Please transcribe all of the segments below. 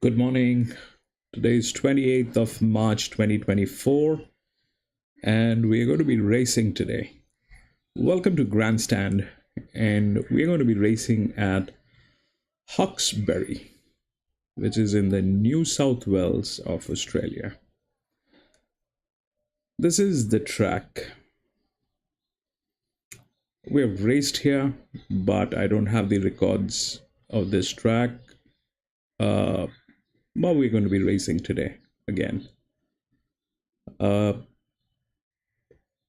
Good morning. Today is 28th of March 2024, and we're going to be racing today. Welcome to Grandstand, and we're going to be racing at Hawkesbury, which is in the New South Wales of Australia. This is the track. We have raced here, but I don't have the records of this track. But we're going to be racing today again. Uh,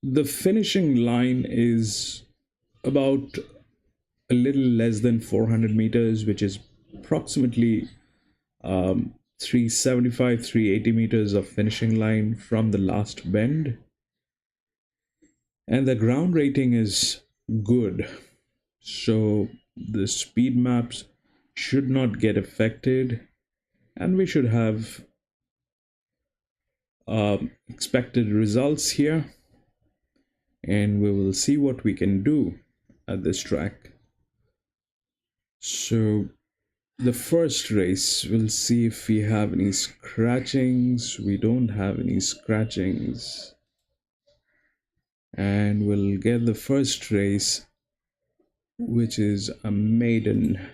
the finishing line is about a little less than 400 meters, which is approximately 375, 380 meters of finishing line from the last bend. And the ground rating is good. So the speed maps should not get affected, and we should have expected results here. And we will see what we can do at this track. So the first race, we'll see if we have any scratchings. We don't have any scratchings. And we'll get the first race, which is a maiden.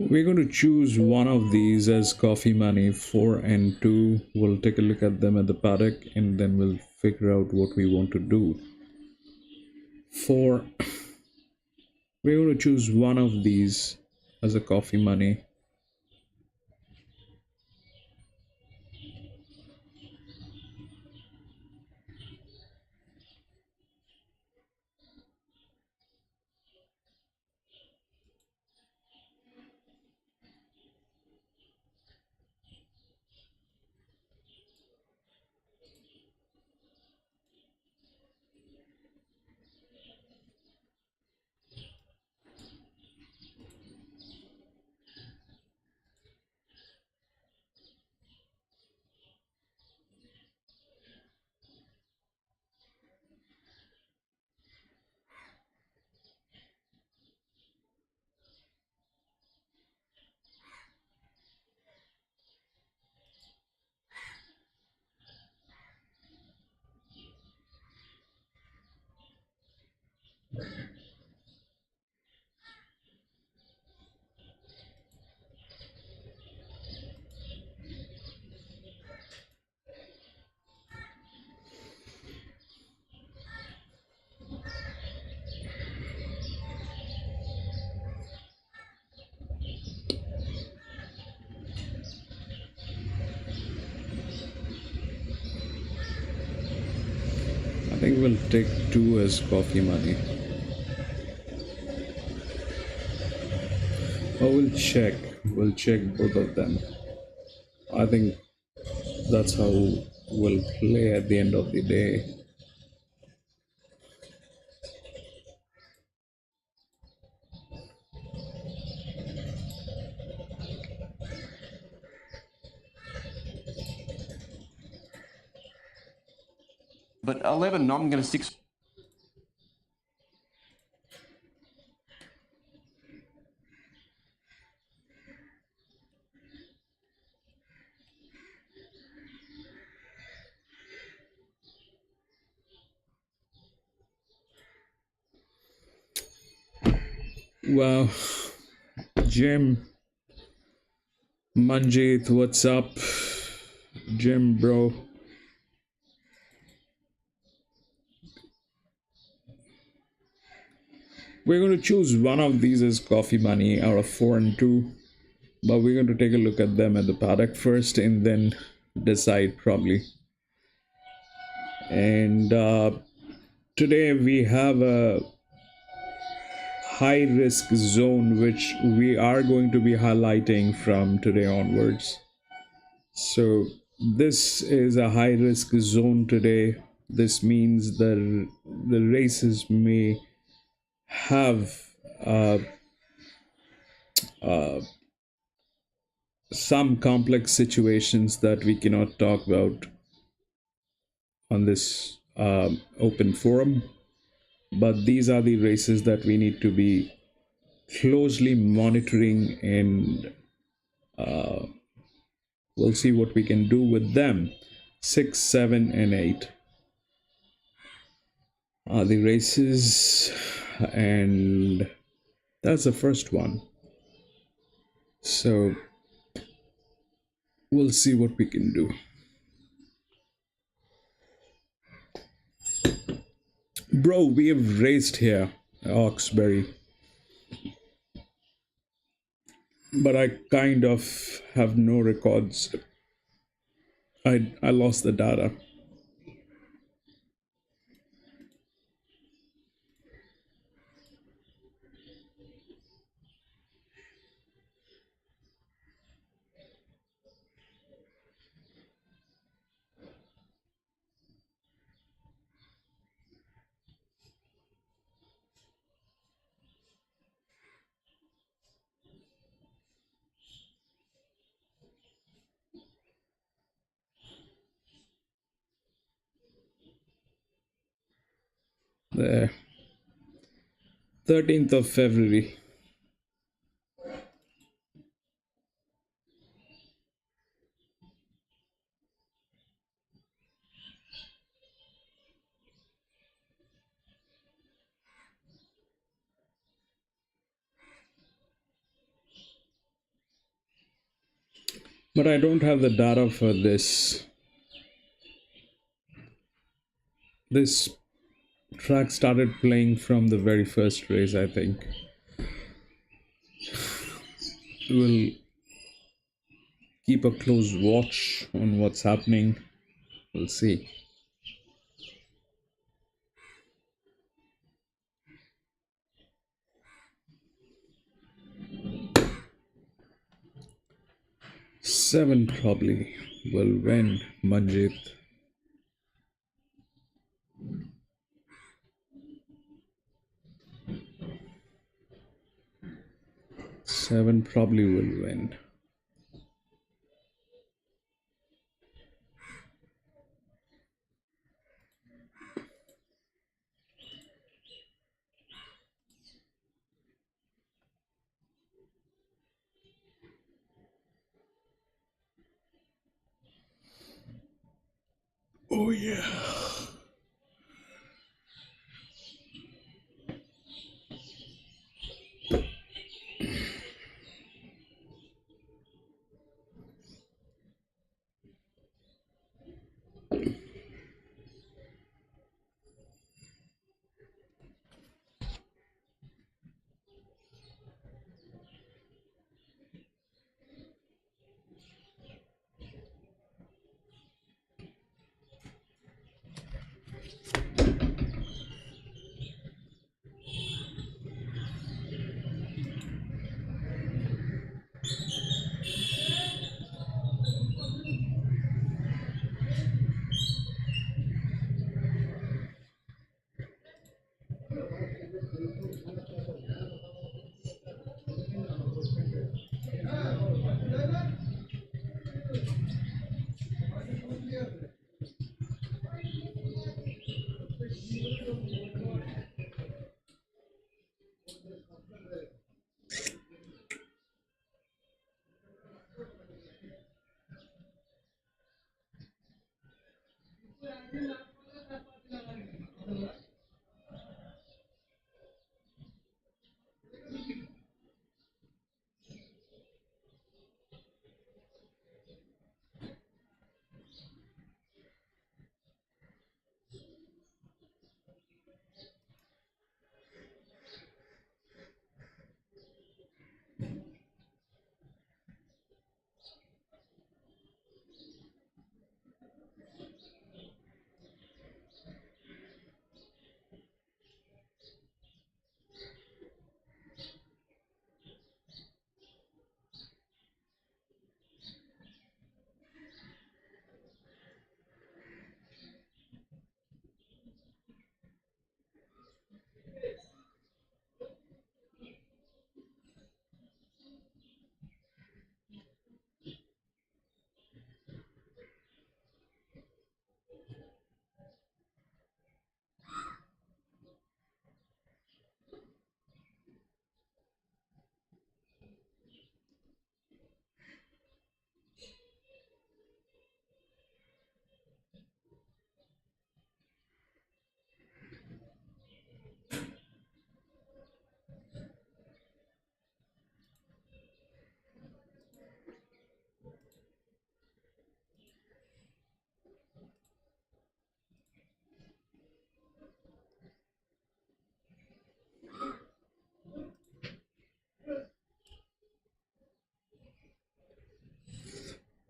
We're going to choose one of these as coffee money, 4 and 2. We'll take a look at them at the paddock and then we'll figure out what we want to do. 4, we're going to choose one of these as a coffee money. I think we'll take 2 as coffee money. Oh, we'll check both of them. I think that's how we'll play at the end of the day. But 11, I'm going to stick. Wow, Jim, Manjit, what's up? Jim, bro. We're going to choose one of these as coffee money out of 4 and 2, but we're going to take a look at them at the paddock first and then decide probably. And today we have a high risk zone which we are going to be highlighting from today onwards. So this is a high risk zone today. This means the races may have some complex situations that we cannot talk about on this open forum, but these are the races that we need to be closely monitoring, and we'll see what we can do with them. 6, 7, and 8 are the races, and That's the first one. So we'll see what we can do. Bro, we have raced here, Hawkesbury. But I kind of have no records. I lost the data. There. 13th of February. But I don't have the data for this. This track started playing from the very first race, I think. We'll keep a close watch on what's happening. We'll see. Seven probably will win, Manjit. Seven probably will win. Oh yeah.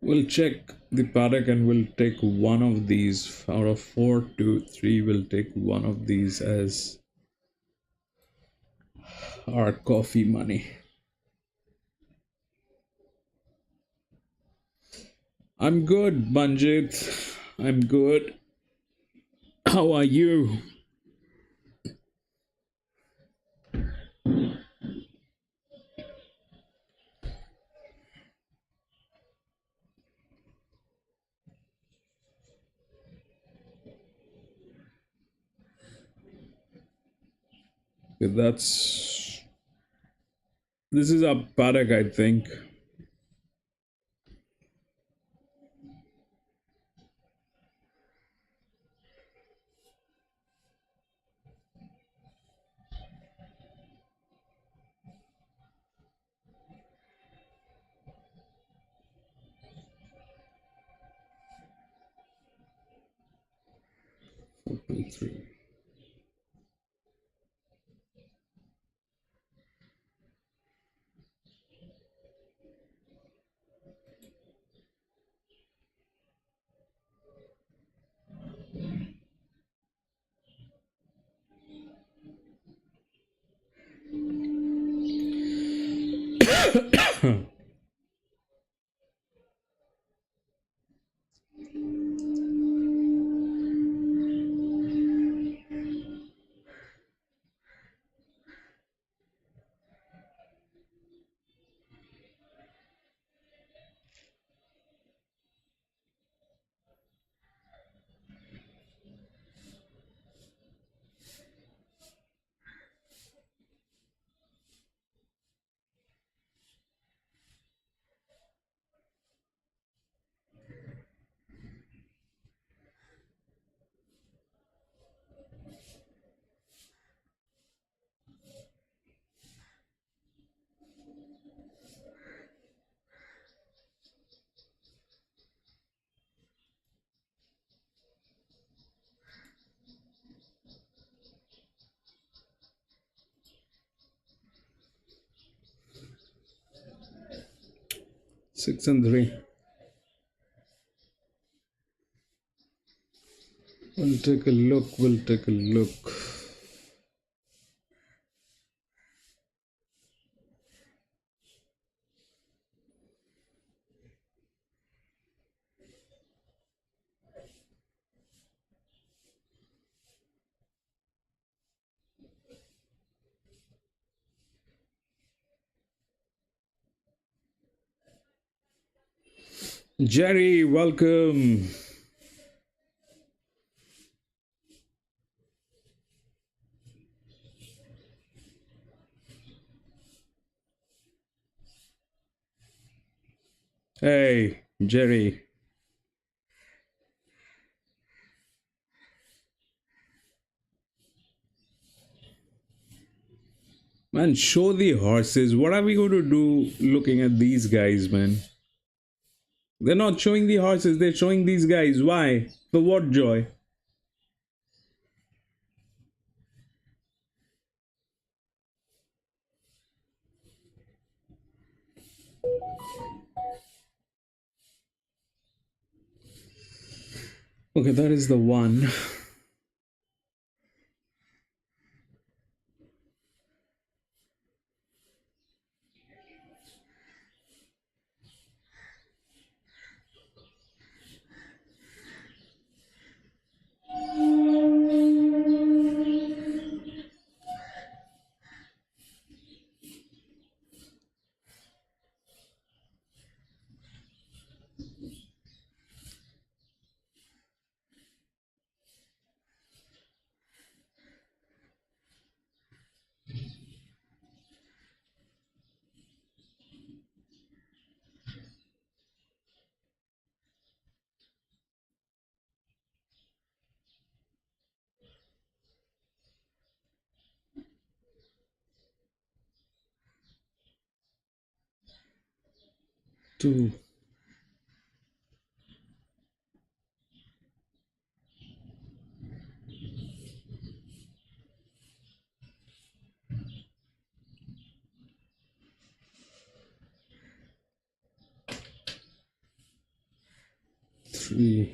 We'll check the paddock and we'll take one of these out of 4 to 3. We'll take one of these as our coffee money. I'm good, Banjit. I'm good. How are you? That's this is a paddock, I think. Four, two, three. Six and three. We'll take a look. We'll take a look. Jerry, welcome. Hey, Jerry. Man, show the horses. What are we going to do looking at these guys, man? They're not showing the horses, they're showing these guys. Why? For what joy? Okay, that is the one. Two. 3.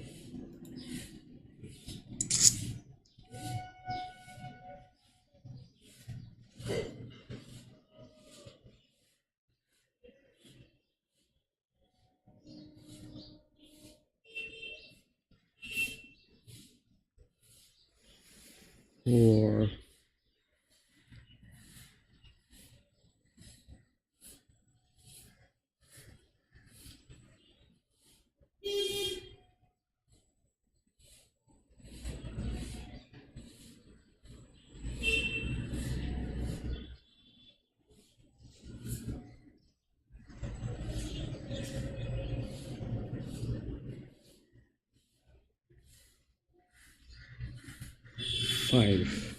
Four. 5.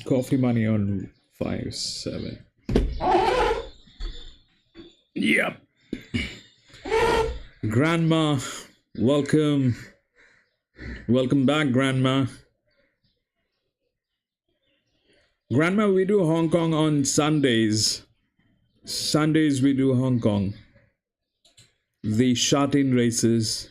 'Coffee money on 5, 7. Yep. Grandma, welcome. Welcome back, Grandma. Grandma, we do Hong Kong on Sundays. Sundays we do Hong Kong. The shot-in races.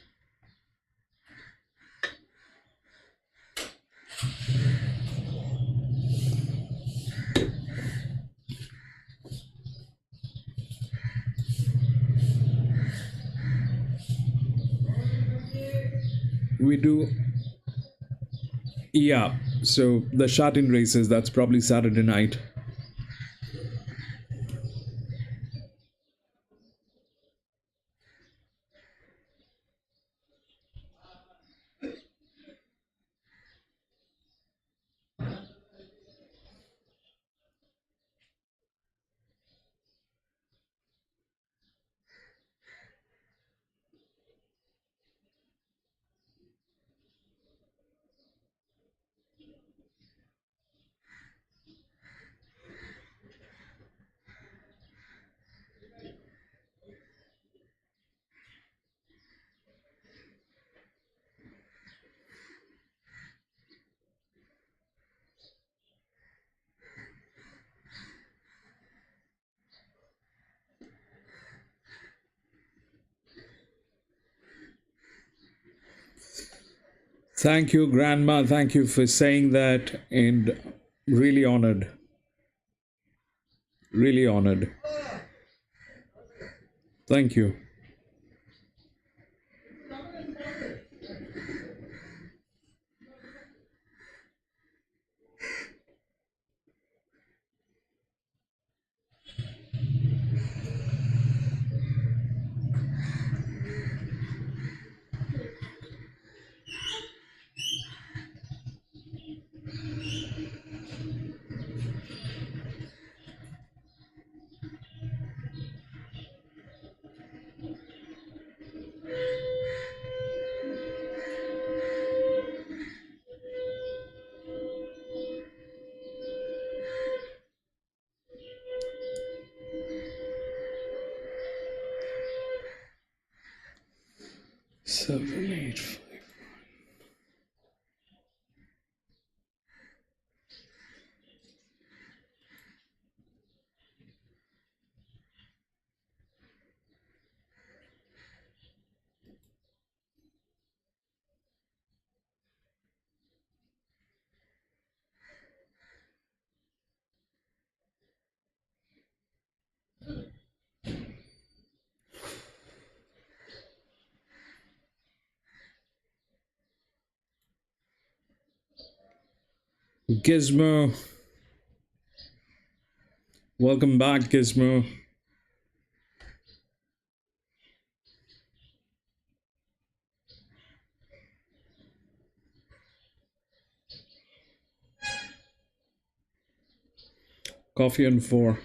We do, yeah. So the shot-in races, that's probably Saturday night. Thank you, Grandma. Thank you for saying that, and really honored. Really honored. Thank you. Seven, 8, 5. Gizmo. Welcome back, Gizmo. Coffee on 4.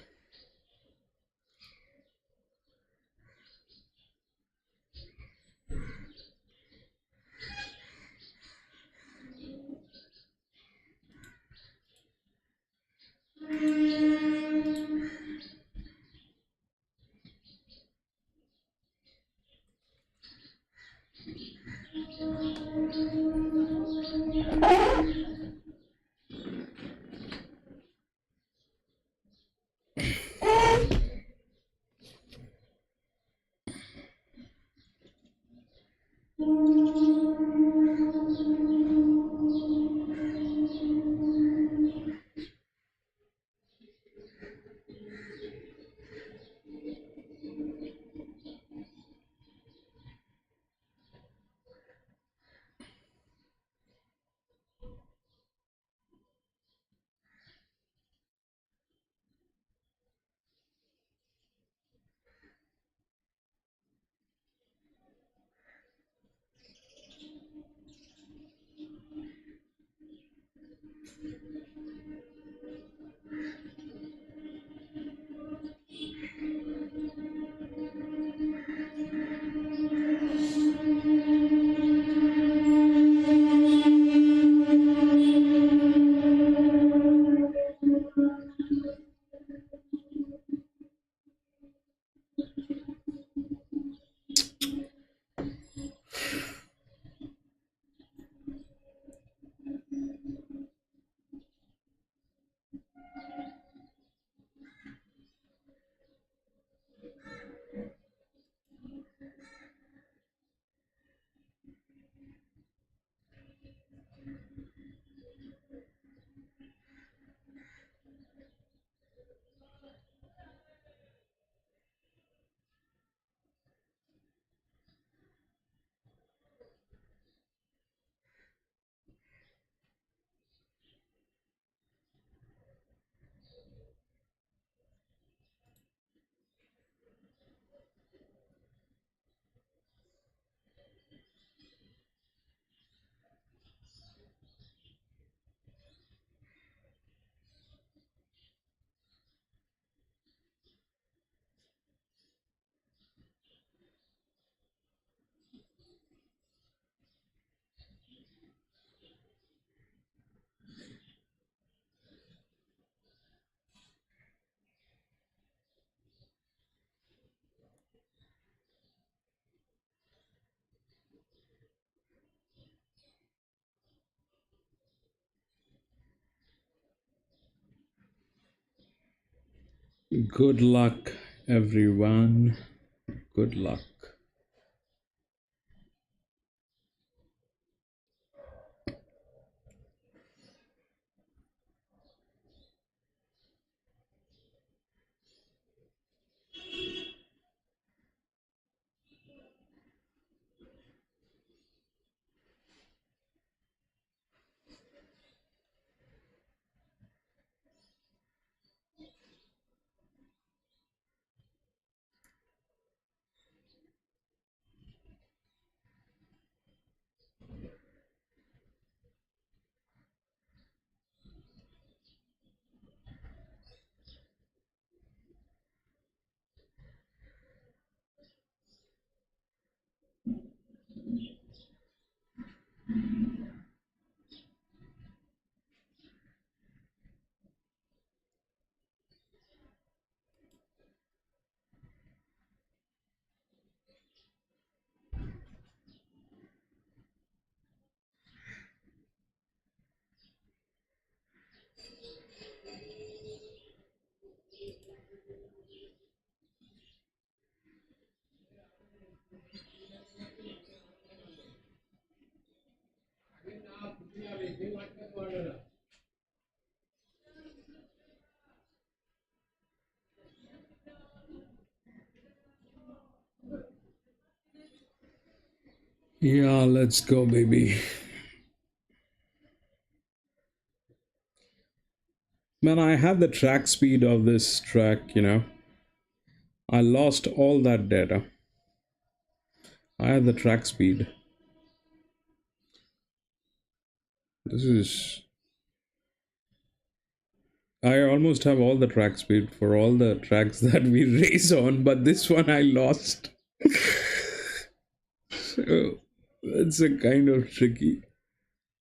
Good luck, everyone. Good luck. Yeah, let's go, baby. Man, I had the track speed of this track, you know. I lost all that data. I had the track speed. This is... I almost have all the track speed for all the tracks that we race on, but this one I lost. So that's a kind of tricky,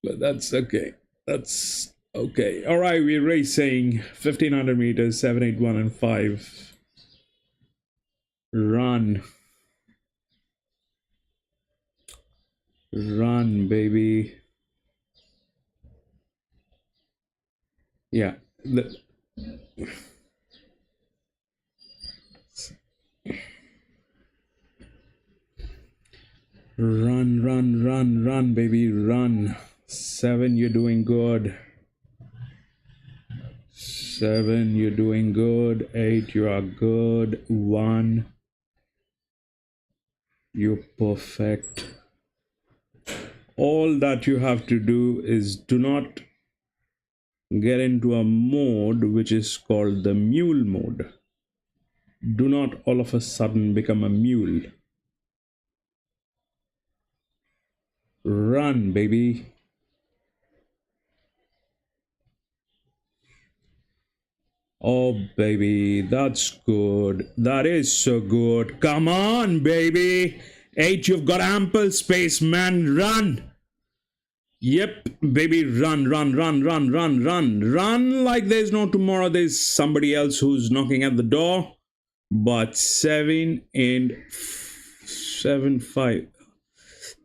but that's okay. That's okay. All right, we're racing 1500 meters, 781 and 5. Run. Run, baby. Yeah. Run, run, run, run, baby, run. 7, you're doing good. 7, you're doing good. 8, you are good. 1, you're perfect. All that you have to do is do not get into a mode which is called the mule mode. Do not all of a sudden become a mule. Run, baby. Oh, baby, that's good. That is so good. Come on, baby. 8, you've got ample space, man. Run. Yep, baby, run, run, run, run, run, run. Run like there's no tomorrow. There's somebody else who's knocking at the door. But 7 and 7, 5.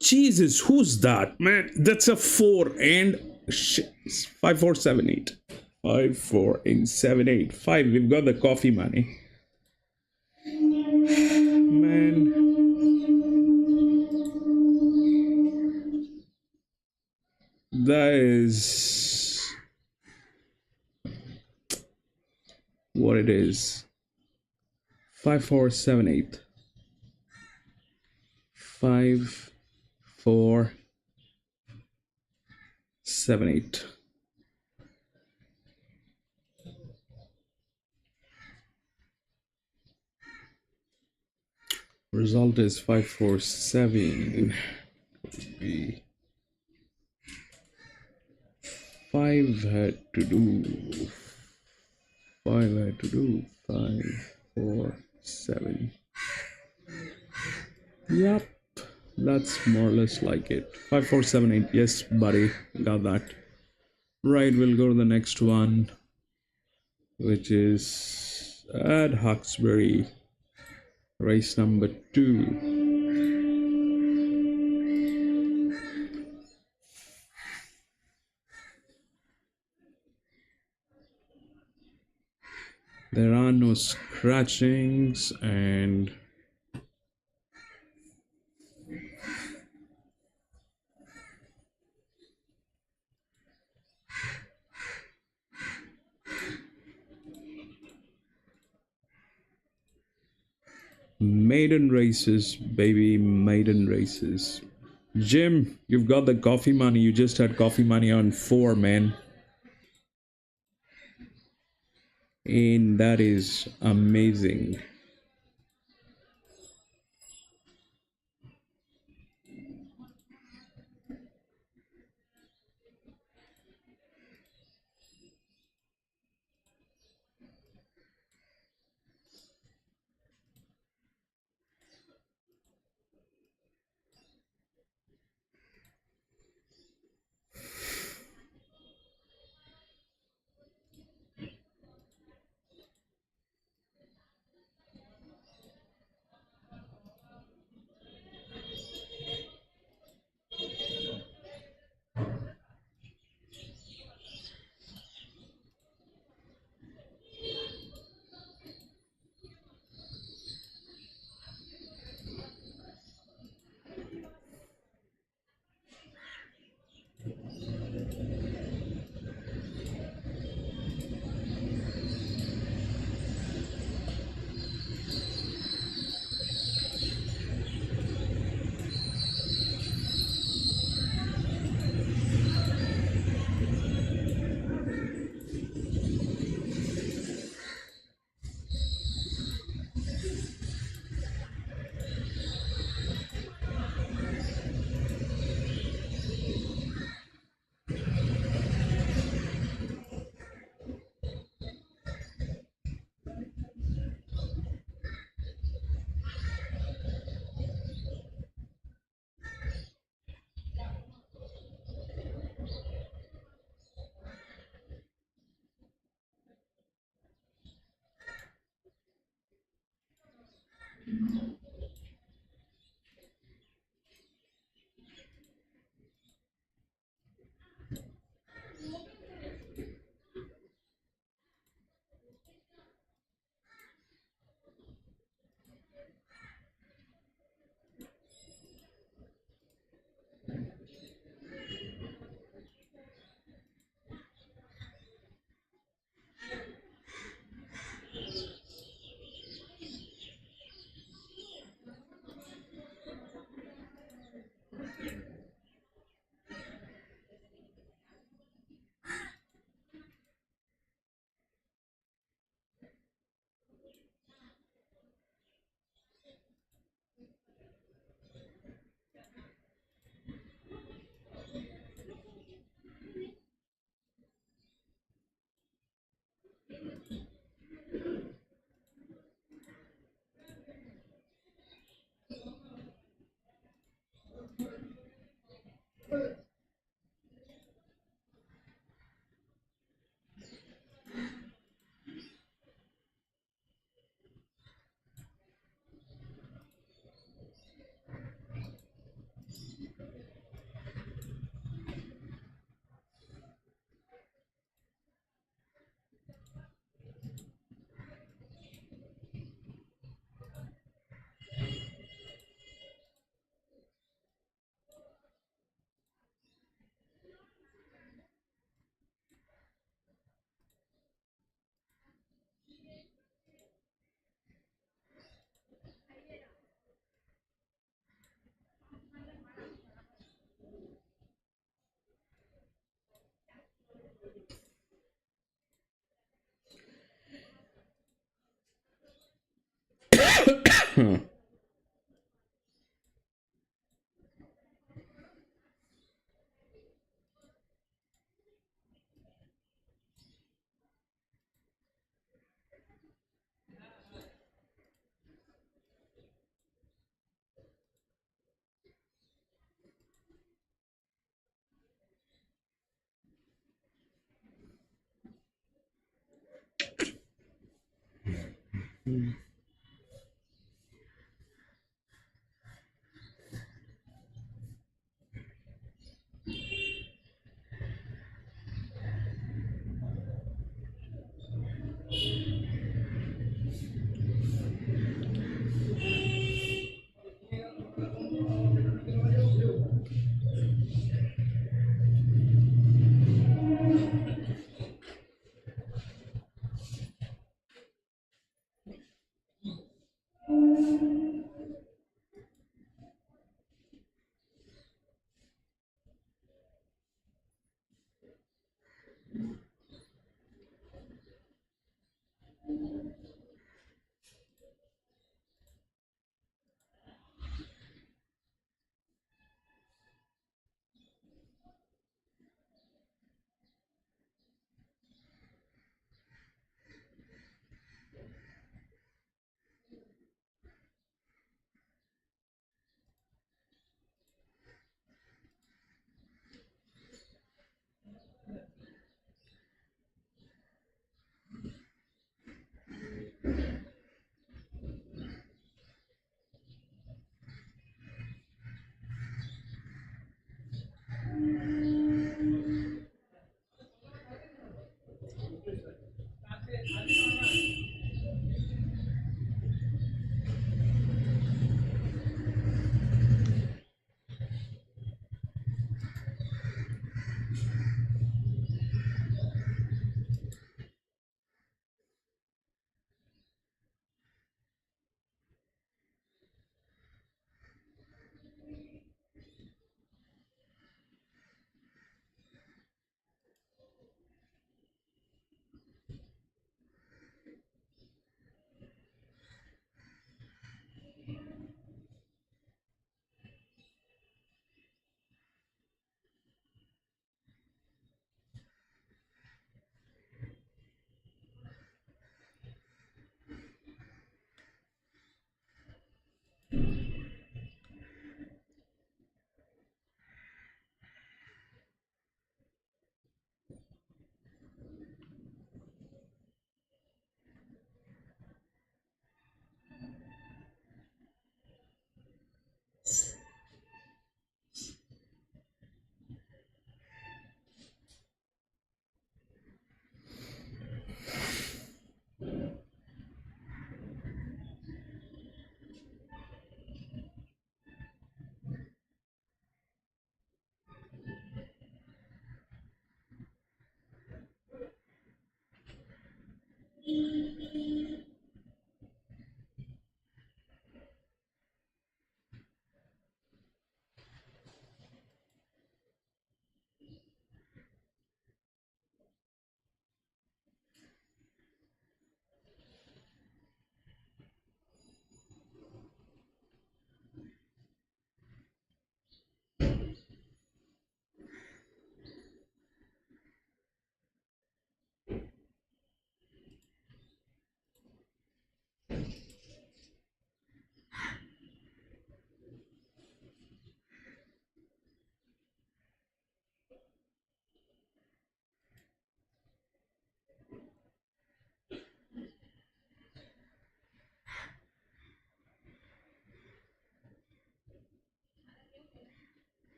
Jesus, who's that? Man, that's a 4 and shit. 5, 4, 7, 8. 5, 4, and 7, 8. 5, we've got the coffee money. Man. That is what it is. 5, 4, 7, 8. 5, 4, 7, 8. Result is 5, 4, 7. 5 had to do. 5 had to do. 5, 4, 7. Yep, that's more or less like it. 5, 4, 7, 8. Yes, buddy, got that. Right, we'll go to the next one, which is at Hawkesbury, race number 2. There are no scratchings and maiden races, baby, maiden races. Jim, you've got the coffee money. You just had coffee money on 4, man. And that is amazing.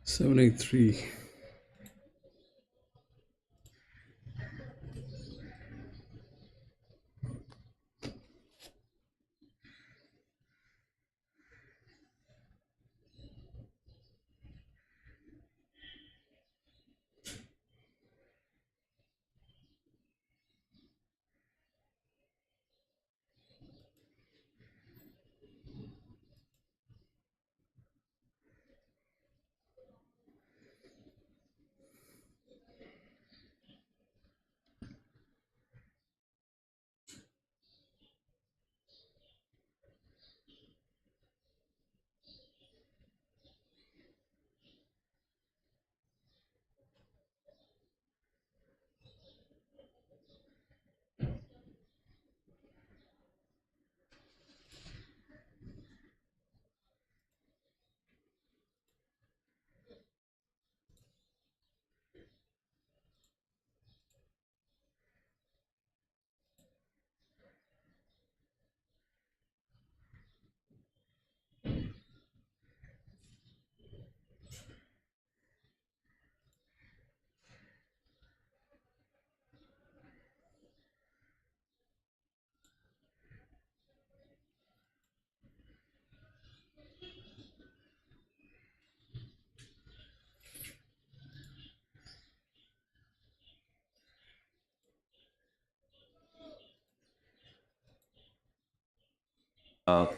783.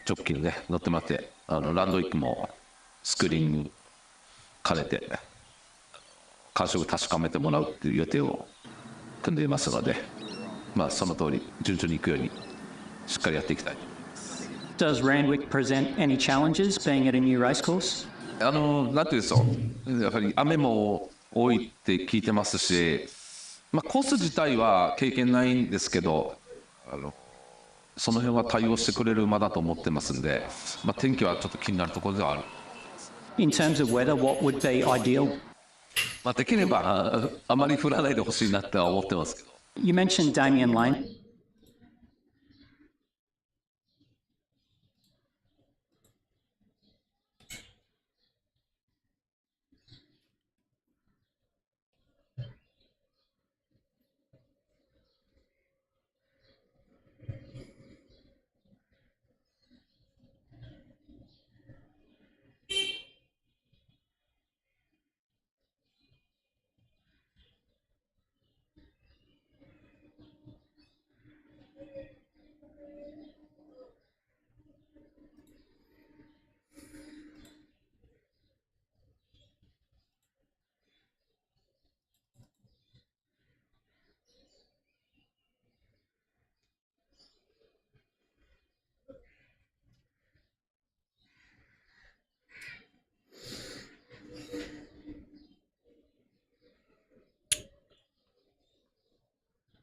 直近でね乗ってましてランドウィックもスクリーニング兼ねて感触確かめてもらうっていう予定を組んでいますので、その通り順調にいくようにしっかりやっていきたい。 Does Randwick present any challenges being at a new racecourse? なんていうんですよ、やっぱり雨も多いって聞いてますし、コース自体は経験ないんですけど、その辺は対応してくれる馬だと思ってますんで、天気はちょっと気になるところではある。 In terms of weather, what would be ideal? できればあまり降らないでほしいなっては思ってますけど。 You mentioned Damien Lane.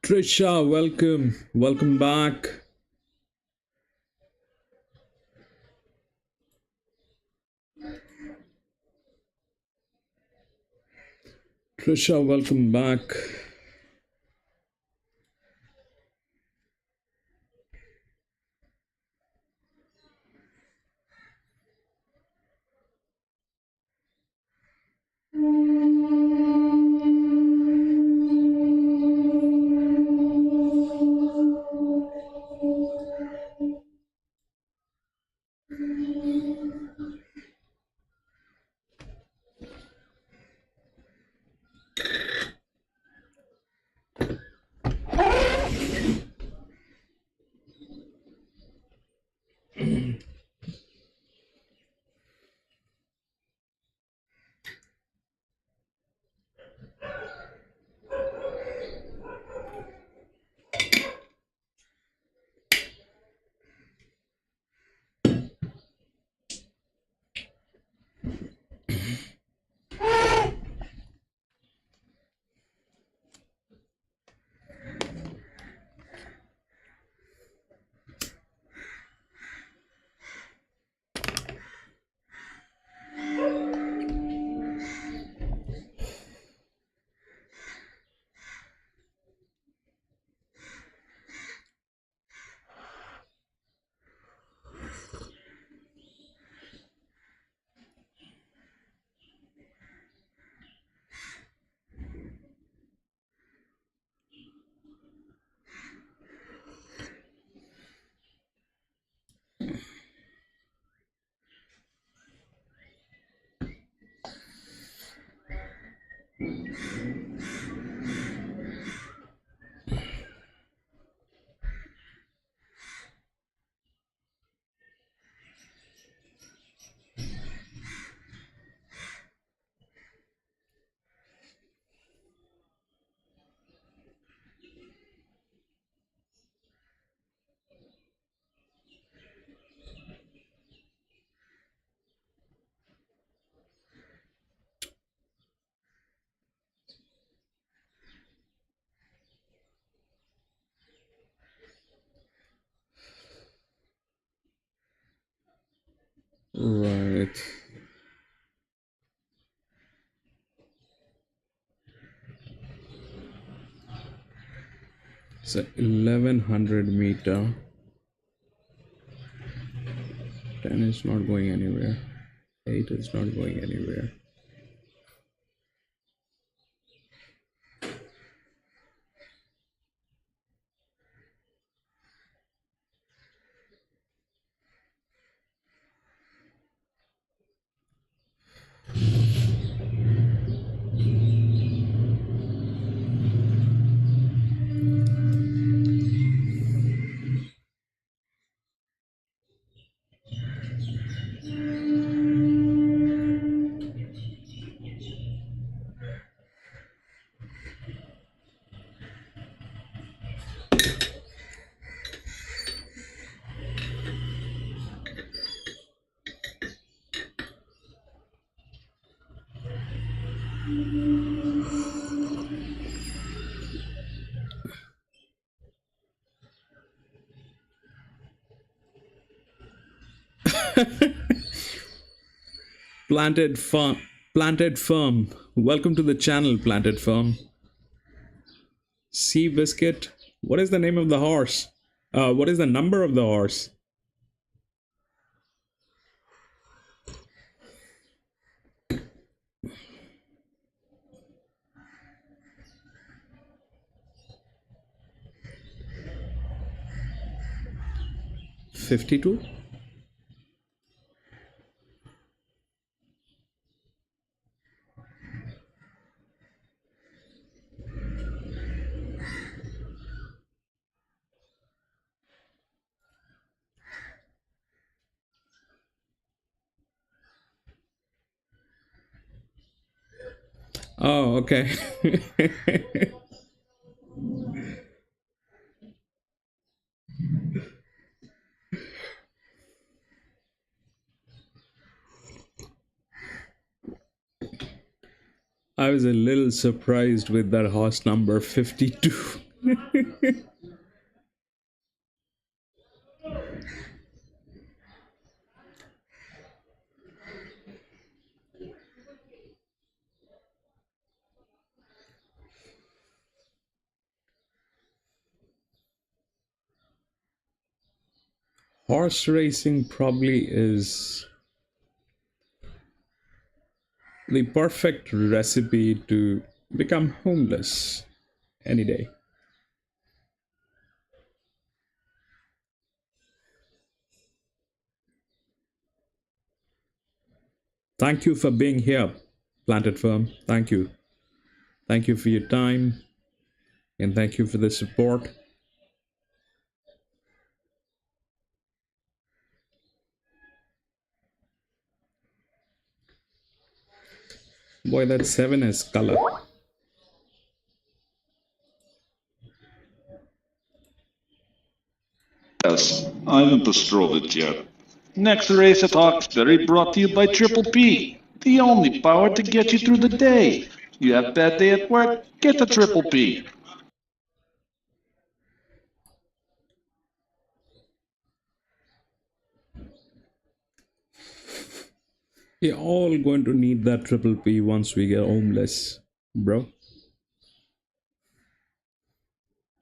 Trisha, welcome back. Trisha, welcome back. Right. So 1100 meter. 10 is not going anywhere. 8 is not going anywhere. Planted firm. Welcome to the channel, Planted Firm. Sea Biscuit. What is the name of the horse? What is the number of the horse? $52. Oh, okay. I was a little surprised with that horse number 52. Horse racing probably is the perfect recipe to become homeless any day. Thank you for being here, Planted Firm. Thank you. Thank you for your time and thank you for the support. Boy, that 7 has color. Yes, I haven't bestrode it yet. Next race at Hawkesbury brought to you by Triple P, the only power to get you through the day. You have bad day at work? Get the Triple P. We're all going to need that triple P once we get homeless, bro.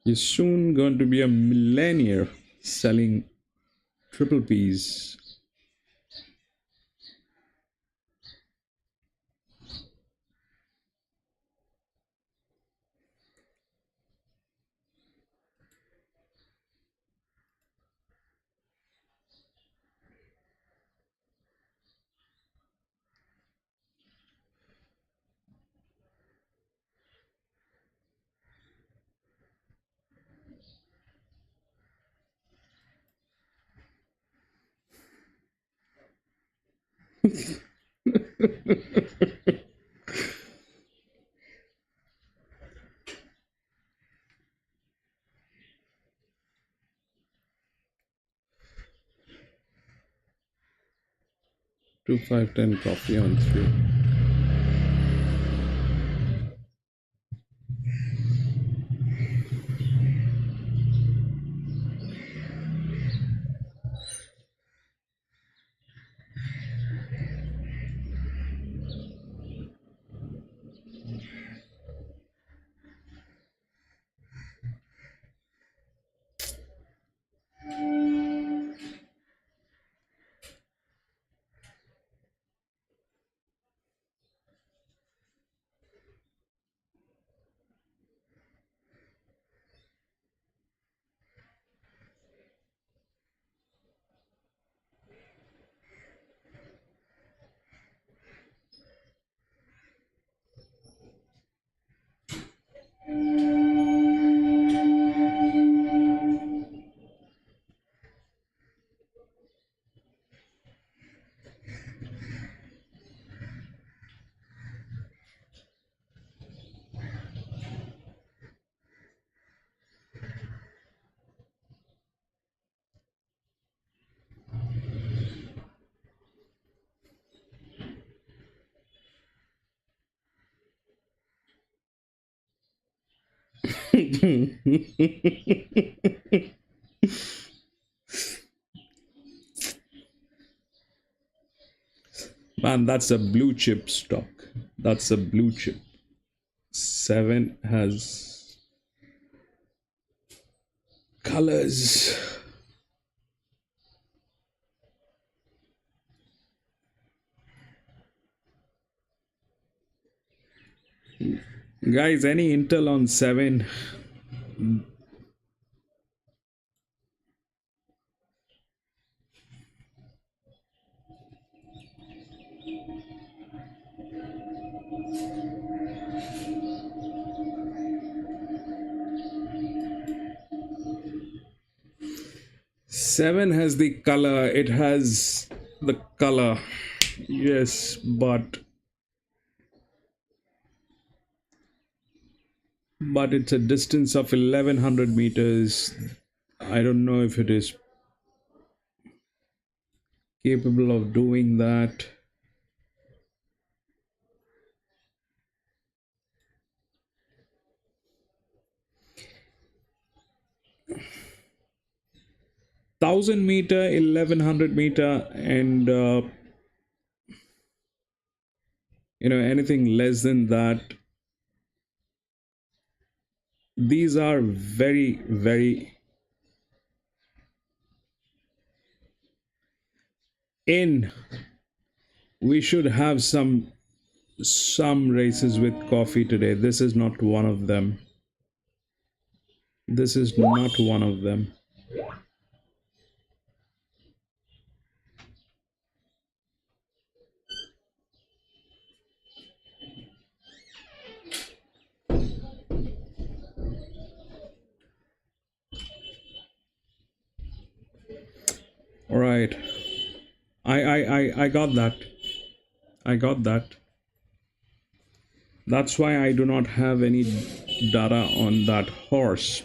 You're soon going to be a millionaire selling triple Ps. Two, 5, 10 coffee on 3. Man, that's a blue chip stock. That's a blue chip. 7 has colors. Guys, any intel on 7? Seven has the color. It has the color. Yes, but it's a distance of 1100 meters. I don't know if it is capable of doing that. Thousand meter, 1100 meter, and anything less than that. These are very, very in. We should have some races with coffee today. This is not one of them. This is not one of them. All right. I got that. I got that. That's why I do not have any data on that horse.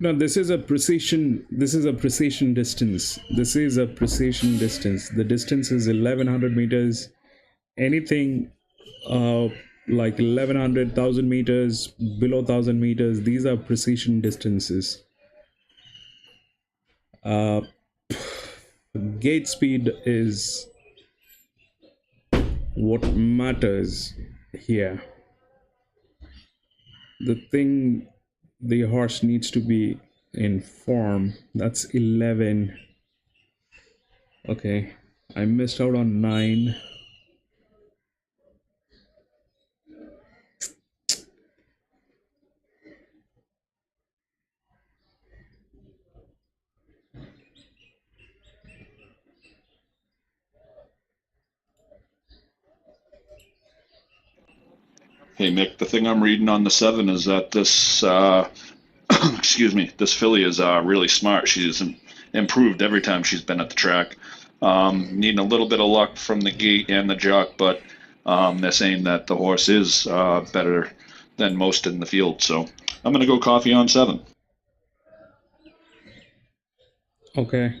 Now this is a precision. This is a precision distance. This is a precision distance. The distance is 1100 meters. Anything like 1100, 1000 meters, below 1000 meters, these are precision distances. Gate speed is what matters here. The thing the horse needs to be in form. That's 11. Okay, I missed out on 9. Hey, Mick, the thing I'm reading on the 7 is that this, excuse me, this filly is really smart. She's improved every time she's been at the track. Needing a little bit of luck from the gate and the jock, but they're saying that the horse is better than most in the field. So I'm going to go coffee on 7. Okay.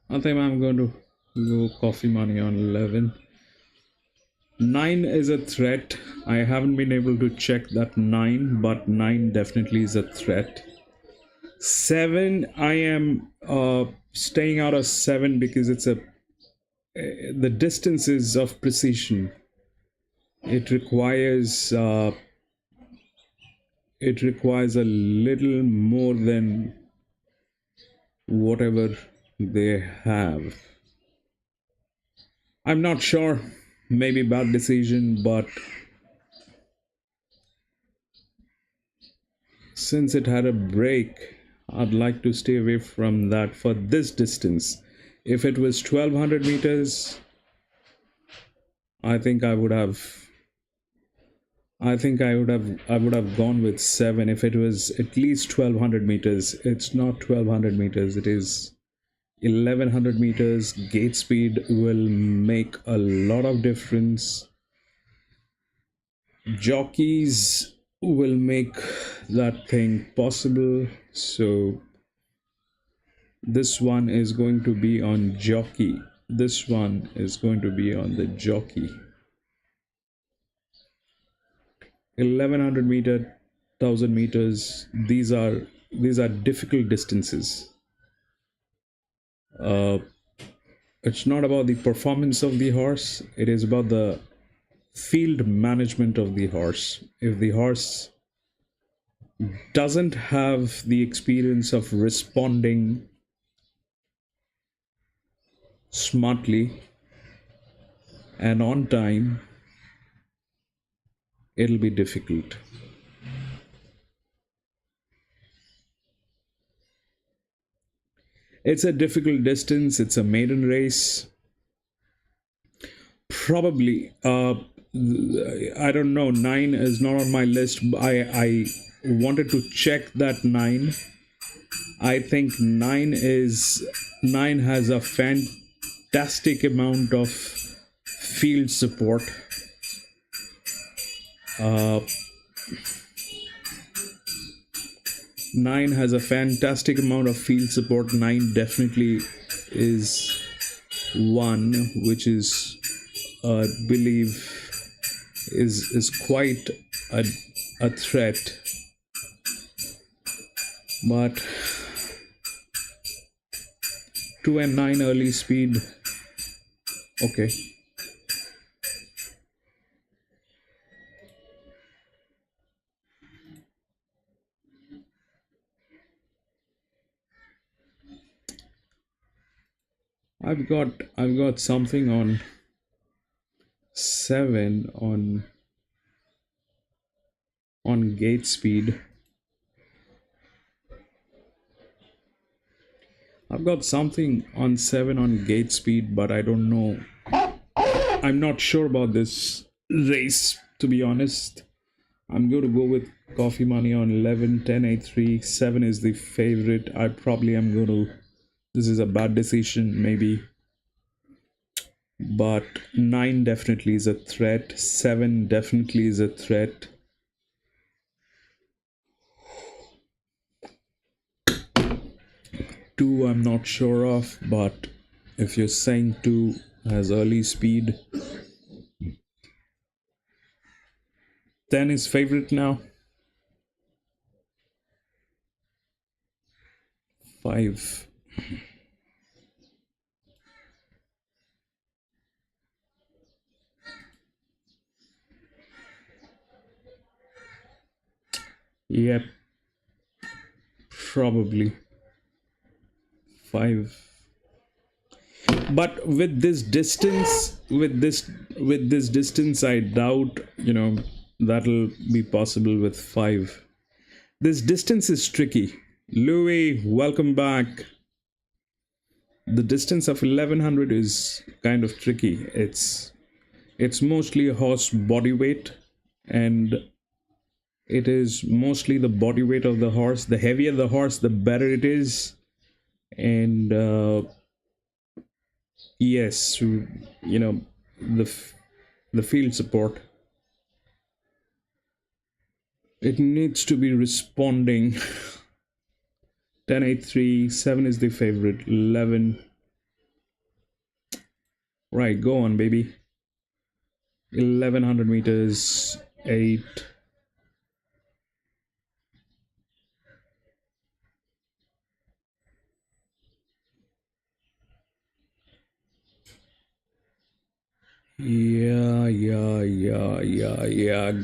I think I'm going to go coffee money on 11. 9 is a threat. I haven't been able to check that 9, but 9 definitely is a threat. 7, I am staying out of 7 because it's the distance is of precision. It requires a little more than whatever they have. I'm not sure, maybe bad decision, but since it had a break, I'd like to stay away from that for this distance. If it was 1200 meters, I would have gone with 7. If it was at least 1200 meters, it's not 1200 meters, it is 1100 meters. Gate speed will make a lot of difference. Jockeys will make that thing possible. So this one is going to be on jockey. This one is going to be on the jockey. 1100 meter, 1000 meters. These are difficult distances. It's not about the performance of the horse, it is about the field management of the horse. If the horse doesn't have the experience of responding smartly and on time, it'll be difficult. It's a difficult distance. It's a maiden race. Probably, I don't know. 9 is not on my list. I wanted to check that 9. I think 9 has a fantastic amount of field support. 9 has a fantastic amount of field support. 9 definitely is one which is, I believe, is quite a threat. But 2 and 9 early speed, okay. I've got something on 7 on gate speed. I've got something on 7 on gate speed, but I don't know. I'm not sure about this race, to be honest. I'm going to go with coffee money on 11, 10, 8, 3. 7 is the favorite. I probably am going to. This is a bad decision, maybe. But 9 definitely is a threat. 7 definitely is a threat. 2 I'm not sure of, but if you're saying 2 has early speed, 10 is favorite now. 5. Yep, probably 5. But with this distance, I doubt that'll be possible with 5. This distance is tricky. Louis, welcome back. The distance of 1100 is kind of tricky. It's mostly horse body weight, and it is mostly the body weight of the horse. The heavier the horse, the better it is. And yes, the field support, it needs to be responding. 10, 8, 3, 7 is the favorite. 11, right, go on, baby. 1100 meters. 8. Yeah.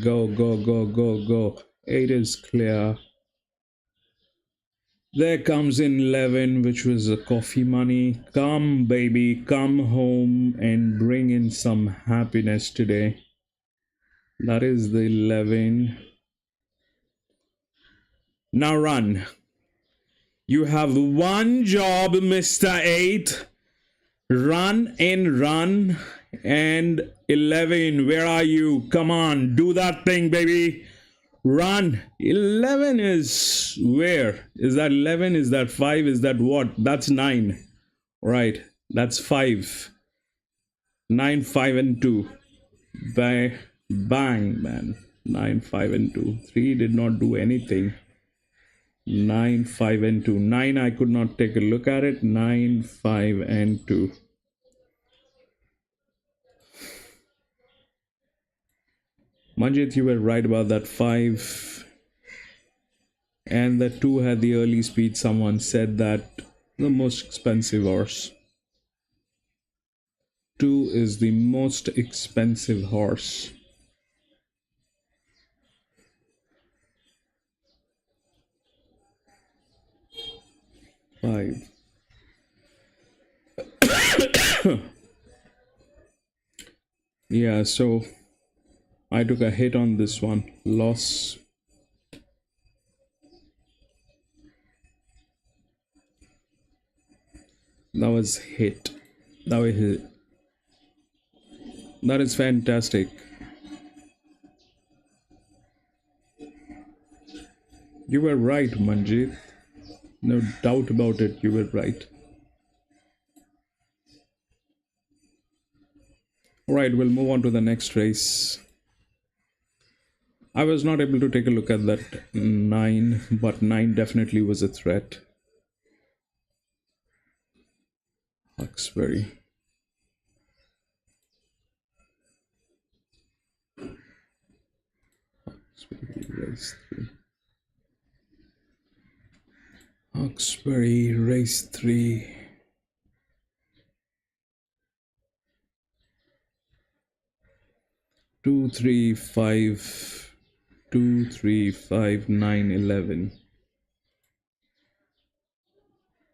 Go. 8 is clear. There comes in 11, which was a coffee money. Come, baby, come home and bring in some happiness today. That is the 11. Now run. You have one job, Mr. 8. Run. And 11, where are you? Come on, do that thing, baby. Run. 11 is where? Is that 11? Is that 5? Is that what? That's 9. Right. That's 5. 9, 5, and 2. Bang, man. 9, 5, and 2. 3 did not do anything. 9, 5, and 2. 9, I could not take a look at it. 9, 5, and 2. Manjit, you were right about that 5. And the 2 had the early speed. Someone said that the most expensive horse. 2 is the most expensive horse. Five. Yeah, so I took a hit on this one. Loss. That was hit. That was hit. That is fantastic. You were right, Manjit. No doubt about it, you were right. Alright, we'll move on to the next race. I was not able to take a look at that 9, but 9 definitely was a threat. Hawkesbury. Race 3. Hawkesbury, race 3. Two, 3, 5, 2, 3, 5, 9, 11.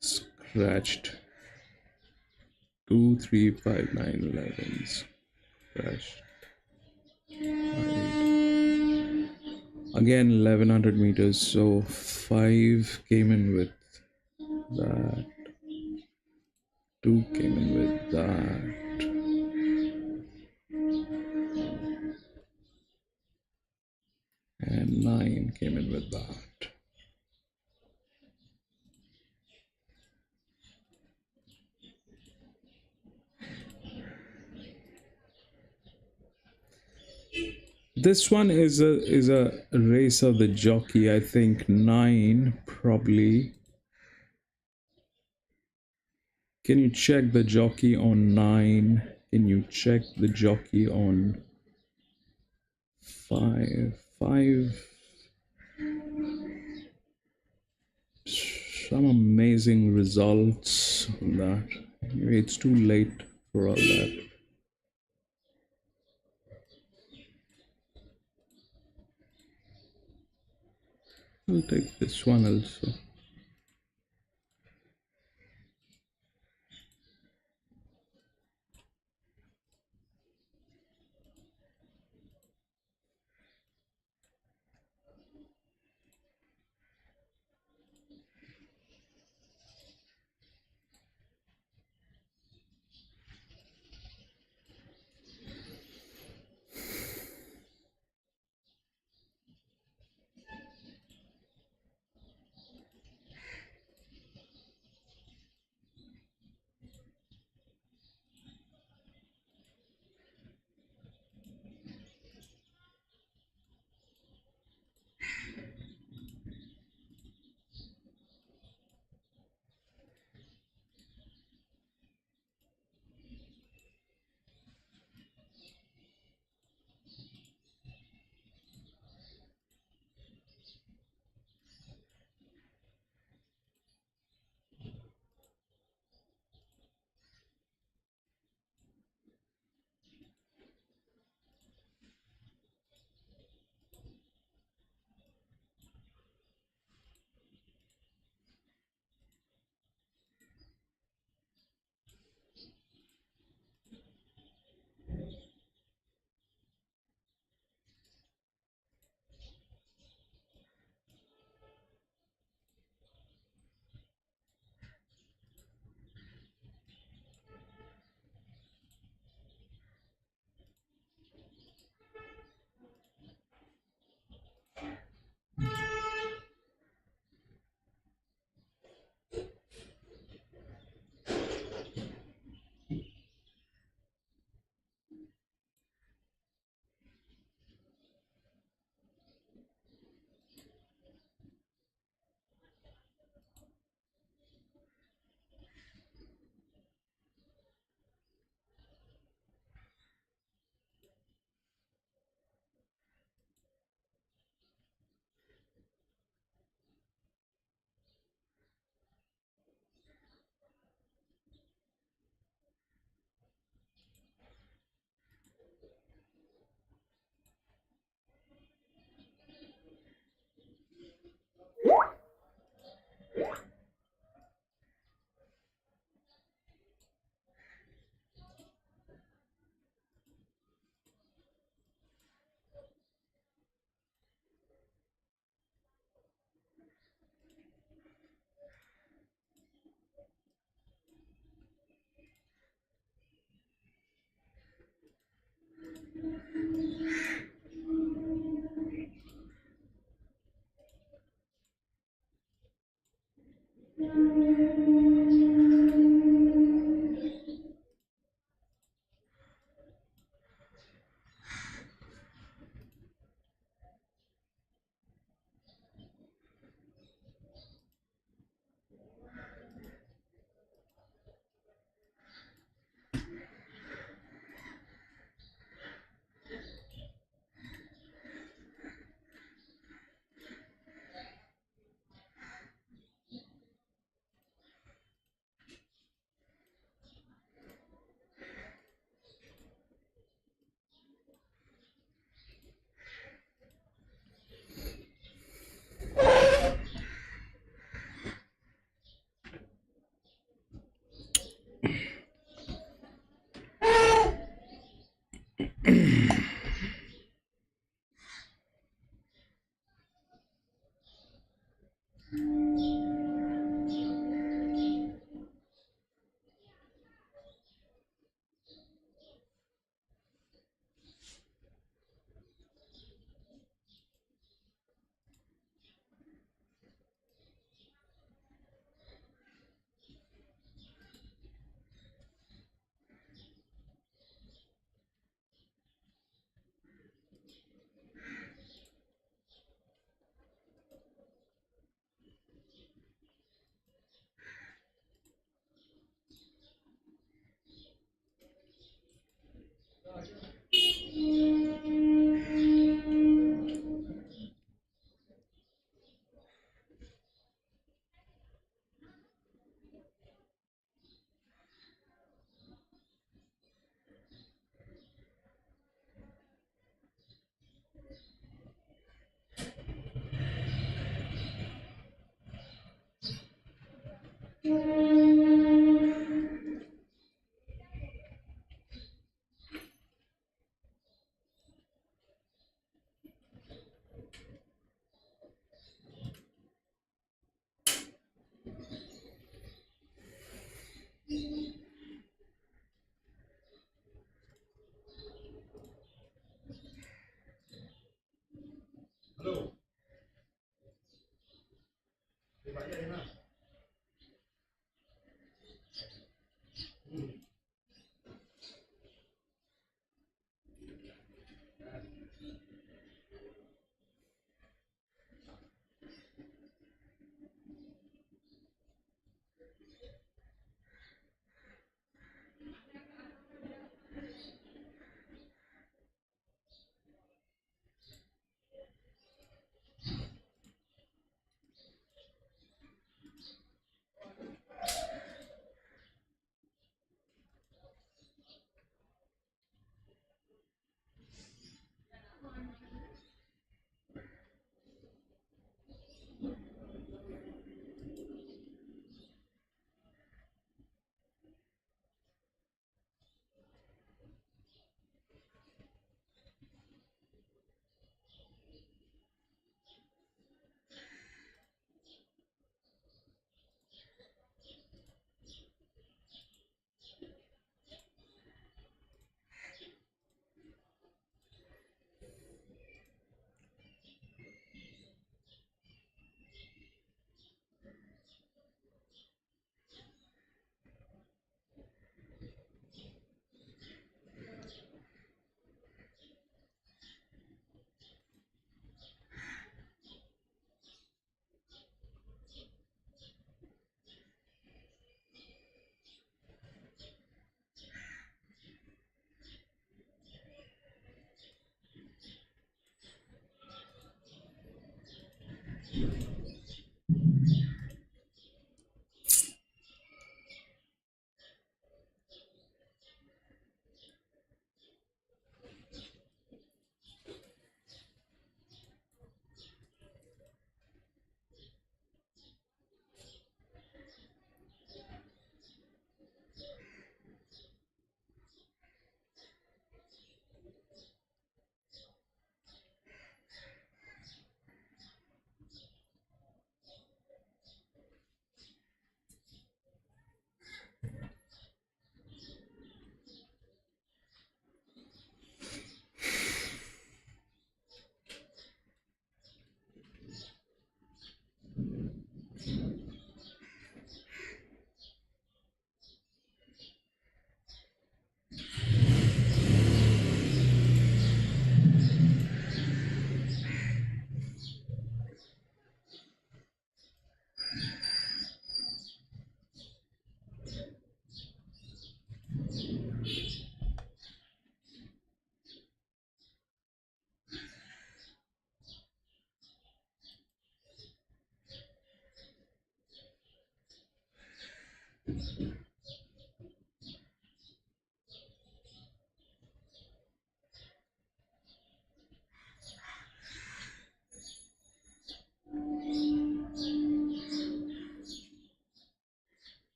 Scratched. 2, 3, 5, 9, 11s. Crashed. Again 1100 meters, so 5 came in with that, 2 came in with that, and 9 came in with that. This one is a race of the jockey. I think 9 probably. Can you check the jockey on 9? Can you check the jockey on 5? 5. Some amazing results on that. Anyway, it's too late for all that. I'll take this one also.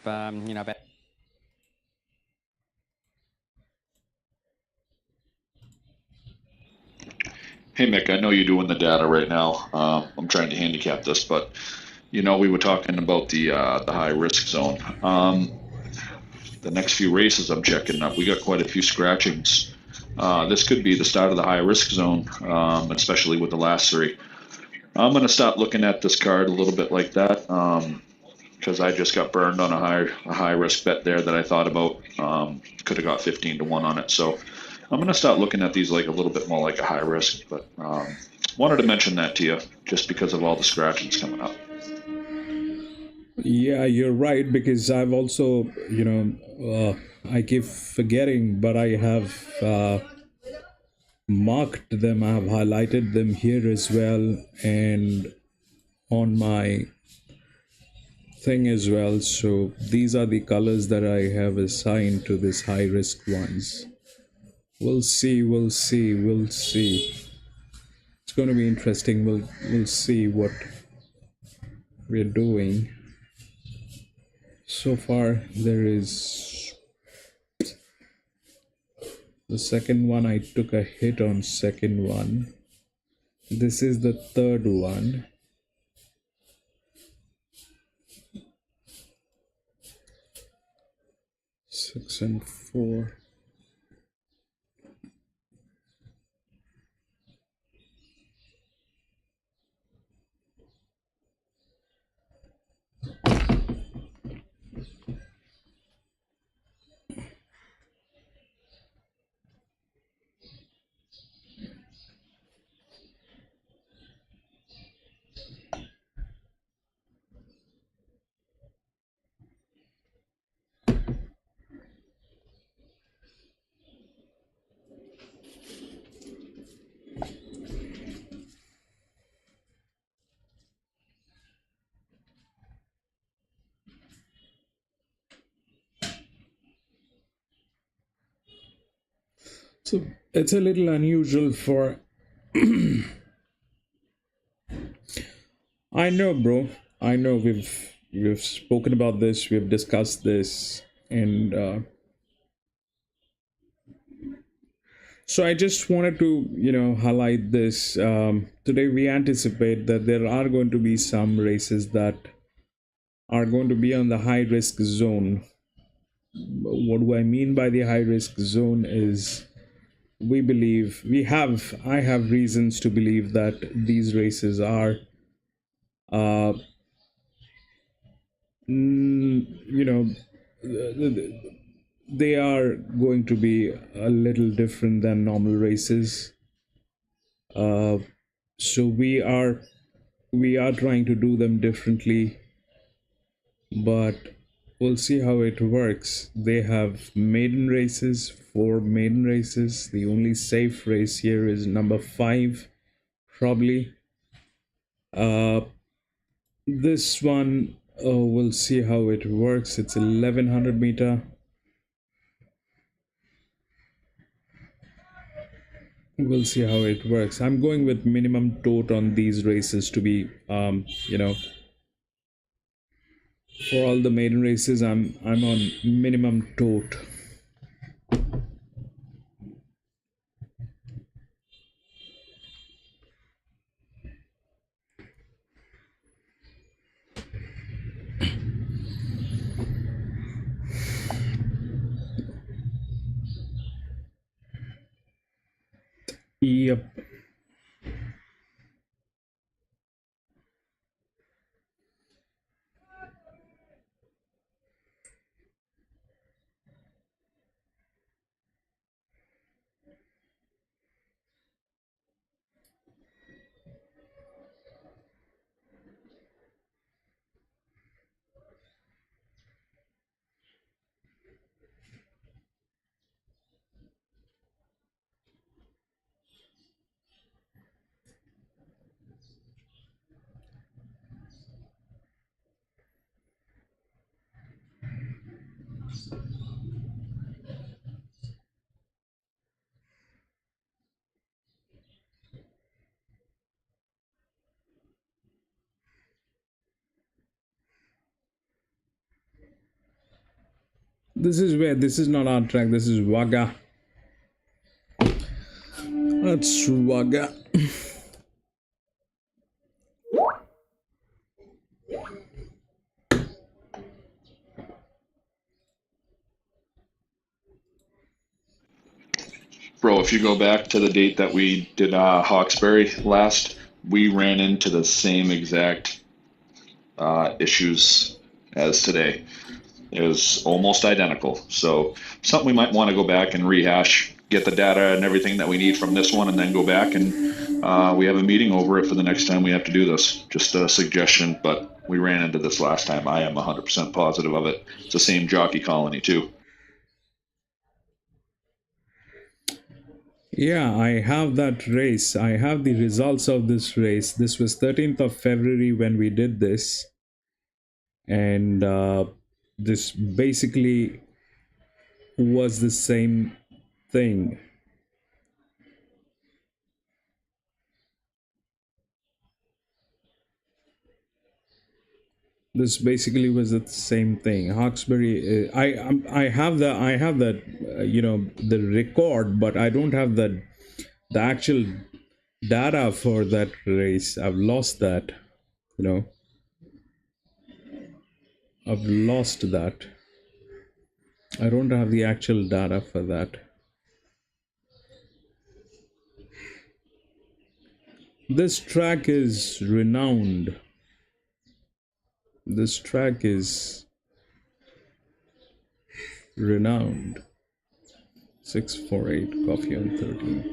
about. Hey Mick, I know you're doing the data right now. I'm trying to handicap this, but we were talking about the high risk zone. The next few races I'm checking up, we got quite a few scratchings. This could be the start of the high risk zone, especially with the last three. I'm going to stop looking at this card a little bit like that because I just got burned on a high risk bet there that I thought about. Could have got 15-1 on it. So I'm going to start looking at these like a little bit more like a high risk. But wanted to mention that to you just because of all the scratchings coming up. Yeah, you're right, because I've also, I keep forgetting, but I have marked them, I have highlighted them here as well, and on my thing as well. So these are the colors that I have assigned to this high risk ones. We'll see. It's going to be interesting. We'll see what we're doing. So far, there is the second one. I took a hit on second one. This is the third one. Six and four. So it's a little unusual for. I know, bro. I know we've spoken about this. We've discussed this, and so I just wanted to, highlight this. Today we anticipate that there are going to be some races that are going to be on the high risk zone. What do I mean by the high risk zone is I have reasons to believe that these races are uh you know they are going to be a little different than normal races. So we are trying to do them differently, but we'll see how it works. They have maiden races, 4 maiden races. The only safe race here is number 5, probably. This one, we'll see how it works. It's 1100 meter. We'll see how it works. I'm going with minimum tote on these races to be, for all the maiden races, I'm on minimum tote. Yep. This is where, this is not our track, this is Wagga. That's Wagga. Bro, if you go back to the date that we did Hawkesbury last, we ran into the same exact issues as today. It was almost identical. So something we might want to go back and rehash, get the data and everything that we need from this one, and then go back and we have a meeting over it for the next time we have to do this. Just a suggestion, but we ran into this last time. I am 100% positive of it. It's the same jockey colony too. Yeah, I have that race. I have the results of this race. This was 13th of February when we did this. And this basically was the same thing. This basically was the same thing. Hawkesbury. I have the the record, but I don't have the actual data for that race. I've lost that. I've lost that. I don't have the actual data for that. This track is renowned. This track is renowned. 648 coffee on 13.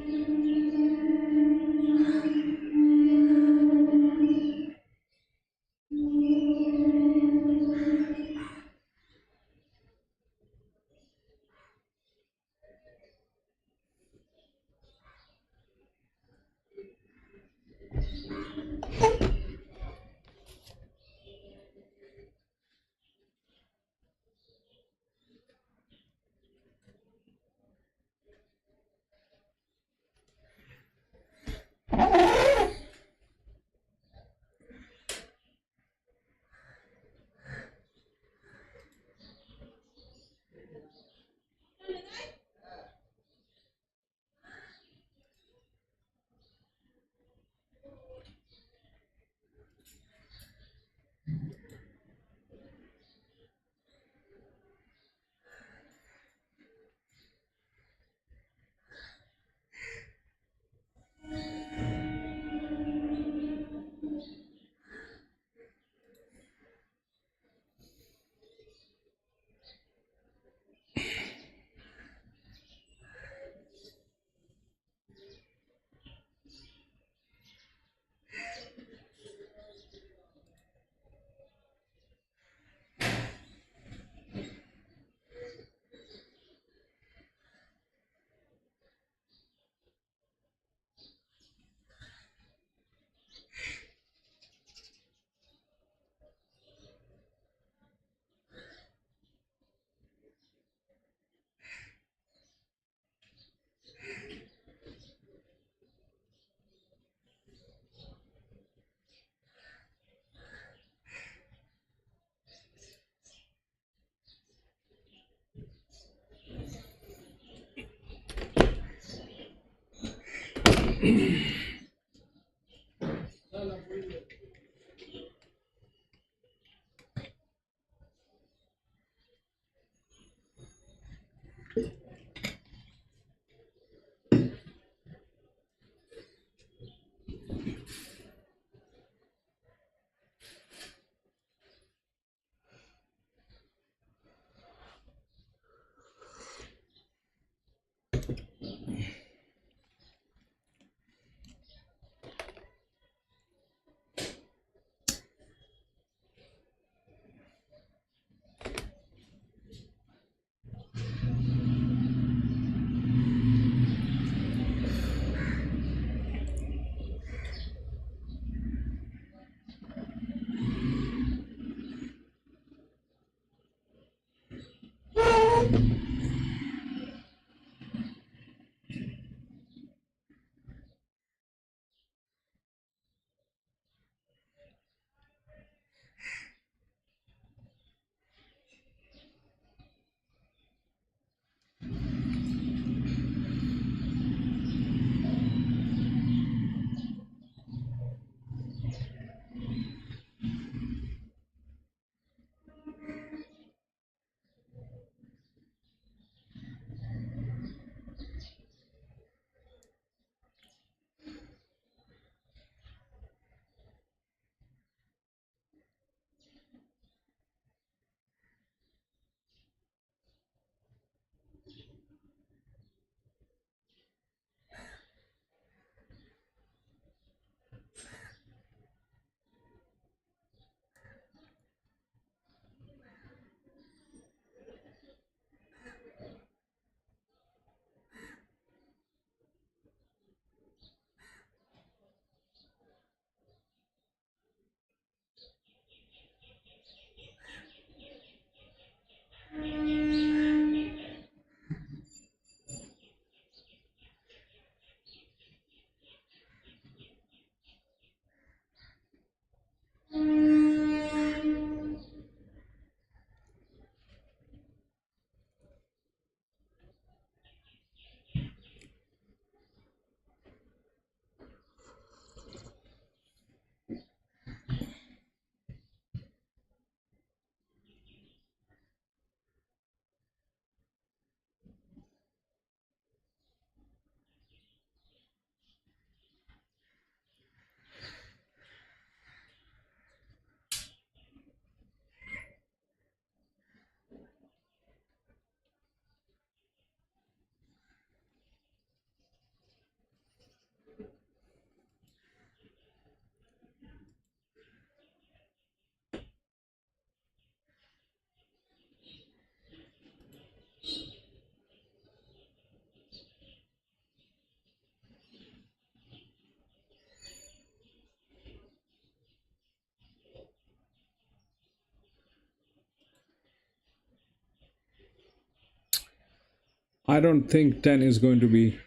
I don't think 10 is going to be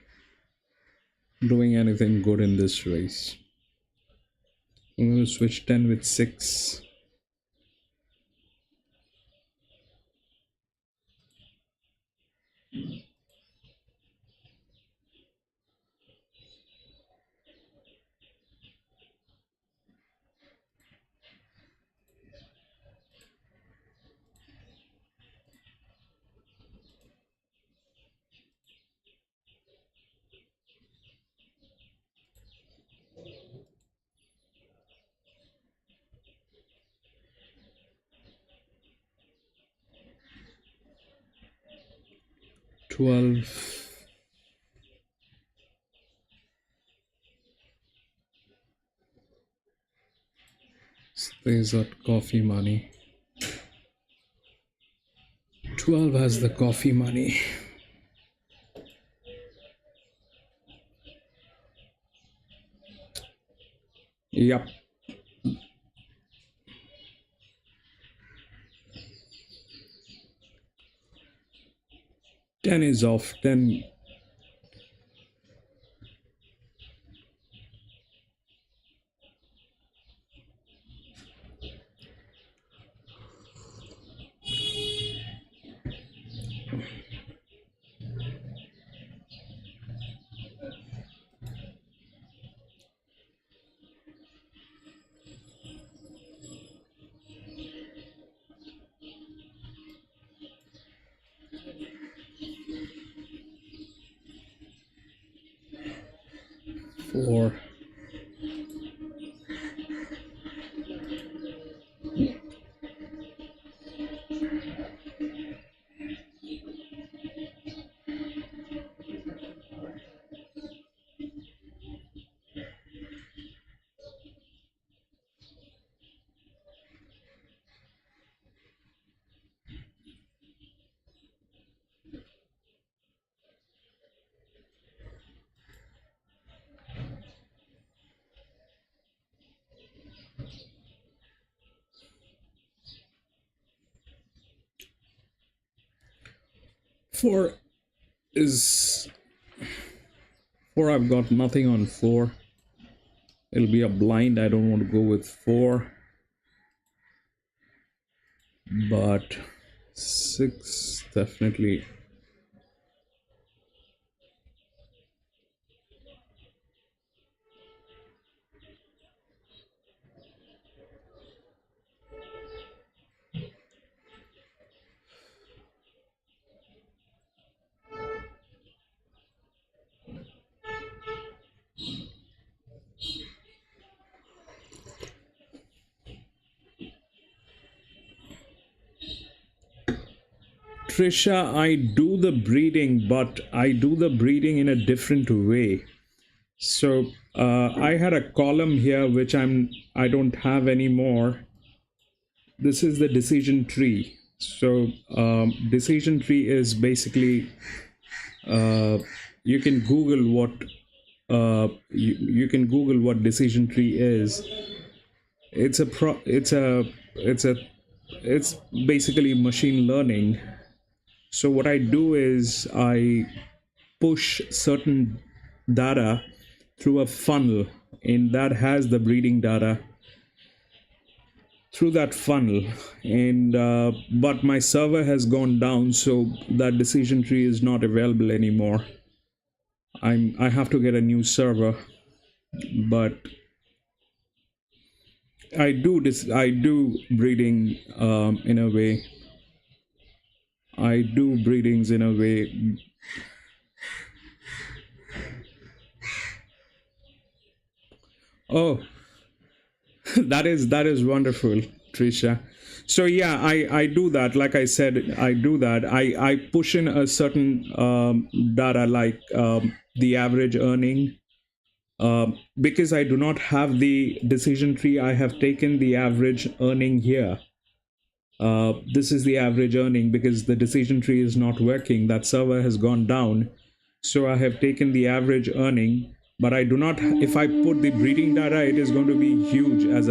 doing anything good in this race. I'm going to switch 10 with 6. There's that coffee money. 12 has the coffee money. Yep. Ten is off. 10. Four. Four is 4. I've got nothing on 4. It'll be a blind. I don't want to go with 4. But 6 definitely. Trisha, I do the breeding, but I do the breeding in a different way. So I had a column here which I don't have anymore. This is the decision tree. So decision tree is basically you can Google what you can Google what decision tree is. It's basically machine learning. So what I do is I push certain data through a funnel, and that has the breeding data through that funnel. And but my server has gone down, so that decision tree is not available anymore. I have to get a new server, but I do breeding in a way. I do breedings in a way. Oh, that is wonderful, Trisha. So yeah, I do that. Like I said, I do that. I push in a certain data, like the average earning. Because I do not have the decision tree, I have taken the average earning here. This is the average earning because the decision tree is not working. That server has gone down. So I have taken the average earning, but I do not, if I put the breeding data, it is going to be huge as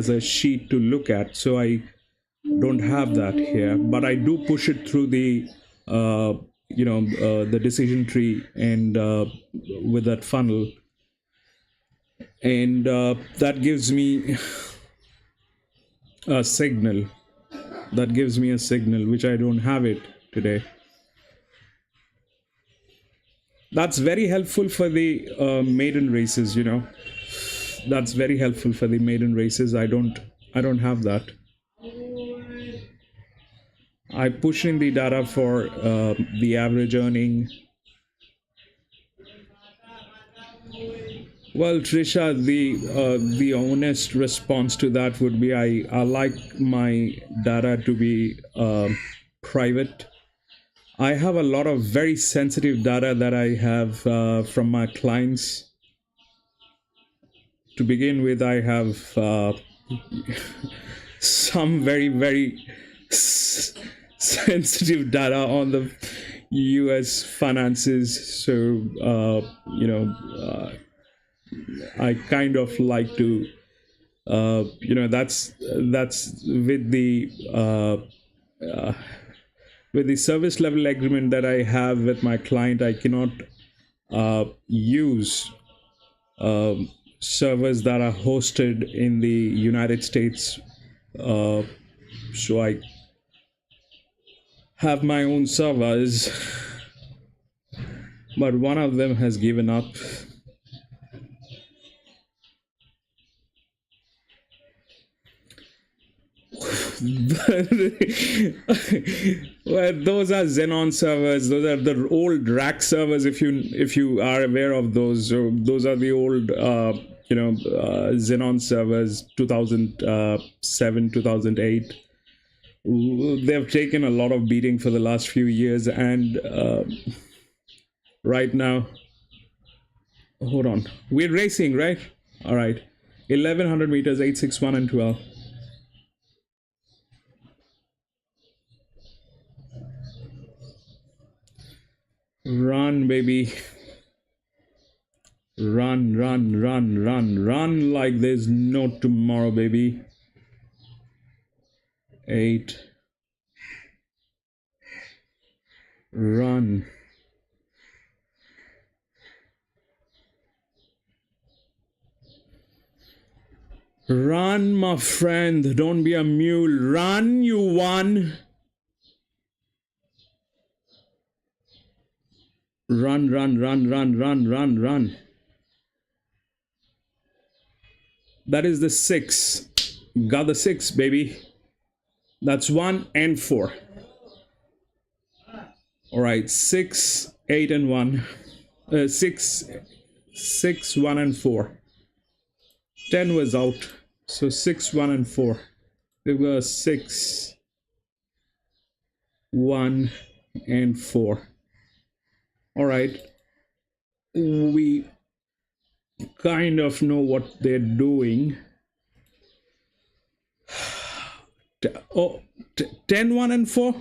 a sheet to look at. So I don't have that here, but I do push it through the the decision tree and with that funnel, and that gives me a signal. That gives me a signal, which I don't have it today. That's very helpful for the maiden races. That's very helpful for the maiden races. I don't have that. I push in the data for the average earning. Well, Trisha, the honest response to that would be I like my data to be private. I have a lot of very sensitive data that I have from my clients. To begin with, I have some very, very sensitive data on the US finances. So, I kind of like to, that's with the service level agreement that I have with my client. I cannot use servers that are hosted in the United States. So I have my own servers, but one of them has given up. Well, those are Xenon servers. Those are the old rack servers. If you are aware of those, so those are the old Xenon servers, 2007, 2008. They've taken a lot of beating for the last few years, and right now, hold on, we're racing, right? All right, 1100 meters, 861 and 12. Run, baby. Run, run, run, run, run like there's no tomorrow, baby. 8. Run. Run, my friend. Don't be a mule. Run, you won. Run, run, run, run, run, run, run. That is the 6. Got the 6, baby. That's 1 and 4. All right, 6, 8, and 1. 6, 1, and 4. 10 was out. So 6, 1, and 4. There were 6, 1, and 4. All right, we kind of know what they're doing. 10, 1, and 4?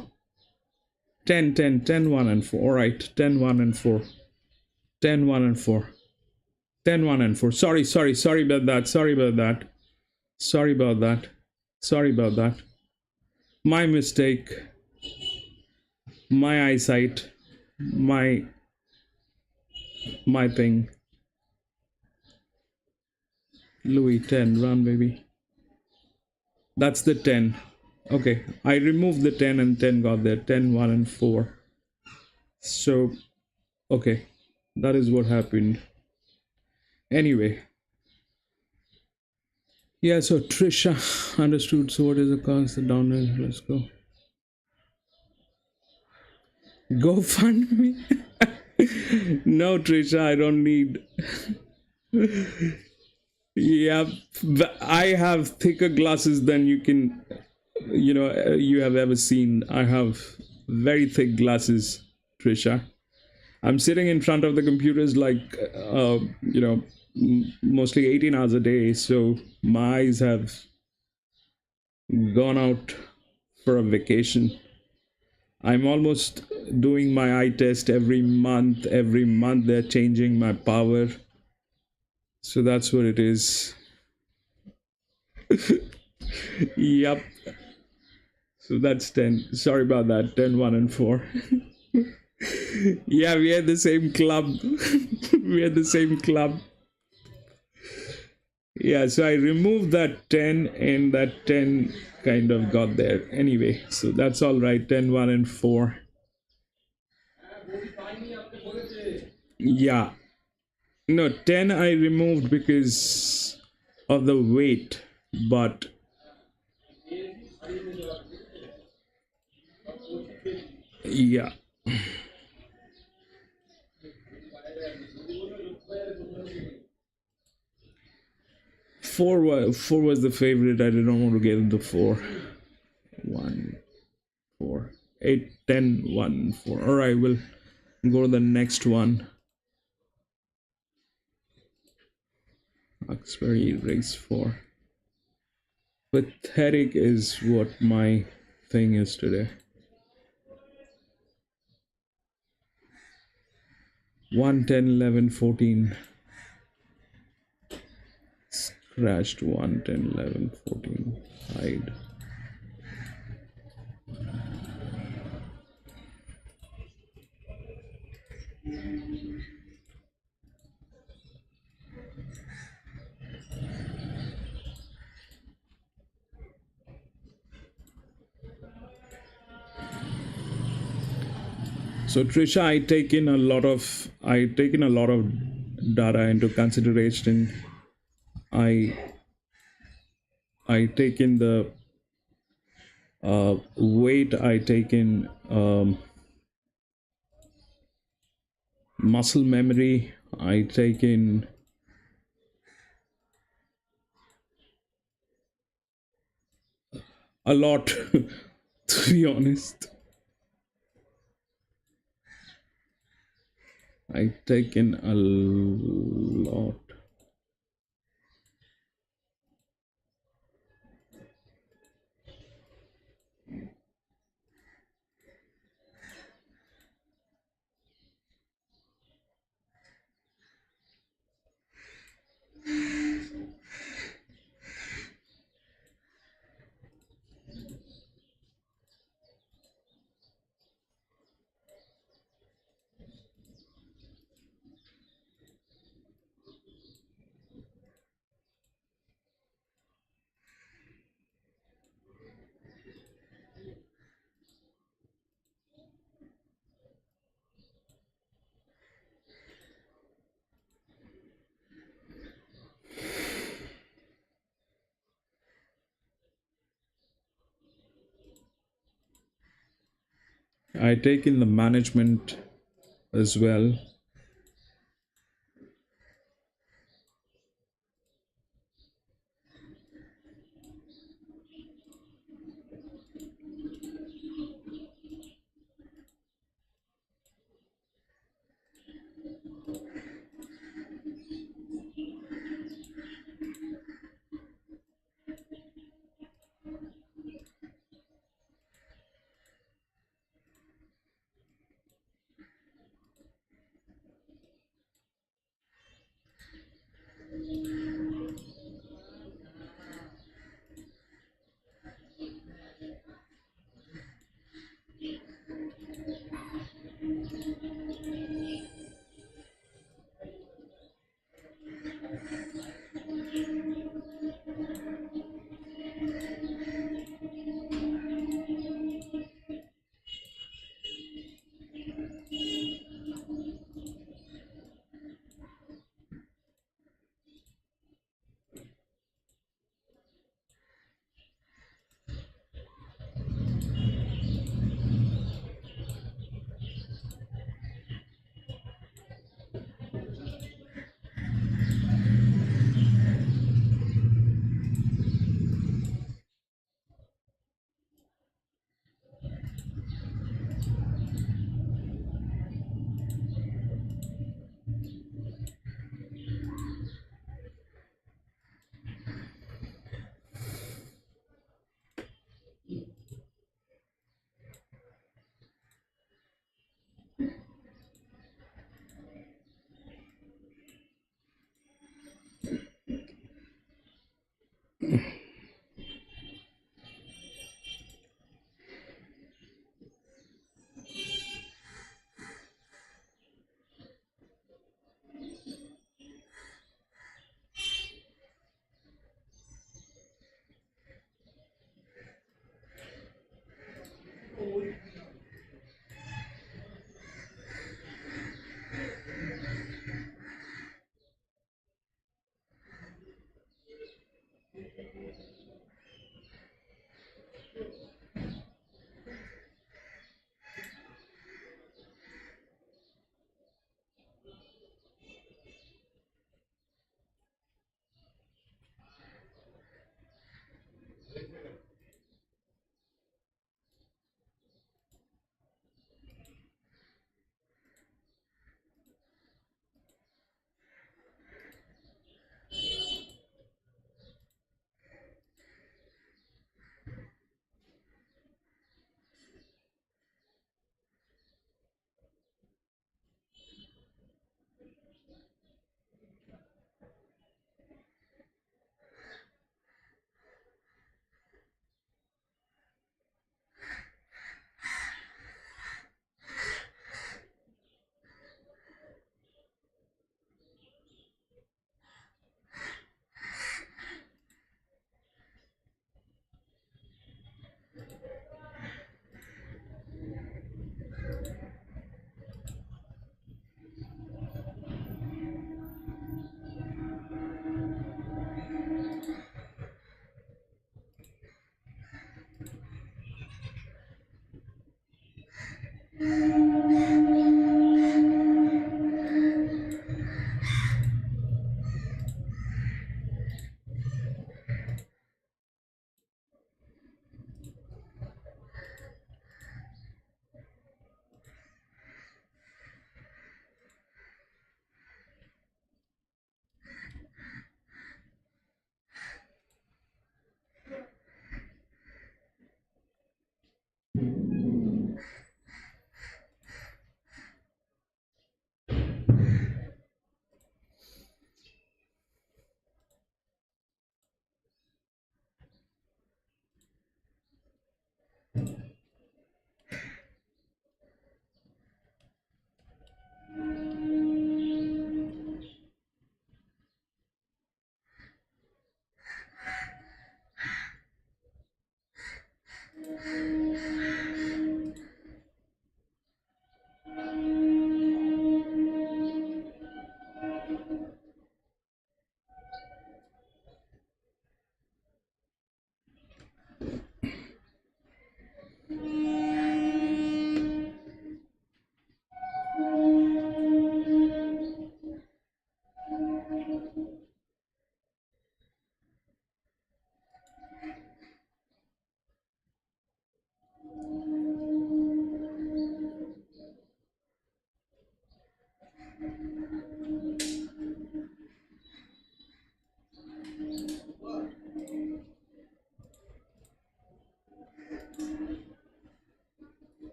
10, 10, 10, 1, and 4. All right, 10, 1, and 4. 10, 1, and 4. 10, 1, and 4. Sorry about that. Sorry about that. My mistake. My eyesight. My thing. Louis, 10, run, baby. That's the 10. Okay, I removed the 10 and 10 got there. 10, 1, and 4. So, okay, that is what happened. Anyway. Yeah, so Trisha understood. So what is the cost? The download. Let's go. Go fund me. No, Trisha, I don't need. Yeah, I have thicker glasses than you have ever seen. I have very thick glasses, Trisha. I'm sitting in front of the computers like, mostly 18 hours a day. So my eyes have gone out for a vacation. I'm almost doing my eye test every month. Every month they're changing my power. So that's what it is. Yep. So that's 10. Sorry about that. 10, 1, and 4. Yeah, we had the same club. We had the same club. Yeah, so I removed that 10 and that 10 kind of got there. Anyway, so that's all right. 10, 1, and 4. Yeah. No, 10 I removed because of the weight, but yeah. 4 was the favorite. I did not want to get into 4. 1, 4, 8, 10, 1, 4. All right, we'll go to the next one. Hawkesbury race 4. Pathetic is what my thing is today. 1, 10, 11, 14. Scratched 1, 10, 11, 14. Hide. So Trisha, I taken a lot of data into consideration. I taken the weight. I taken muscle memory. I taken a lot, to be honest. I taken a lot. I taken the management as well.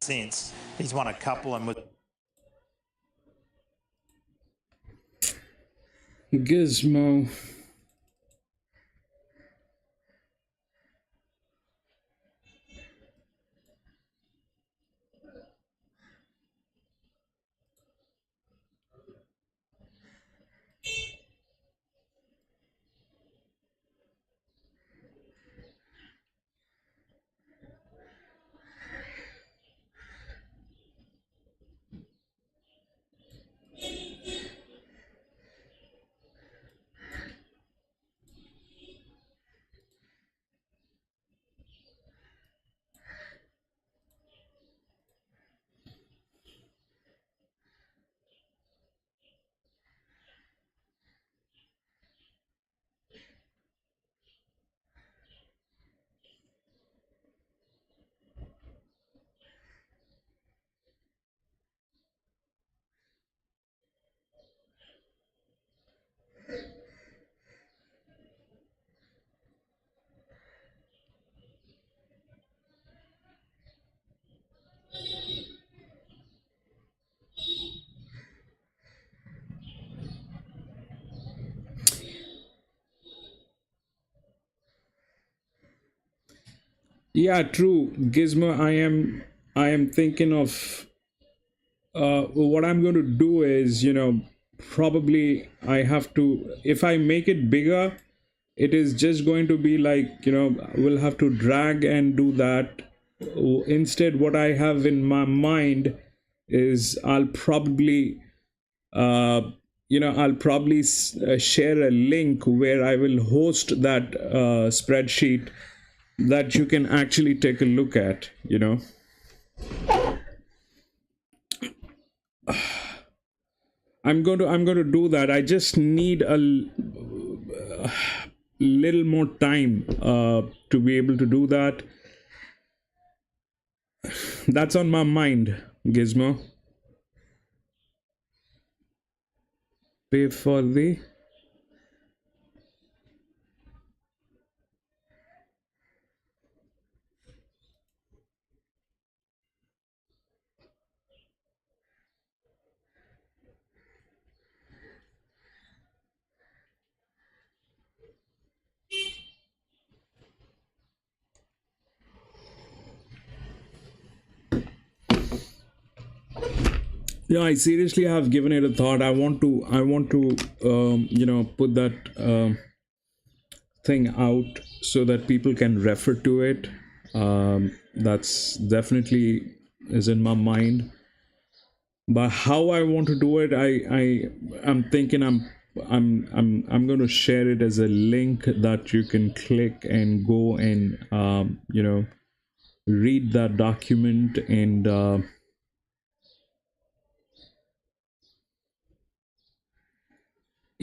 Since he's won a couple and was Gizmo. Yeah, true, Gizmo. I am thinking of what I'm going to do is, probably I have to, if I make it bigger, it is just going to be like, we'll have to drag and do that. Instead, what I have in my mind is I'll probably share a link where I will host that spreadsheet that you can actually take a look at. I'm going to do that. I just need a little more time to be able to do that. That's on my mind, Gizmo. Pay for the Yeah, I seriously have given it a thought. I want to put that thing out so that people can refer to it. That's definitely is in my mind. But how I want to do it, I'm thinking I'm going to share it as a link that you can click and go and read that document and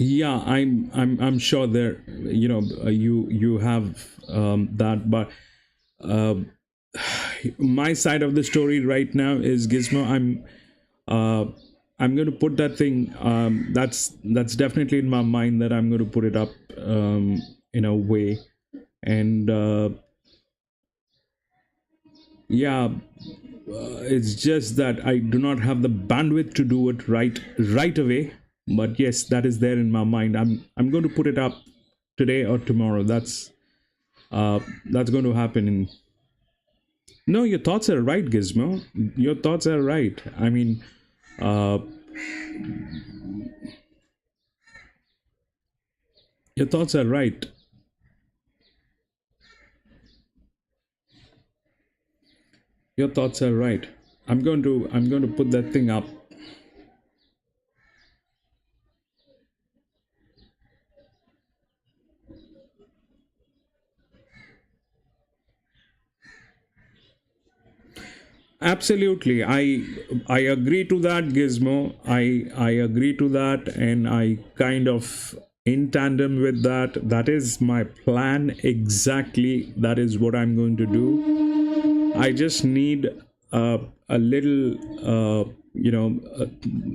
yeah, I'm sure there you have that, but uh, my side of the story right now is Gizmo. Uh, I'm going to put that thing. That's definitely in my mind that I'm going to put it up in a way, and yeah, it's just that I do not have the bandwidth to do it right away. But yes, that is there in my mind. I'm going to put it up today or tomorrow. That's going to happen. No, your thoughts are right, Gizmo. Your thoughts are right. I mean, uh, your thoughts are right. Your thoughts are right. I'm going to put that thing up. Absolutely. I agree to that, Gizmo. I agree to that, and I kind of in tandem with that. That is my plan exactly. That is what I'm going to do. I just need a little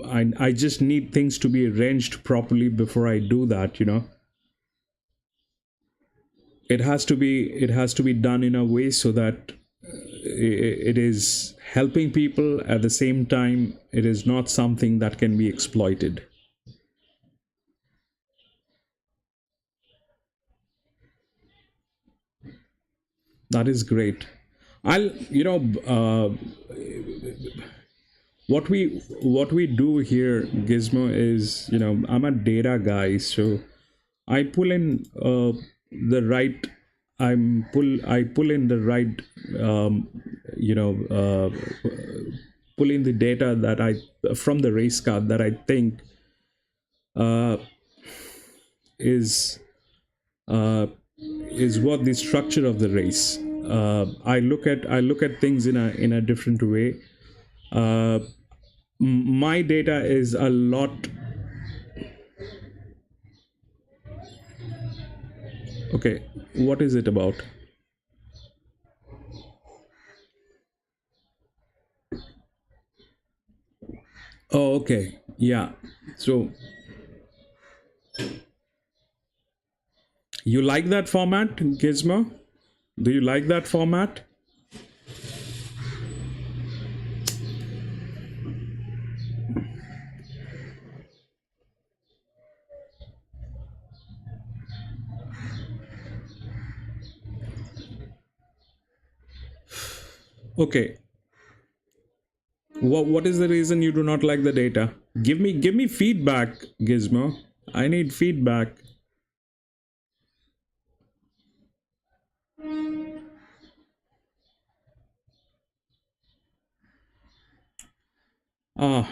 I just need things to be arranged properly before I do that, it has to be done in a way so that it is helping people. At the same time, it is not something that can be exploited. That is great. I'll what we do here, Gizmo, is I'm a data guy, so I pull in the right. I pull in the right. Um, you know, pull in the data that I from the race card that I think uh, is uh, is what the structure of the race. I look at things in a different way. Uh, my data is a lot. Okay, what is it about? Oh, okay. Yeah. So you like that format, Gizmo? Do you like that format? Okay. What is the reason you do not like the data? Give me feedback, Gizmo. I need feedback. Ah,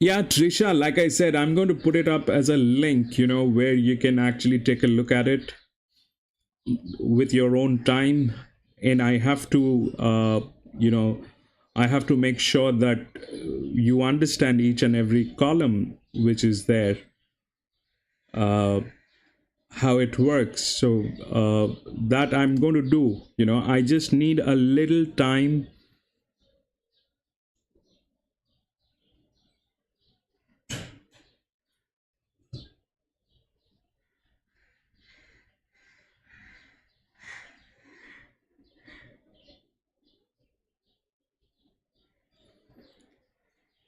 yeah, Trisha, like I said, I'm going to put it up as a link, where you can actually take a look at it with your own time. And I have to, I have to make sure that you understand each and every column which is there, uh, how it works. So that I'm going to do. I just need a little time.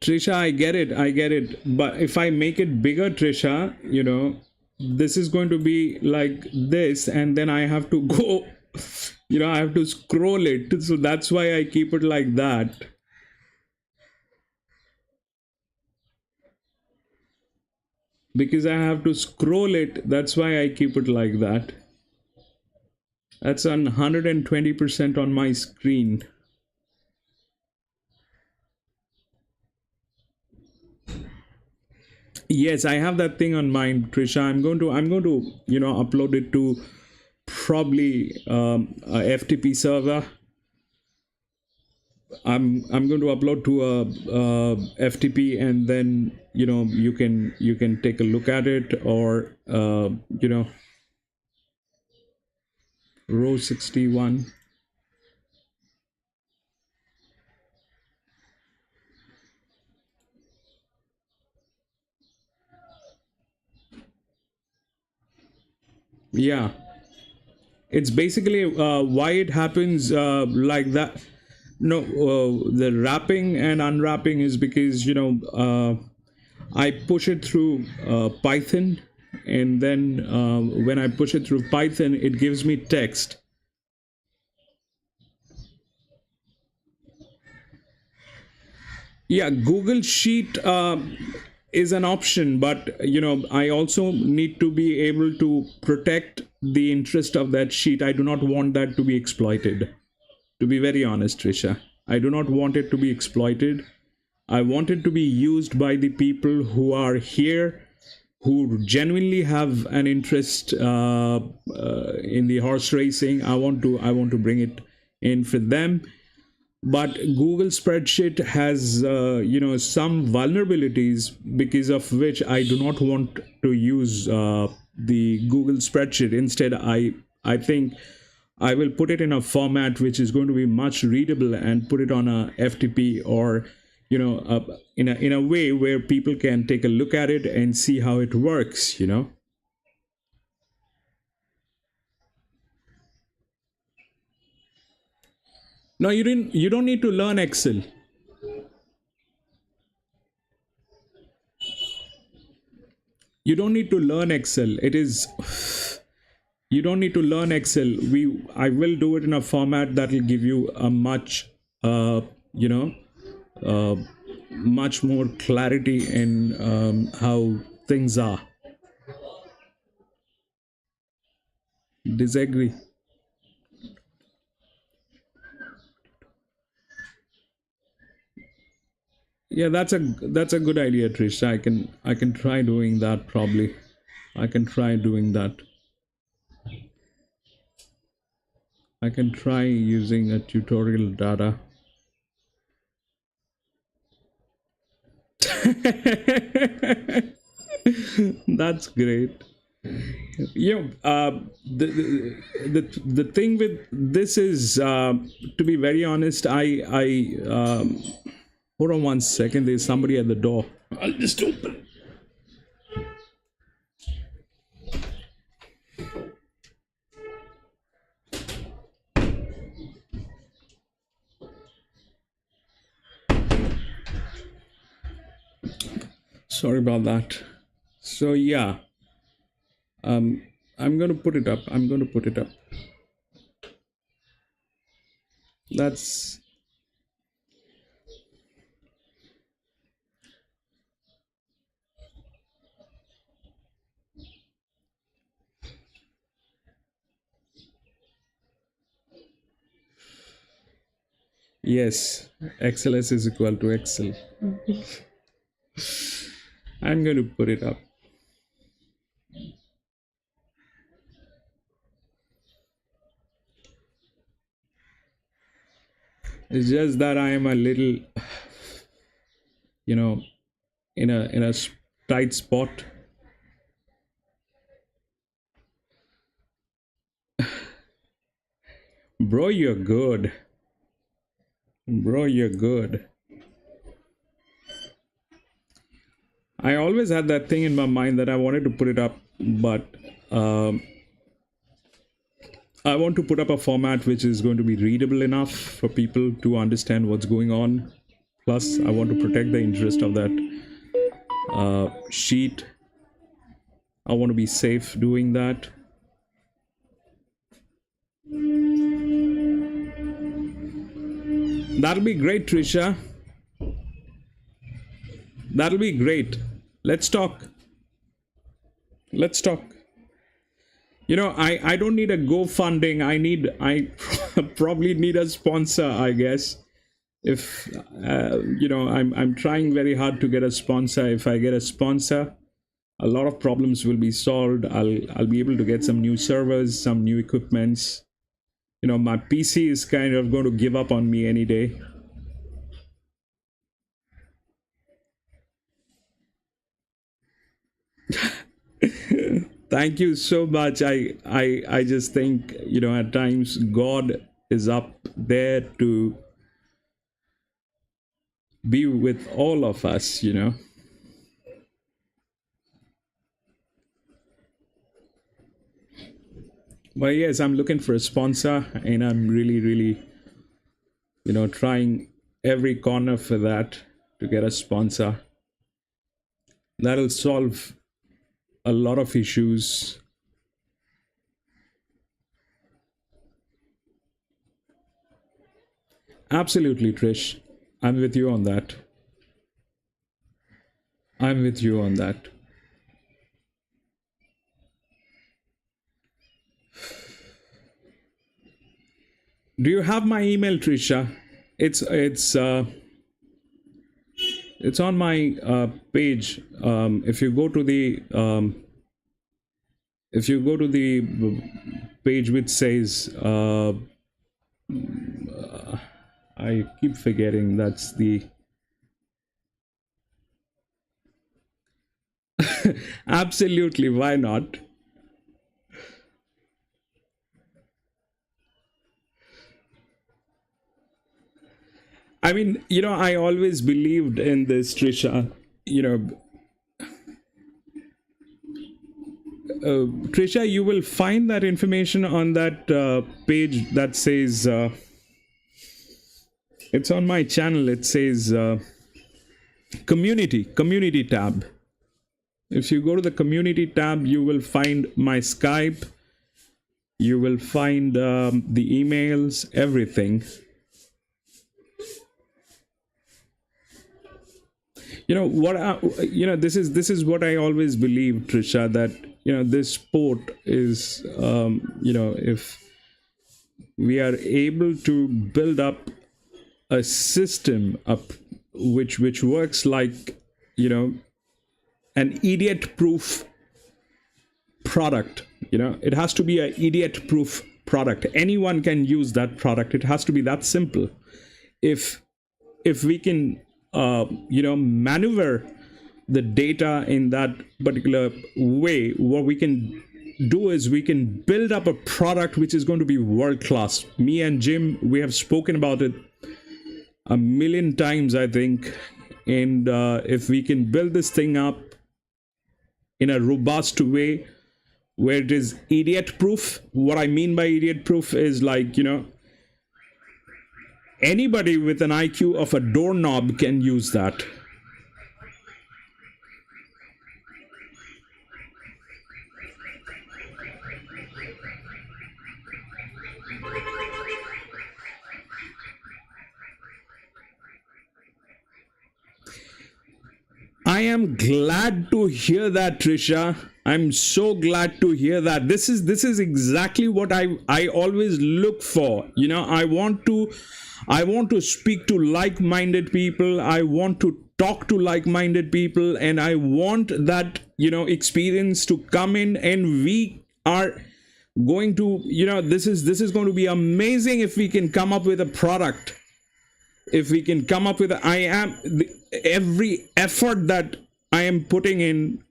Trisha, I get it. But if I make it bigger, Trisha, this is going to be like this, and then I have to go, I have to scroll it. So that's why I keep it like that. Because I have to scroll it, that's why I keep it like that. That's on 120% on my screen. Yes, I have that thing on mind, Trisha. I'm going to upload it to probably a FTP server. I'm going to upload to a FTP, and then you can take a look at it, or row 61. Yeah, it's basically why it happens like that. No, the wrapping and unwrapping is because I push it through Python, and then when I push it through Python, it gives me text. Yeah, Google Sheet is an option, but I also need to be able to protect the interest of that sheet. I do not want that to be exploited. To be very honest, Trisha, I do not want it to be exploited. I want it to be used by the people who are here, who genuinely have an interest in the horse racing. I want to bring it in for them. But Google Spreadsheet has some vulnerabilities, because of which I do not want to use the Google Spreadsheet. Instead, I think I will put it in a format which is going to be much readable, and put it on a FTP, or in a way where people can take a look at it and see how it works. No, you don't need to learn Excel. You don't need to learn Excel. You don't need to learn Excel. I will do it in a format that will give you a much much more clarity in how things are. Disagree. Yeah, that's a good idea, Trish. I can try doing that probably. I can try doing that. I can try using a tutorial data. That's great. The thing with this is, to be very honest, I hold on one second. There's somebody at the door. I'll just open. Sorry about that. So yeah, I'm going to put it up. That's yes. XLS is equal to Excel. I'm going to put it up. It's just that I am a little, in a tight spot. Bro, you're good. Bro, you're good. I always had that thing in my mind that I wanted to put it up, but I want to put up a format which is going to be readable enough for people to understand what's going on. Plus, I want to protect the interest of that sheet. I want to be safe doing that. That'll be great, Trisha. That'll be great. Let's talk. Let's talk. You know, I don't need a GoFunding. I probably need a sponsor, I guess. If you know, I'm trying very hard to get a sponsor. If I get a sponsor, a lot of problems will be solved. I'll be able to get some new servers, some new equipments. You know, my PC is kind of going to give up on me any day. Thank you so much. I just think, you know, at times God is up there to be with all of us, you know. But yes, I'm looking for a sponsor, and I'm really, you know, trying every corner for that to get a sponsor. That'll solve a lot of issues. Absolutely, Trish. I'm with you on that. I'm with you on that. Do you have my email, Trisha? It's on my page. If you go to the page which says I keep forgetting, that's the absolutely, why not? I mean, you know, I always believed in this, Trisha. You know, Trisha, you will find that information on that page that says, it's on my channel. It says community tab. If you go to the community tab, you will find my Skype. You will find the emails, everything. You know what? This is what I always believed, Trisha. That, you know, this sport is, you know, if we are able to build up a system up which works like, you know, an idiot-proof product. You know, it has to be an idiot-proof product. Anyone can use that product. It has to be that simple. If we can you know, maneuver the data in that particular way, what we can do is we can build up a product which is going to be world class. Me and Jim, we have spoken about it a million times, I think. And if we can build this thing up in a robust way where it is idiot proof, what I mean by idiot proof is, like, you know, anybody with an IQ of a doorknob can use that. I am glad to hear that, Trisha. I'm so glad to hear that. This is exactly what I always look for. You know, I want to speak to like-minded people. I want to talk to like-minded people, and I want that, you know, experience to come in, and we are going to, you know, this is going to be amazing if we can come up with a product. If we can come up with every effort that I am putting in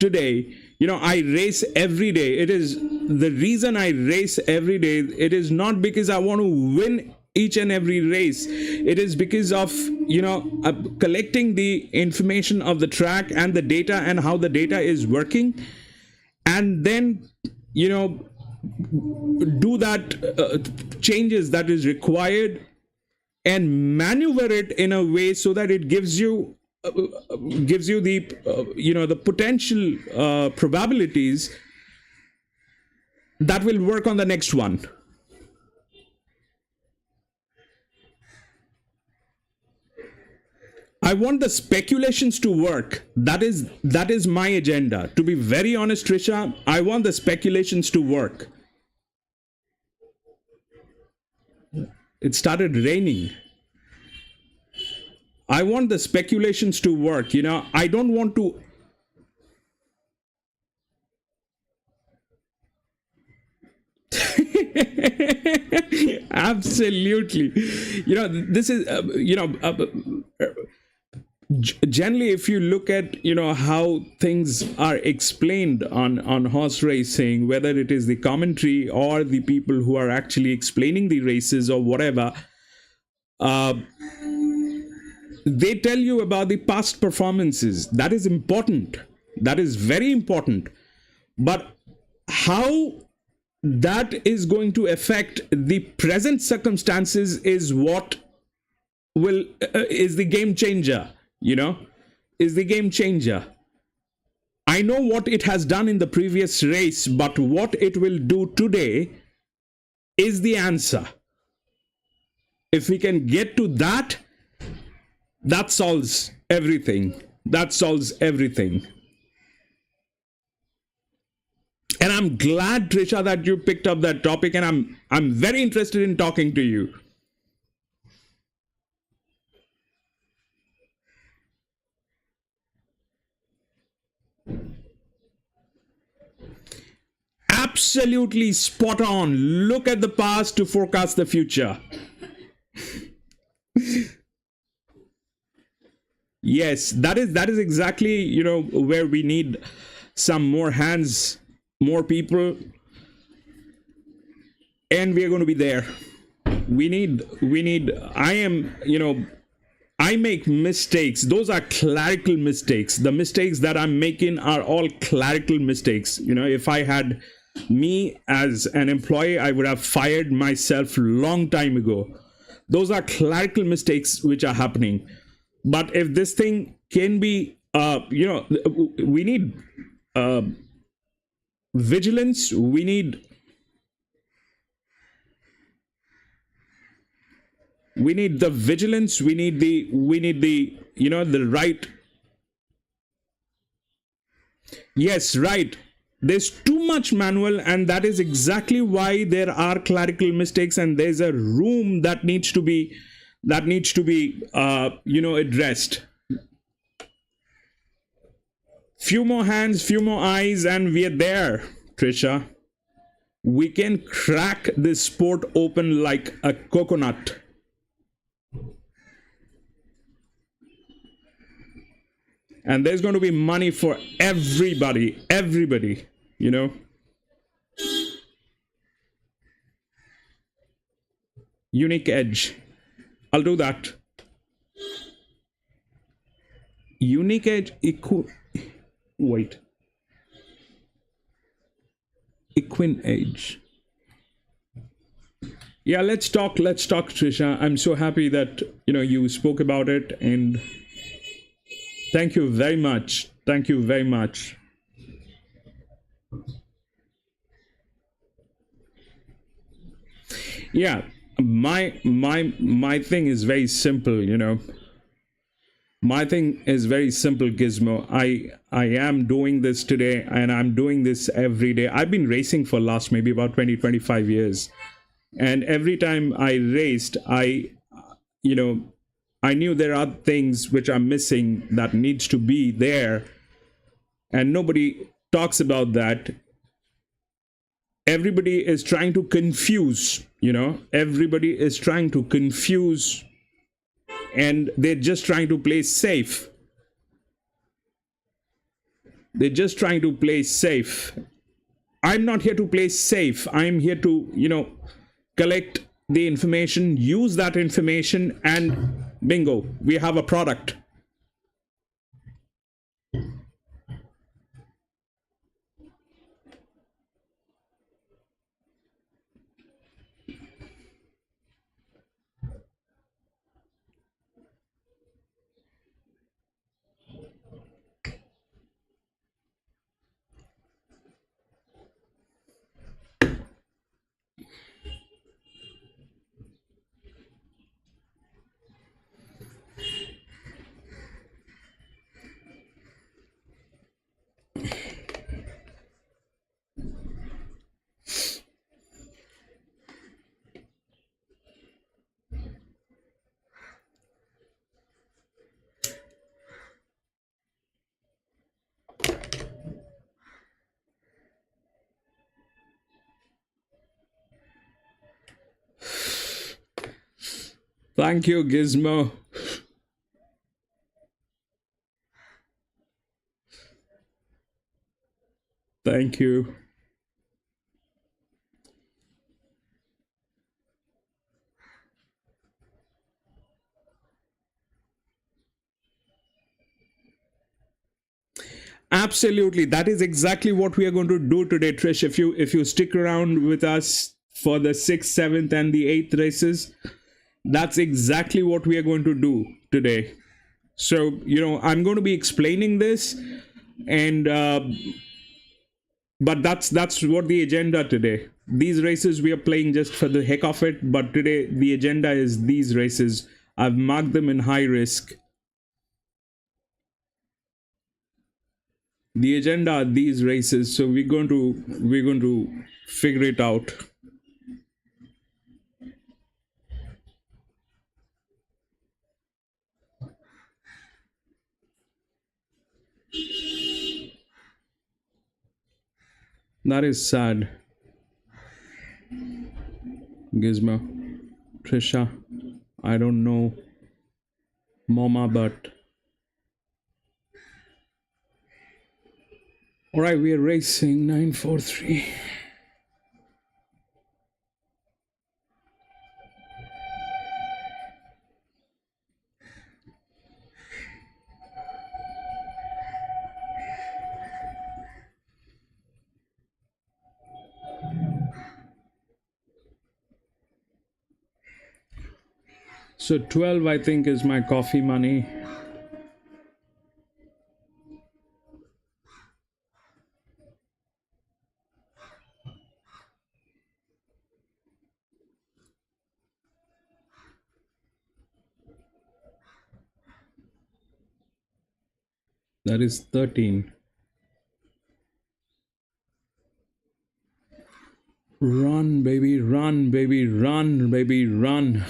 today, you know, I race every day. It is the reason I race every day. It is not because I want to win each and every race. It is because of, you know, collecting the information of the track and the data and how the data is working, and then, you know, do that changes that is required. and maneuver it in a way so that it gives you the the potential probabilities that will work on the next one. I want the speculations to work. That is my agenda. To be very honest, Trisha, I want the speculations to work. It started raining. I want the speculations to work. I don't want to. Absolutely. This is, generally, if you look at how things are explained on horse racing, whether it is the commentary or the people who are actually explaining the races or whatever, they tell you about the past performances. That is important. That is very important. But how that is going to affect the present circumstances is what is the game changer. Is the game changer. I know what it has done in the previous race, but what it will do today is the answer. If we can get to that, that solves everything. That solves everything. And I'm glad, Trisha, that you picked up that topic, and I'm very interested in talking to you. Absolutely spot on. Look at the past to forecast the future. Yes, that is exactly where we need some more hands, more people, and we are going to be there. We need I make mistakes. Those are clerical mistakes. The mistakes that I'm making are all clerical mistakes. If I had me as an employee, I would have fired myself long time ago. Those are clerical mistakes which are happening. But if this thing can be, we need vigilance. We need the vigilance. We need the the right. Yes, right. There's too much manual, and that is exactly why there are clerical mistakes, and there's a room that needs to be addressed. Few more hands, few more eyes, and we are there, Trisha. We can crack this sport open like a coconut. And there's going to be money for everybody. Unique edge. I'll do that. Unique edge Equine edge. Yeah, let's talk, Trisha. I'm so happy that you spoke about it, and thank you very much. Thank you very much. Yeah, my thing is very simple, My thing is very simple, Gizmo. I am doing this today, and I'm doing this every day. I've been racing for last maybe about 25 years. And every time I raced, I knew there are things which are missing that needs to be there, and nobody talks about that. Everybody is trying to confuse, everybody is trying to confuse, and they're just trying to play safe. They're just trying to play safe. I'm not here to play safe. I'm here to, collect the information, use that information, and bingo, we have a product. Thank you, Gizmo. Thank you. Absolutely, that is exactly what we are going to do today, Trish. If you stick around with us for the 6th, 7th, and the 8th races, that's exactly what we are going to do today. So I'm going to be explaining this, and but that's what the agenda today. These races we are playing just for the heck of it, but today the agenda is these races. I've marked them in high risk. The agenda are these races, so we're going to figure it out. That is sad. Gizmo, Trisha, I don't know Mama, but all right, we are racing 943. So 12, I think, is my coffee money. That is 13. Run, baby, run, baby, run, baby, run.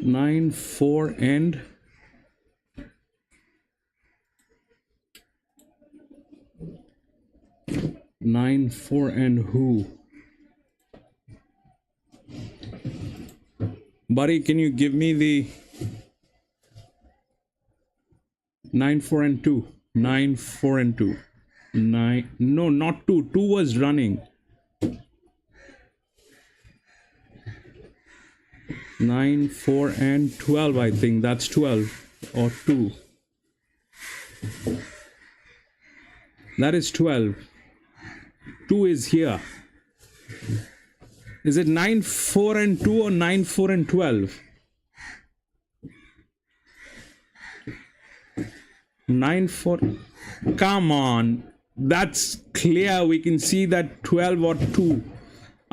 Nine, 4, and 9, 4, and who? Buddy, can you give me the 9, 4, and 2? 9, 4, and 2. 9, no, not 2. 2 was running. 9, 4, and 12, I think. That's 12 or 2. That is 12. 2 is here. Is it 9, 4, and 2 or 9, 4, and 12? 9, 4. Come on. That's clear. We can see that 12 or 2.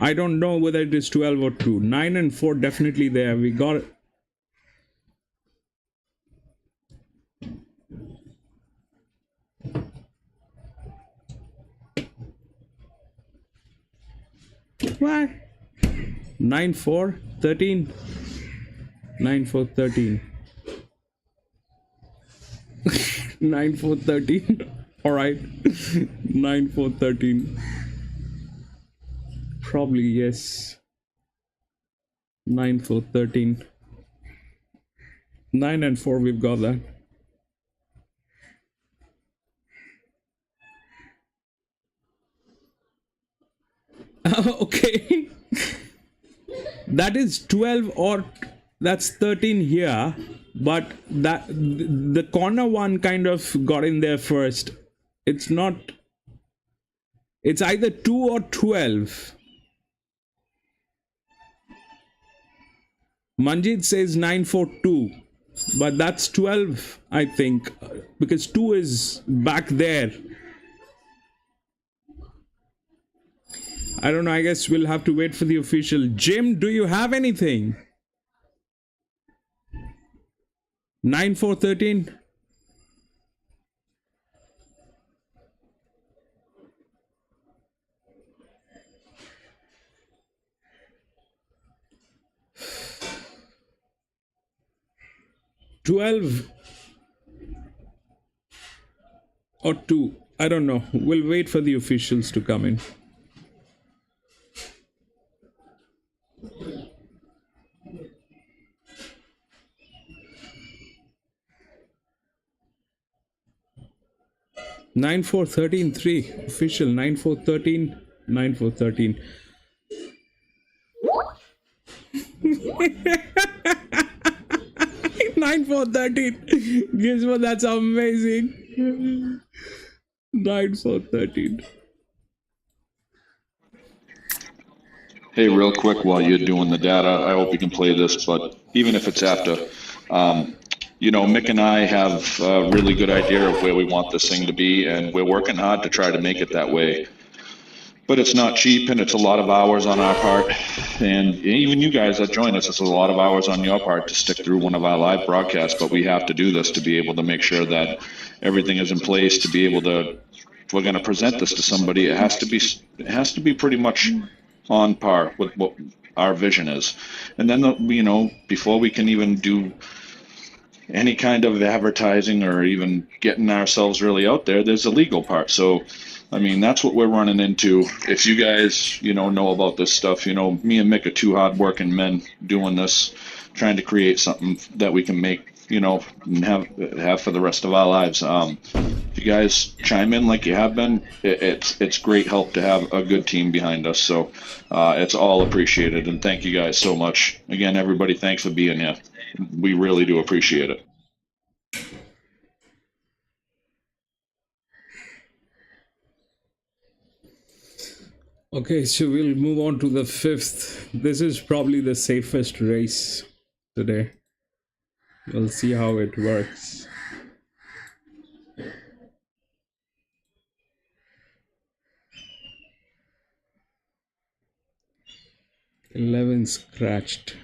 I don't know whether it is 12 or 2. 9 and 4 definitely there. We got it. What? 9, 4, 13. 9, 4, 13. 9, 4, 13. All right. 9, 4, 13. Probably yes. 9, 4, 13. 9 and 4, we've got that. Okay. That is 12 or that's 13 here, but that the corner one kind of got in there first. It's not, it's either 2 or 12. Manjit says 942, but that's 12, I think, because 2 is back there. I don't know, I guess we'll have to wait for the official. Jim, do you have anything? 9413? 12 or 2. I don't know. We'll wait for the officials to come in. Nine four 13-3 official 9-4-13 9-4-13. Nine four 13. Gizmo, that's amazing. 9-4-13. Hey, real quick while you're doing the data, I hope you can play this, but even if it's after, Mick and I have a really good idea of where we want this thing to be, and we're working hard to try to make it that way. But it's not cheap, and it's a lot of hours on our part. And even you guys that join us, it's a lot of hours on your part to stick through one of our live broadcasts, but we have to do this to be able to make sure that everything is in place to be able to, if we're going to present this to somebody, it has to be pretty much on par with what our vision is. And then, before we can even do any kind of advertising or even getting ourselves really out there, there's a legal part. So, I mean, that's what we're running into. If you guys, know about this stuff, me and Mick are two hardworking men doing this, trying to create something that we can make, and have for the rest of our lives. If you guys chime in like you have been, it's great help to have a good team behind us. So it's all appreciated, and thank you guys so much. Again, everybody, thanks for being here. We really do appreciate it. Okay, so we'll move on to the 5th. This is probably the safest race today. We'll see how it works. Eleven scratched.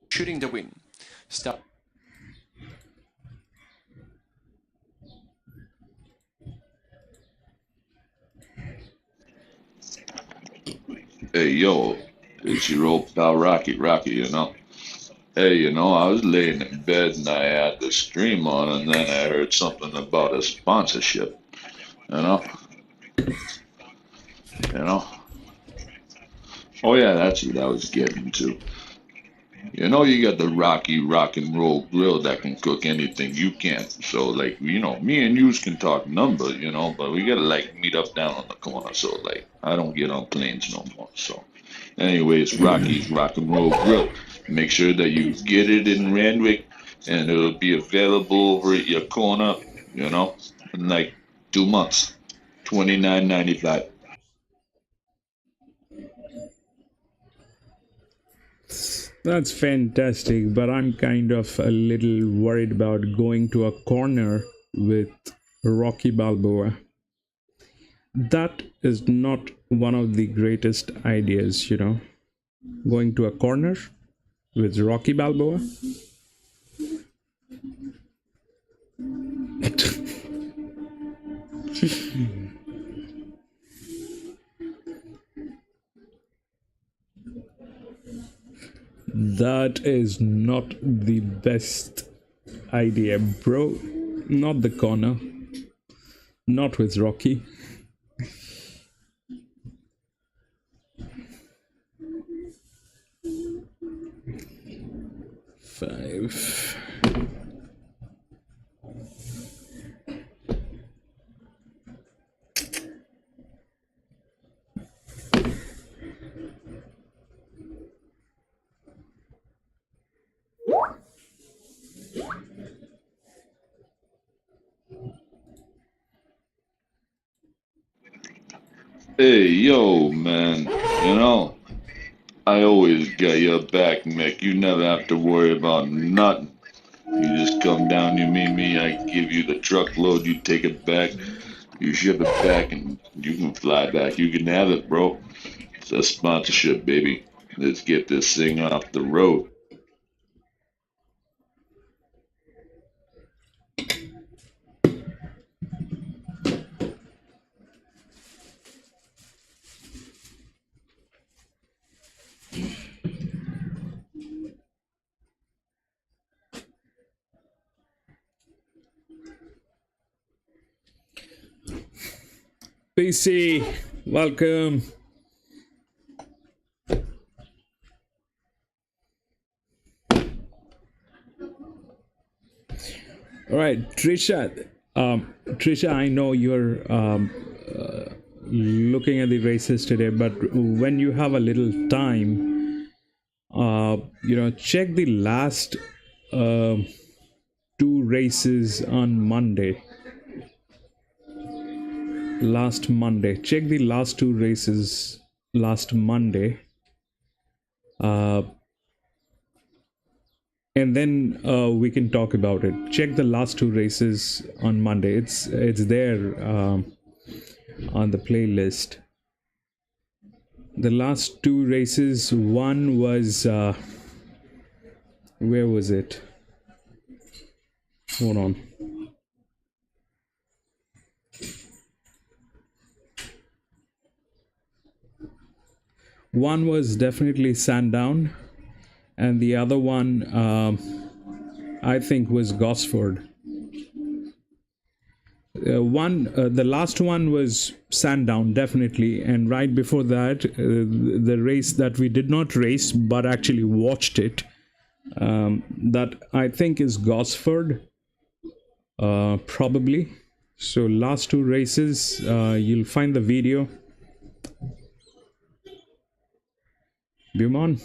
Shooting the win. Start. Hey, yo, it's your old pal Rocky, you know. Hey, you know, I was laying in bed and I had the stream on, and then I heard something about a sponsorship, you know. You know. Oh yeah, that's what I was getting to. You know, you got the Rocky Rock and Roll Grill that can cook anything you can't. So, like, you know, me and yous can talk number, you know, but we gotta like meet up down on the corner. So, like, I don't get on planes no more. So, anyways, Rocky's Rock and Roll Grill. Make sure that you get it in Randwick, and it'll be available over at your corner, you know, in like 2 months. 29.95. That's fantastic, but I'm kind of a little worried about going to a corner with Rocky Balboa. That is not one of the greatest ideas, you know. Going to a corner with Rocky Balboa. That is not the best idea, bro. Not the corner. Not with Rocky. Five. Hey, yo, man, you know, I always got your back, Mick. You never have to worry about nothing. You just come down, you meet me, I give you the truckload, you take it back, you ship it back, and you can fly back. You can have it, bro. It's a sponsorship, baby. Let's get this thing off the road. PC, welcome. All right, Trisha. Trisha, I know you're looking at the races today, but when you have a little time, check the last two races on Monday. Last Monday, check the last two races last Monday. And then we can talk about it. Check the last two races on Monday. It's there on the playlist. The last two races. One was where was it? Hold on. One was definitely Sandown, and the other one I think was Gosford. The last one was Sandown, definitely, and right before that, the race that we did not race but actually watched it, that I think is Gosford, probably. So last two races, you'll find the video. Beaumont.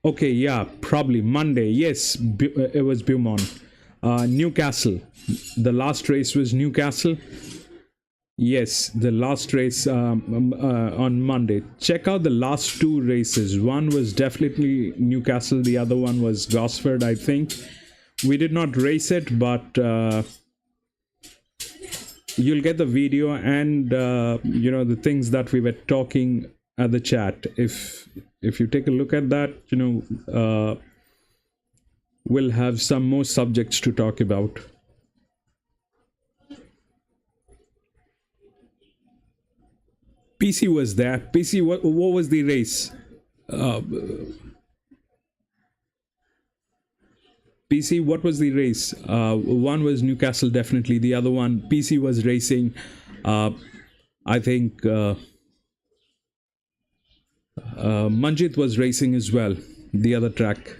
Okay, yeah, probably Monday. Yes, it was Beaumont. Newcastle. The last race was Newcastle. Yes, the last race on Monday. Check out the last two races. One was definitely Newcastle. The other one was Gosford, I think. We did not race it, but you'll get the video and the things that we were talking at the chat. If you take a look at that, we'll have some more subjects to talk about. PC was there. PC, what was the race? PC, what was the race? One was Newcastle, definitely. The other one, PC was racing. I think Manjit was racing as well. The other track.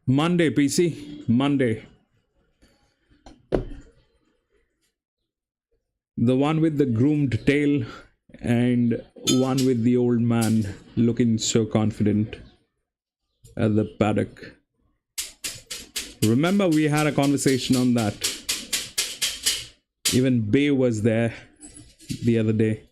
Monday, PC. Monday. The one with the groomed tail and one with the old man looking so confident at the paddock. Remember, we had a conversation on that. Even Bay was there the other day.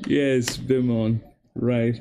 Yes, Bimon, right.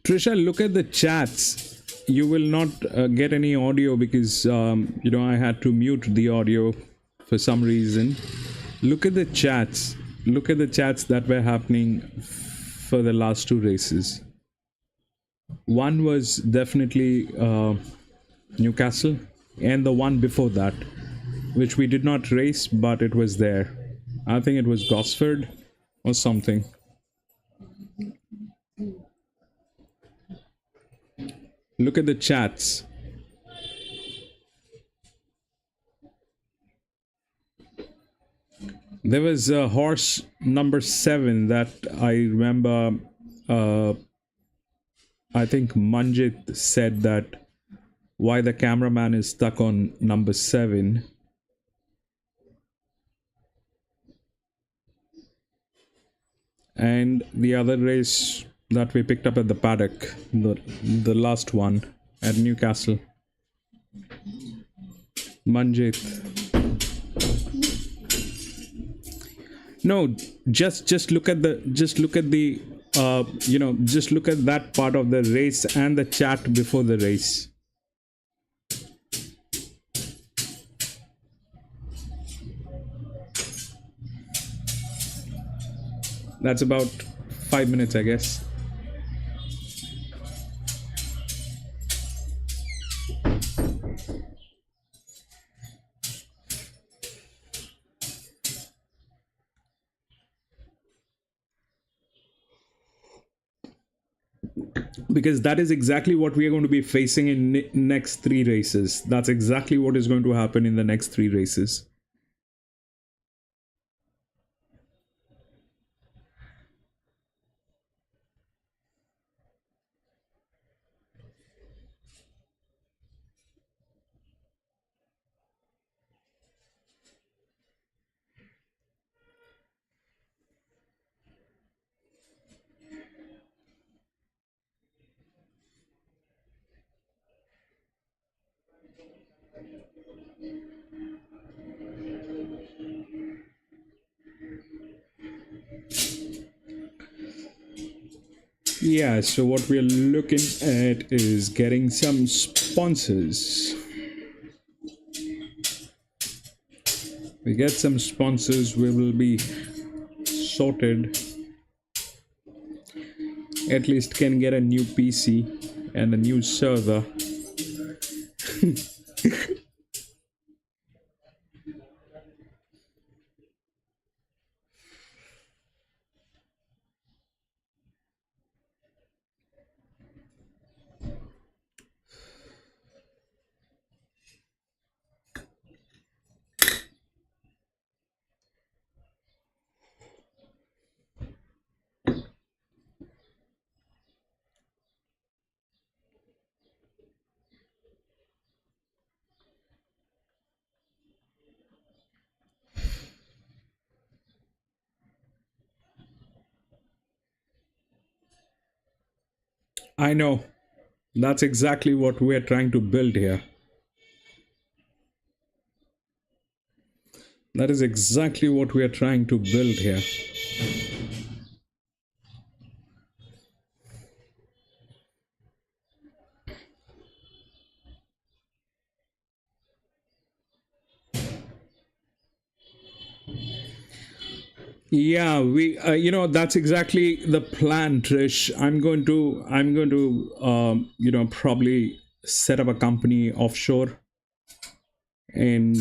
Trisha, look at the chats. You will not get any audio because I had to mute the audio for some reason. Look at the chats. Look at the chats that were happening for the last two races. One was definitely Newcastle, and the one before that, which we did not race, but it was there. I think it was Gosford or something. Look at the chats. There was a horse number 7 that I remember. I think Manjit said that why the cameraman is stuck on number 7. And the other race that we picked up at the paddock, the last one at Newcastle. Manjit. No, just look at the just look at that part of the race and the chat before the race. That's about 5 minutes, I guess. Because that is exactly what we are going to be facing in next 3 races. That's exactly what is going to happen in the next 3 races. Yeah, so what we're looking at is getting some sponsors. We get some sponsors, we will be sorted. At least can get a new PC and a new server. I know. That's exactly what we're trying to build here. That is exactly what we are trying to build here. Yeah, we that's exactly the plan, Trish. I'm going to probably set up a company offshore, and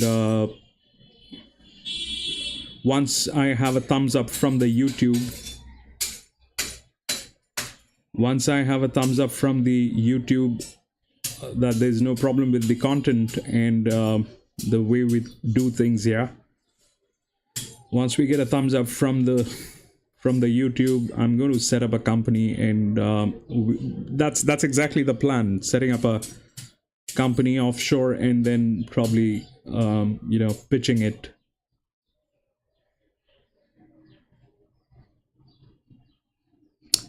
once I have a thumbs up from the YouTube, that there's no problem with the content and the way we do things here. Once we get a thumbs up from the YouTube, I'm going to set up a company, and that's exactly the plan. Setting up a company offshore and then probably pitching it.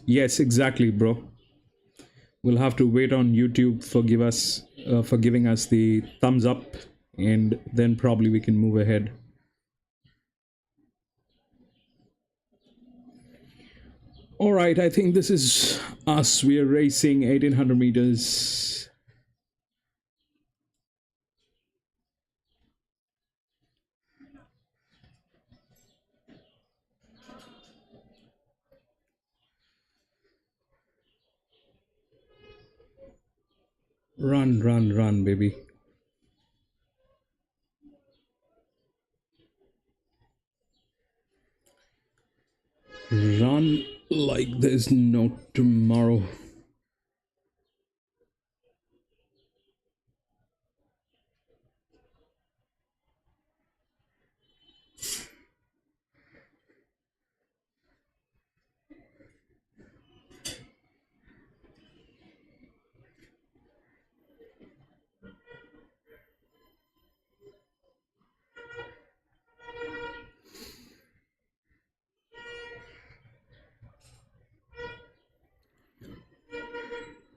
Yes, exactly, bro. We'll have to wait on YouTube for giving us the thumbs up, and then probably we can move ahead. All right, I think this is us. We are racing 1800 meters. Run, run, run, baby. Run like there's no tomorrow.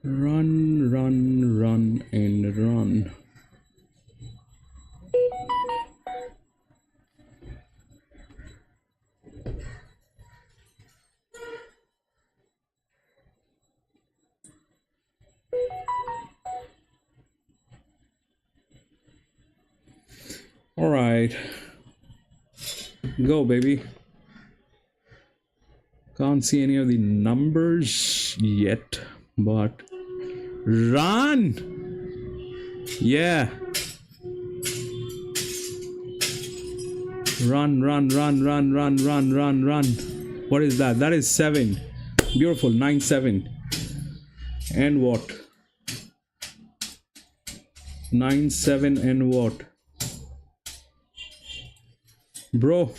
Run, run, run, and run. All right. Go, baby. Can't see any of the numbers yet, but run! Yeah. Run, run, run, run, run, run, run, run. What is that? That is 7. Beautiful. 9-7. And what? 9-7 and what? Bro.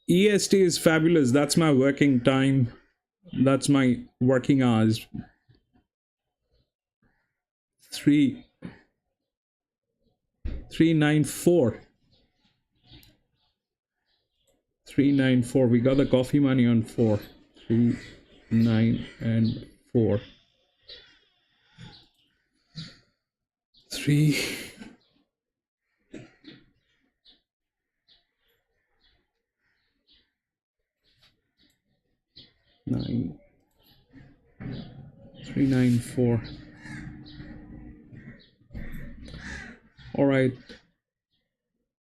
EST is fabulous. That's my working time. That's my working hours. 394. 394. We got the coffee money on 4. 3, 9, and 4. 3. 9. 394. All right,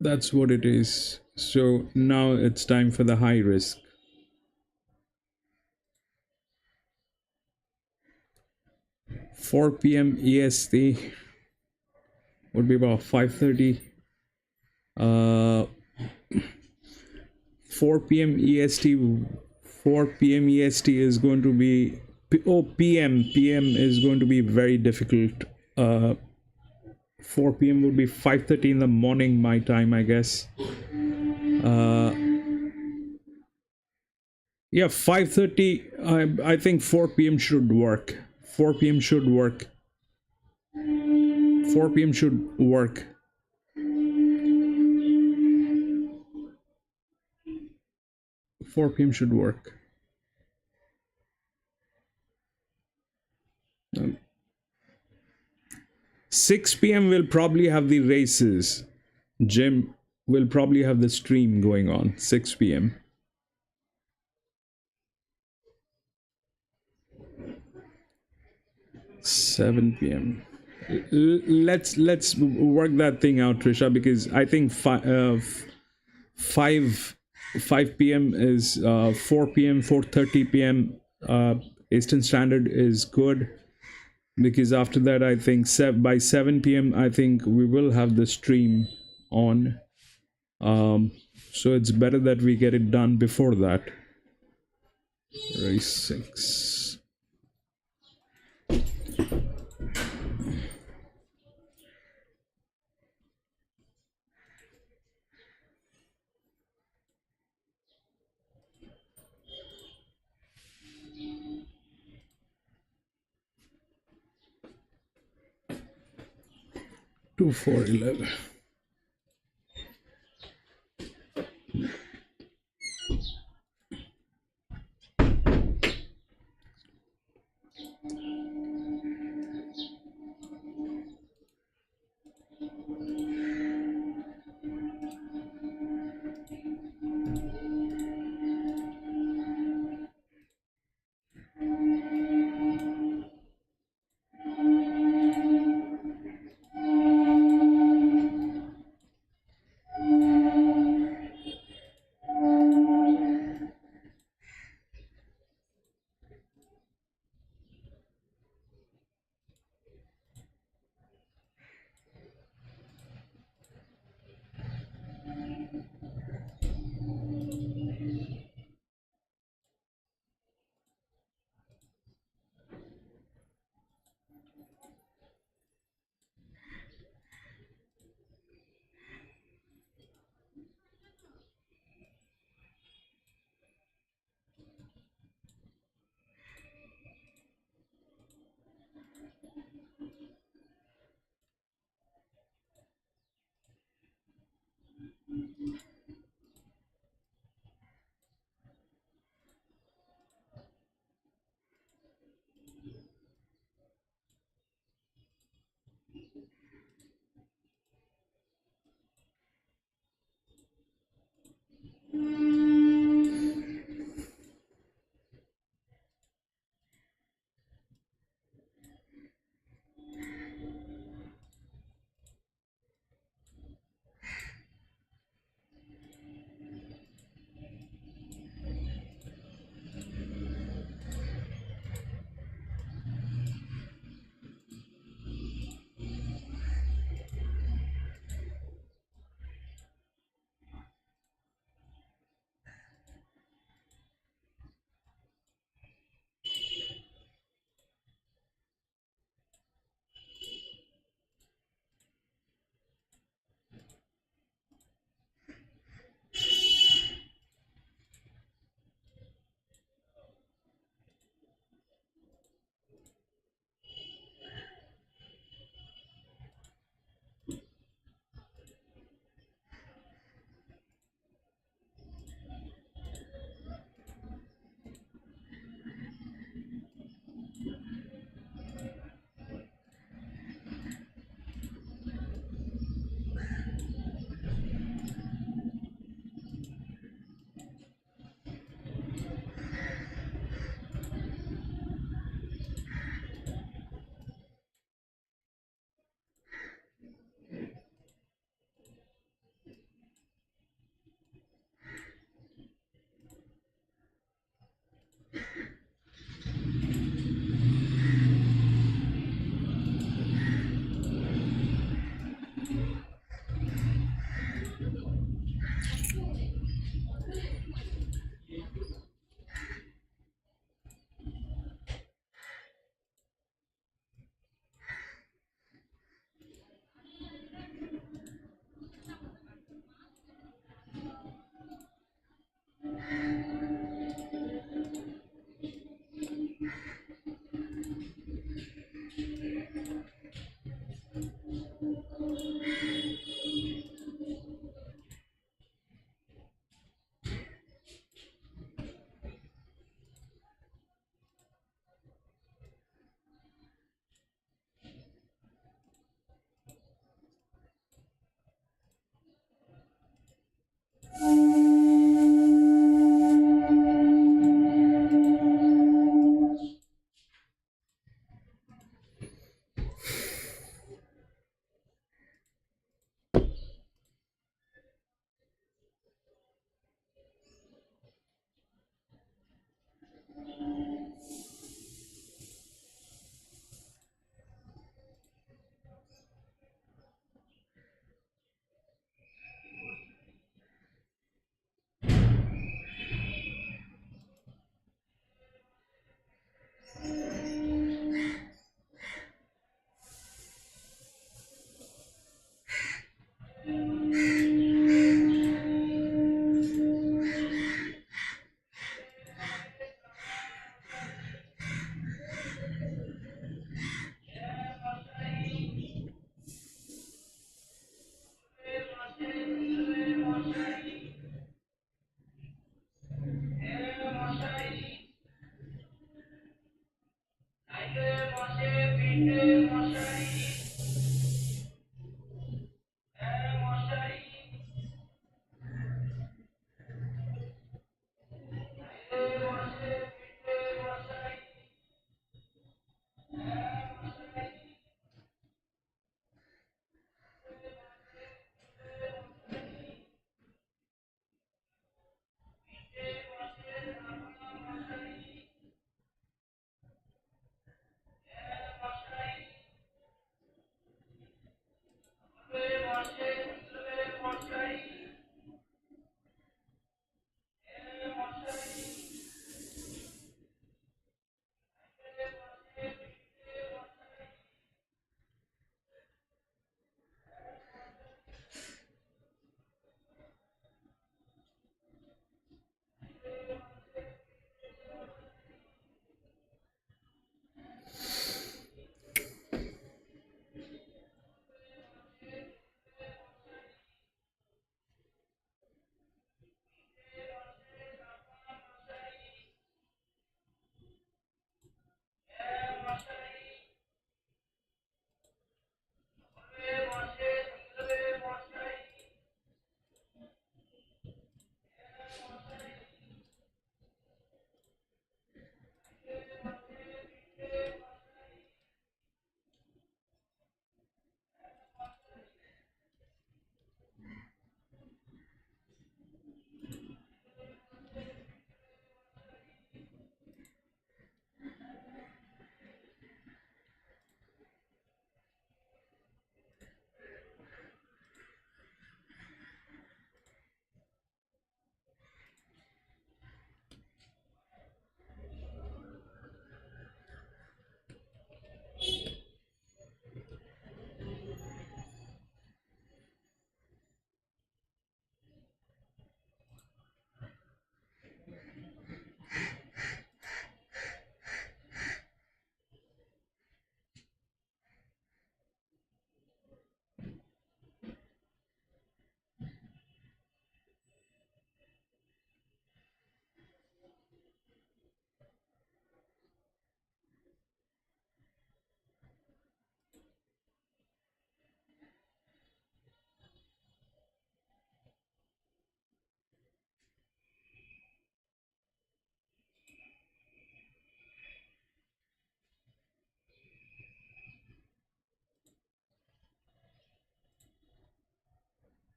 that's what it is. So now it's time for the high risk. (4 p.m. EST) would be about 5:30. 4 p.m. EST. 4 p.m. EST is going to be PM is going to be very difficult. 4 p.m. would be 5:30 in the morning my time, I guess. Yeah, 5:30. I think 4 p.m. should work. 4 p.m. should work. 4 p.m. should work. 4 p.m. should work. 6 p.m. will probably have the races. Jim will probably have the stream going on. 6 p.m. (7 p.m.) Let's work that thing out, Trisha, because I think 5 p.m. is 4 p.m. 4:30 p.m. Eastern Standard is good, because after that I think by 7 p.m. I think we will have the stream on. So it's better that we get it done before that. Race 6. Two 4:11.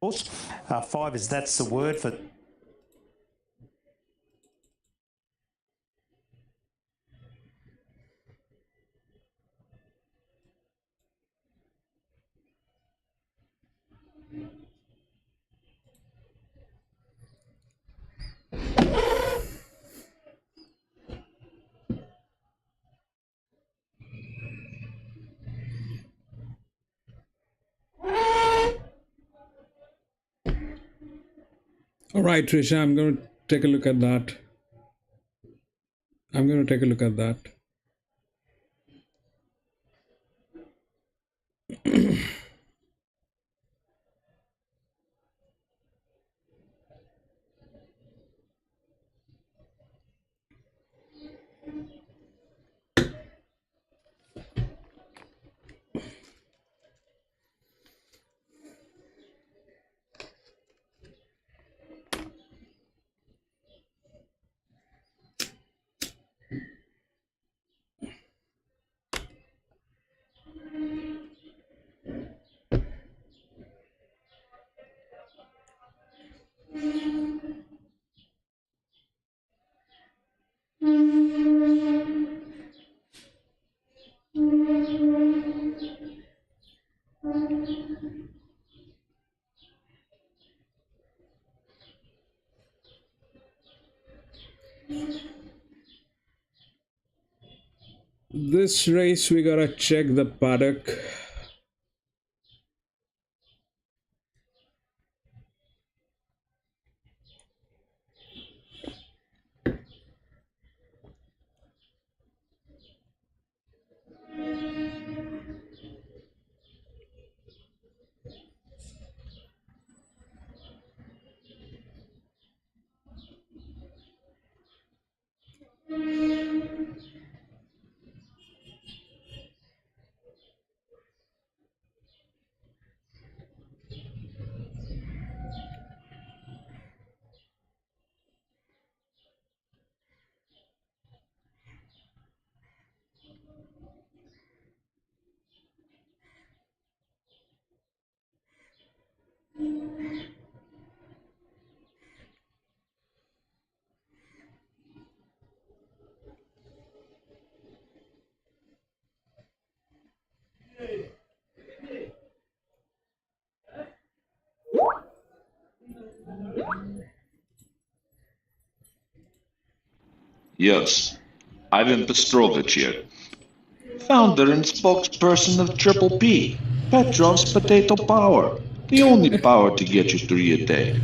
Five is that's the word for. All right, Trisha, I'm going to take a look at that. I'm going to take a look at that. This race, we gotta check the paddock. Yes, Ivan Pestrovich here, founder and spokesperson of Triple P, Petrov's Potato Power, the only power to get you through your day.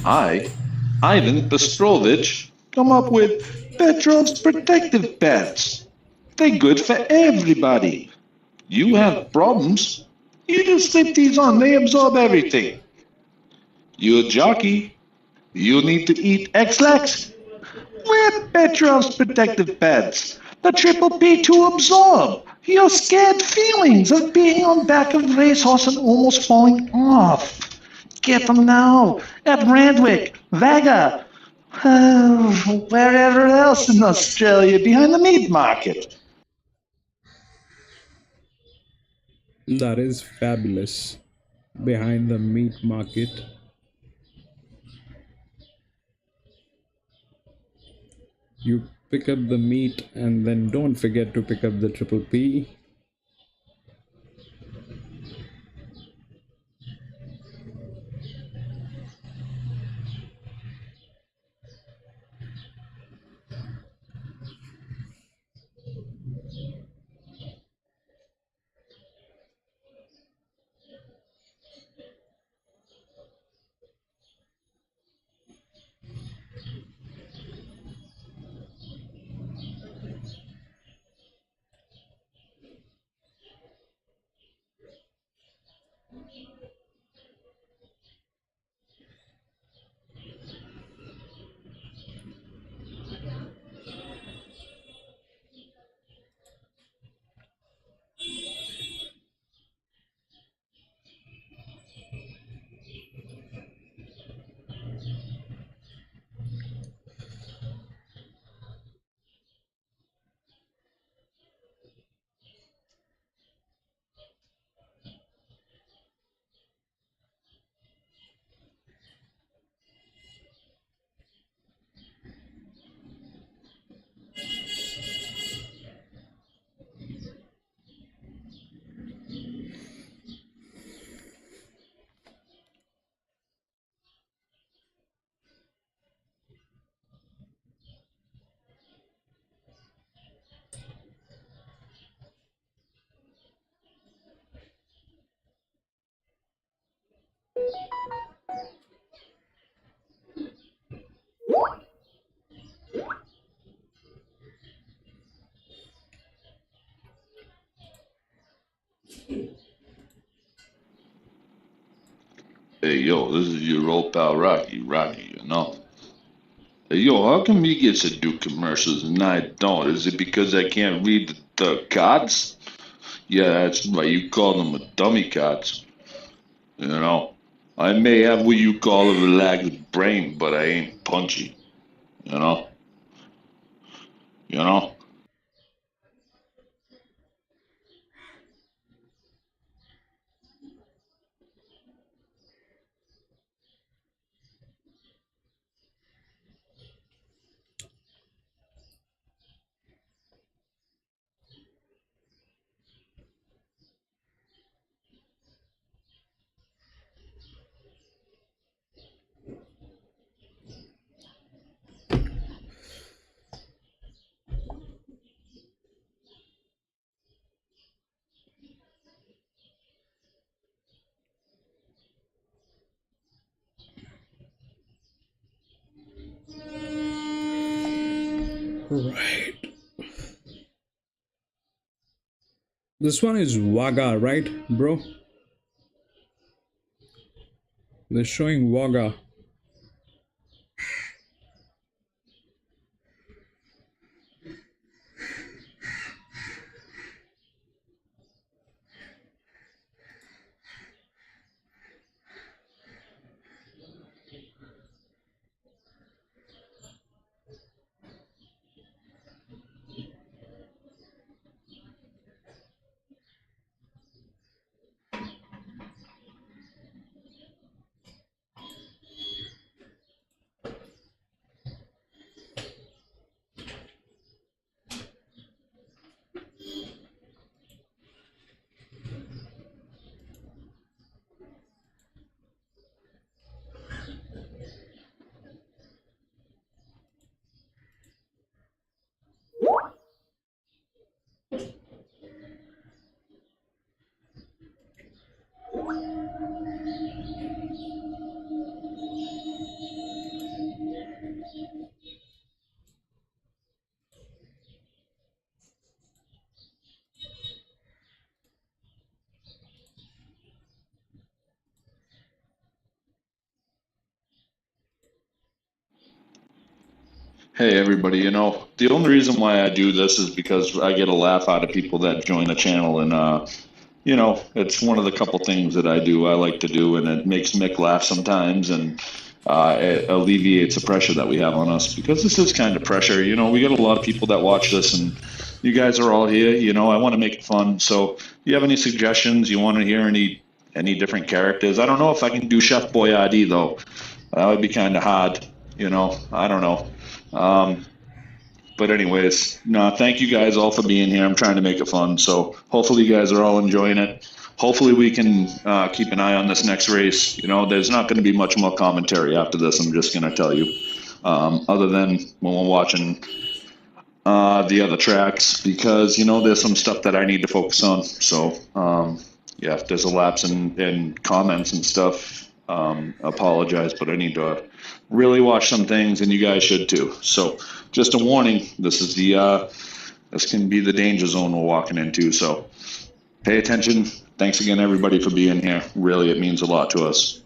I, Ivan Pestrovich, come up with Petrov's protective pads. They're good for everybody. You have problems, you just slip these on, they absorb everything. You a jockey, you need to eat X-Lax. Wear Petrov's protective pads. The Triple P to absorb your scared feelings of being on back of the racehorse and almost falling off. Get them now at Randwick, Vaga, wherever else in Australia behind the meat market. That is fabulous. Behind the meat market. You pick up the meat and then don't forget to pick up the Triple P. Hey, yo, this is your old pal Rocky, you know. Hey, yo, how come you get to do commercials and I don't? Is it because I can't read the cards? Yeah, that's right. You call them a dummy cards. You know, I may have what you call a relaxed brain, but I ain't punchy. You know, you know. Right. This one is Wagga, right, bro? They're showing Wagga. Hey, everybody. You know, the only reason why I do this is because I get a laugh out of people that join the channel, and you know, it's one of the couple things that I like to do, and it makes Mick laugh sometimes, and it alleviates the pressure that we have on us because this is kind of pressure. You know, we got a lot of people that watch this, and you guys are all here. You know, I want to make it fun. So, if you have any suggestions, you want to hear any different characters? I don't know if I can do Chef Boyardee though. That would be kind of hard. You know, I don't know. Um, but anyways, no, thank you guys all for being here. I'm trying to make it fun. So hopefully you guys are all enjoying it. Hopefully we can keep an eye on this next race. You know, there's not going to be much more commentary after this. I'm just going to tell you, other than when we're watching the other tracks, because you know there's some stuff that I need to focus on. So yeah, if there's a lapse in comments and stuff, apologize, but I need to really watch some things, and you guys should too. So just a warning, this can be the danger zone we're walking into. So pay attention. Thanks again, everybody, for being here. Really, it means a lot to us.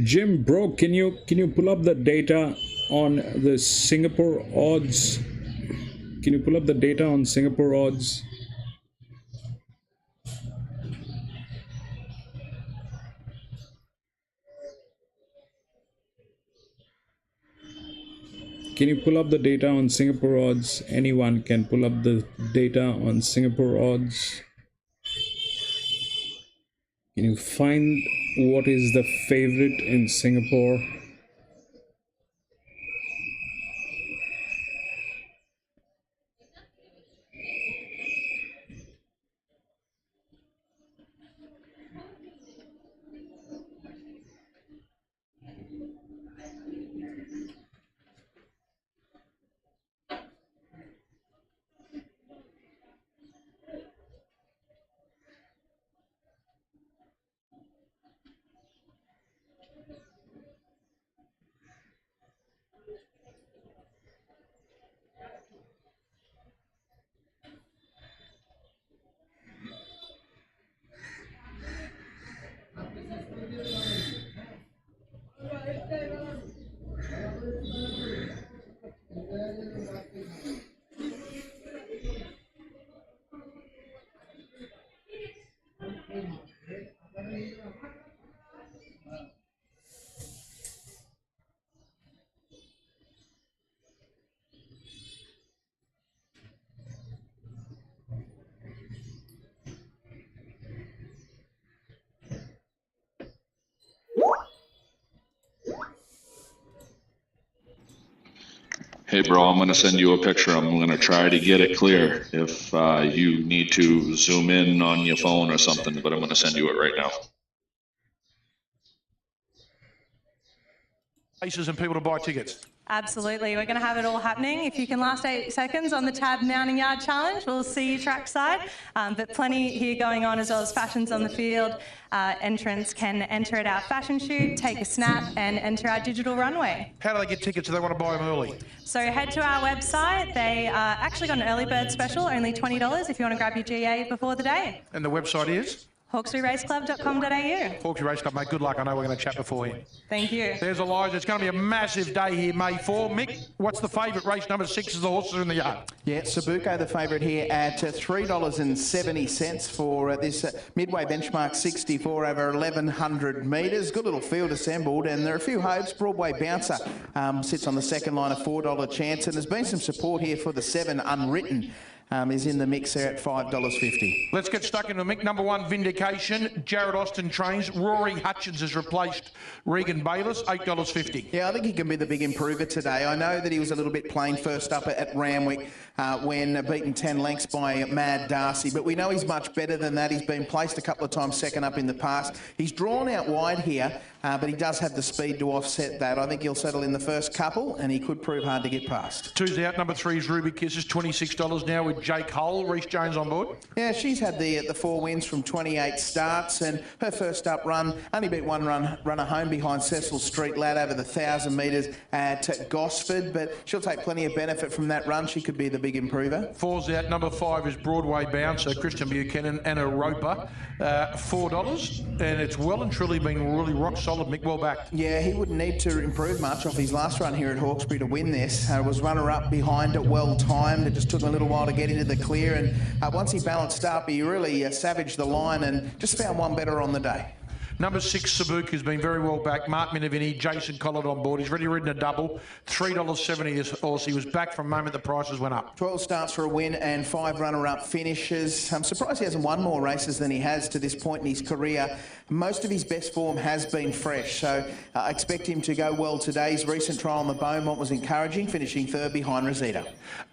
Jim, bro, can you pull up the data on the Singapore odds? Can you pull up the data on Singapore odds? Can you pull up the data on Singapore odds? Anyone can pull up the data on Singapore odds. Can you find what is the favorite in Singapore? Hey, bro, I'm going to send you a picture. I'm going to try to get it clear if you need to zoom in on your phone or something, but I'm going to send you it right now. Places and people to buy tickets. Absolutely. We're going to have it all happening. If you can last 8 seconds on the Tab Mounting Yard Challenge, we'll see you trackside. But plenty here going on, as well as fashions on the field. Entrants can enter at our fashion shoot, take a snap and enter our digital runway. How do they get tickets if they want to buy them early? So head to our website. They actually got an early bird special, only $20 if you want to grab your GA before the day. And the website is? Hawkesburyraceclub.com.au. Hawkesbury Race Club, mate. Good luck. I know we're going to chat beforehand. Thank you. There's Elijah. It's going to be a massive day here, May 4. Mick, what's the favourite race? Number 6 is the horses in the yard. Yeah, Sabuco, the favourite here at $3.70 for this midway benchmark 64 over 1,100 metres. Good little field assembled, and there are a few hopes. Broadway Bouncer sits on the second line, a $4 chance, and there's been some support here for the 7 Unwritten. Is in the mix there at $5.50. Let's get stuck into Mick. Number 1, Vindication. Jared Austin trains. Rory Hutchins has replaced Regan Bayliss, $8.50. Yeah, I think he can be the big improver today. I know that he was a little bit plain first up at Ramwick when beaten 10 lengths by Mad Darcy, but we know he's much better than that. He's been placed a couple of times second up in the past. He's drawn out wide here, but he does have the speed to offset that. I think he'll settle in the first couple, and he could prove hard to get past. 2's out. Number 3 is Ruby Kisses, $26 now with Jake Hull. Reece Jones on board. Yeah, she's had the 4 wins from 28 starts, and her first up run only beat one runner home behind Cecil Street Lad over the 1,000 metres at Gosford, but she'll take plenty of benefit from that run. She could be the big improver. 4's out. Number 5 is Broadway Bouncer, Christian Buchanan and a Roper, $4, and it's well and truly been really rock solid. Mick, well back. Yeah, he wouldn't need to improve much off his last run here at Hawkesbury to win this. Was runner-up behind it, well timed. It just took him a little while to get into the clear, and once he balanced up, he really savaged the line and just found one better on the day. Number 6, Sabuka, has been very well back. Mark Minovini, Jason Collard on board. He's already ridden a double. $3.70 this horse. He was back from the moment the prices went up. 12 starts for a win and 5 runner-up finishes. I'm surprised he hasn't won more races than he has to this point in his career. Most of his best form has been fresh, so I expect him to go well today. His recent trial on the Beaumont was encouraging, finishing 3rd behind Rosita.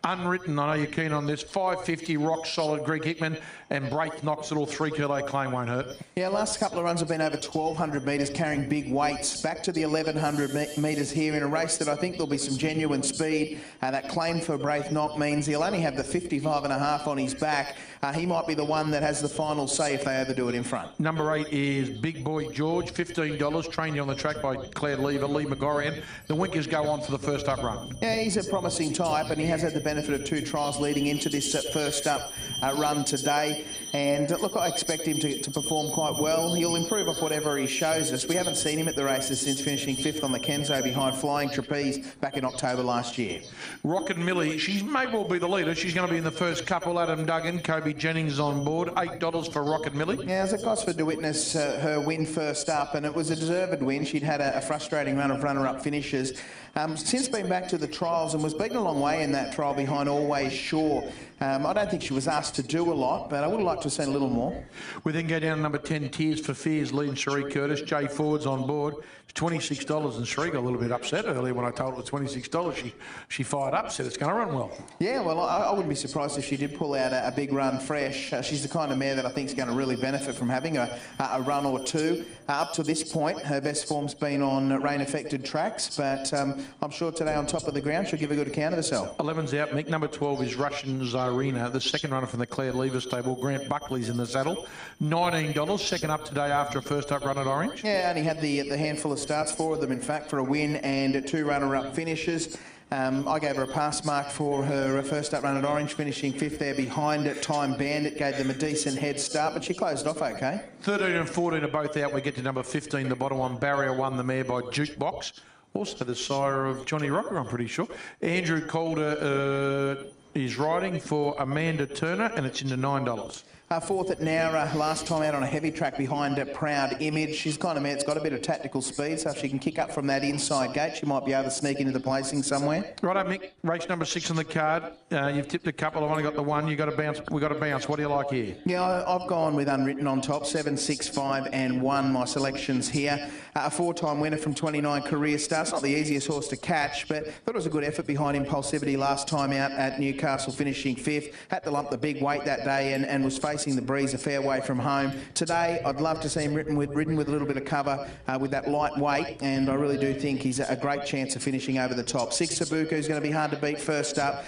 Unwritten, I know you're keen on this. $5.50, rock solid. Greg Hickman and Braith Knox, little 3 kilo claim won't hurt. Yeah, last couple of runs have been over 1,200 metres, carrying big weights. Back to the 1,100 metres here in a race that I think there'll be some genuine speed. That claim for Braith Knox means he'll only have the 55.5 on his back. He might be the one that has the final say if they overdo it in front. Number 8 is Big Boy George, $15, trained on the track by Claire Lever, Lee McGorian. The Winkers go on for the first up run. Yeah, he's a promising type, and he has had the benefit of 2 trials leading into this first up run today. And look, I expect him to perform quite well. He'll improve off whatever he shows us. We haven't seen him at the races since finishing 5th on the Kenzo behind Flying Trapeze back in October last year. Rockin' Millie, she may well be the leader. She's going to be in the first couple. Adam Duggan, Kobe Jennings on board. $8 for Rockin' Millie. Yeah, it was a Gosford to witness her win first up, and it was a deserved win. She'd had a frustrating run of runner-up finishes. Since been back to the trials and was beaten a long way in that trial behind Always Sure. I don't think she was asked to do a lot, but I would have liked to have seen a little more. We then go down to number 10, Tears for Fears, leading Cherie Curtis. Jay Ford's on board. It's $26, and Cherie got a little bit upset earlier when I told her it was $26. She fired up, said it's going to run well. Yeah, well, I wouldn't be surprised if she did pull out a big run fresh. She's the kind of mare that I think is going to really benefit from having a run or two. Up to this point, her best form's been on rain-affected tracks, but I'm sure today on top of the ground she'll give a good account of herself. 11's out, Mick. Number 12 is Russian Tsarina, the second runner from the Claire Lever stable. Grant Buckley's in the saddle. $19, second up today after a first up run at Orange. Yeah, only had the handful of starts, 4 of them in fact, for a win and 2 runner-up finishes. I gave her a pass mark for her first up run at Orange, finishing 5th there behind Time Bandit. Gave them a decent head start, but she closed off okay. 13 and 14 are both out. We get to number 15, the bottom one. Barrier won the mare by Jukebox. Also the sire of Johnny Rocker, I'm pretty sure. Andrew Calder is riding for Amanda Turner, and it's into $9. 4th at Nowra, last time out on a heavy track behind Proud Image. She's kind of mare, it's got a bit of tactical speed, so if she can kick up from that inside gate, she might be able to sneak into the placing somewhere. Righto, Mick. Race number 6 on the card. You've tipped a couple. I've only got the one. You got to bounce. We got to bounce. What do you like here? Yeah, I've gone with Unwritten on top. 7, 6, 5 and 1. My selections here. A 4-time winner from 29 career starts. Not the easiest horse to catch, but thought it was a good effort behind Impulsivity last time out at Newcastle, finishing 5th. Had to lump the big weight that day and was facing the breeze a fair way from home. Today, I'd love to see him ridden with a little bit of cover with that light weight, and I really do think he's a great chance of finishing over the top. 6, Sabuku is going to be hard to beat first up.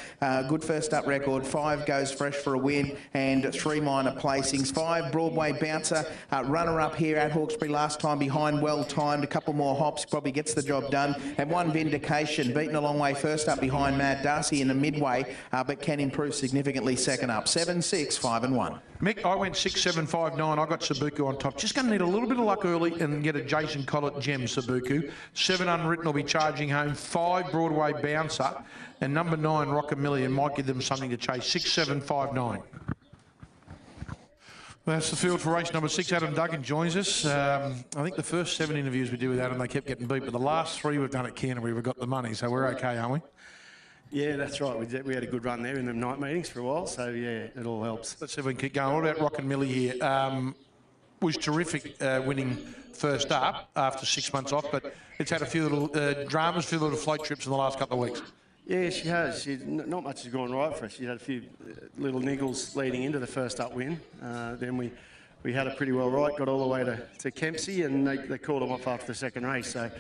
Good first up record. 5 goes fresh for a win, and 3 minor placings. 5, Broadway Bouncer, runner up here at Hawkesbury last time behind, well timed. A couple more hops, probably gets the job done. And 1, Vindication, beaten a long way first up behind Mad Darcy in the midway, but can improve significantly second up. 7, 6, 5 and 1. Mick, I went 6, 7, 5, 9. I got Sabuku on top. Just going to need a little bit of luck early and get a Jason Collett gem, Sabuku. 7, Unwritten will be charging home. 5, Broadway Bouncer. And number 9, Rockin' Million might give them something to chase. 6, 7, 5, 9. That's the field for race number 6. Adam Duggan joins us. I think the first 7 interviews we did with Adam, they kept getting beat, but the last 3 we've done at Canterbury, we've got the money, so we're okay, aren't we? Yeah, that's right. We had a good run there in the night meetings for a while, so yeah, it all helps. Let's see if we can keep going. What about Rockin' Millie here? Was terrific winning first up after 6 months off, but it's had a few little dramas, a few little float trips in the last couple of weeks. Yeah, she has. Not much has gone right for her. She had a few little niggles leading into the first up win. Then we had it pretty well right, got all the way to Kempsey, and they called them off after the second race. So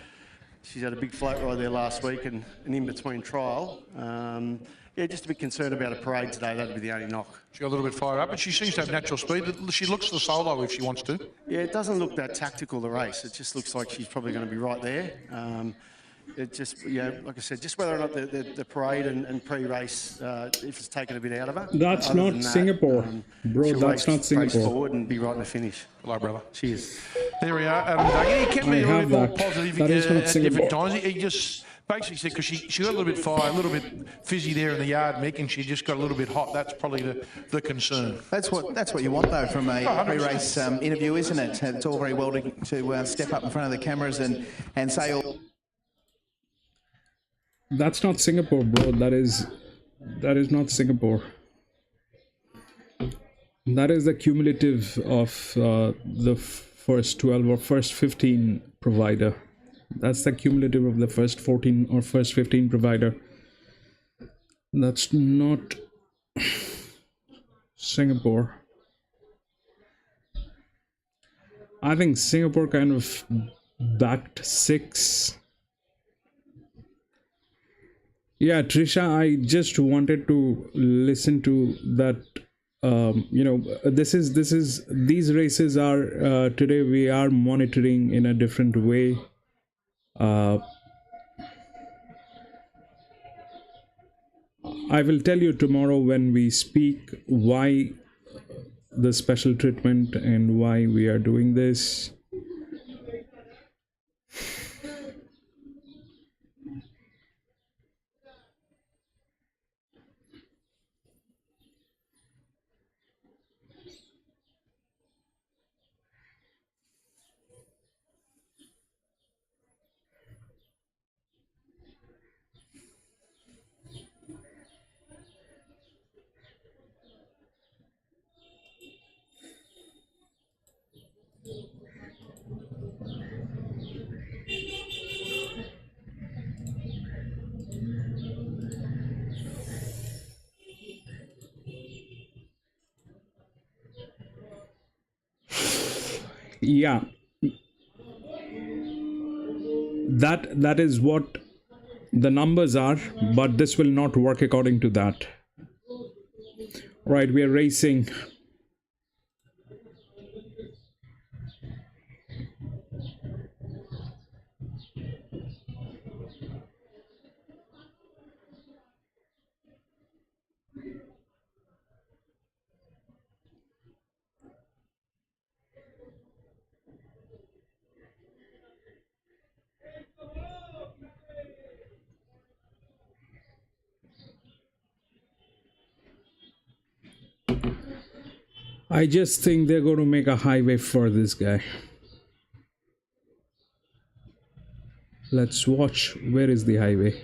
she's had a big float ride there last week and an in-between trial. Yeah, just a bit concerned about a parade today. That'd be the only knock. She got a little bit fired up, but she seems to have natural speed. She looks the solo if she wants to. Yeah, it doesn't look that tactical, the race. It just looks like she's probably going to be right there. It just, yeah, like I said, just whether or not the parade and pre-race, if it's taken a bit out of her. That's not Singapore, bro. That's not Singapore. Race forward and be right in the finish. Hello, brother. Cheers. There we are, Adam Duggan. He can be a little bit more positive at different times. He just basically said, because she got a little bit fired, a little bit fizzy there in the yard, Mick, and she just got a little bit hot. That's probably the concern. That's what you want, though, from a pre-race interview, isn't it? It's all very well to step up in front of the cameras and say all... That's not Singapore, bro. That is not Singapore. That is the cumulative of the first 12 or first 15 provider. That's the cumulative of the first 14 or first 15 provider. That's not Singapore. I think Singapore kind of backed 6. Yeah, Trisha, I just wanted to listen to that. These races are today we are monitoring in a different way. I will tell you tomorrow when we speak why the special treatment and why we are doing this. Yeah, that is what the numbers are, but this will not work according to that. Right, we are racing. I just think they're going to make a highway for this guy. Let's watch. Where is the highway?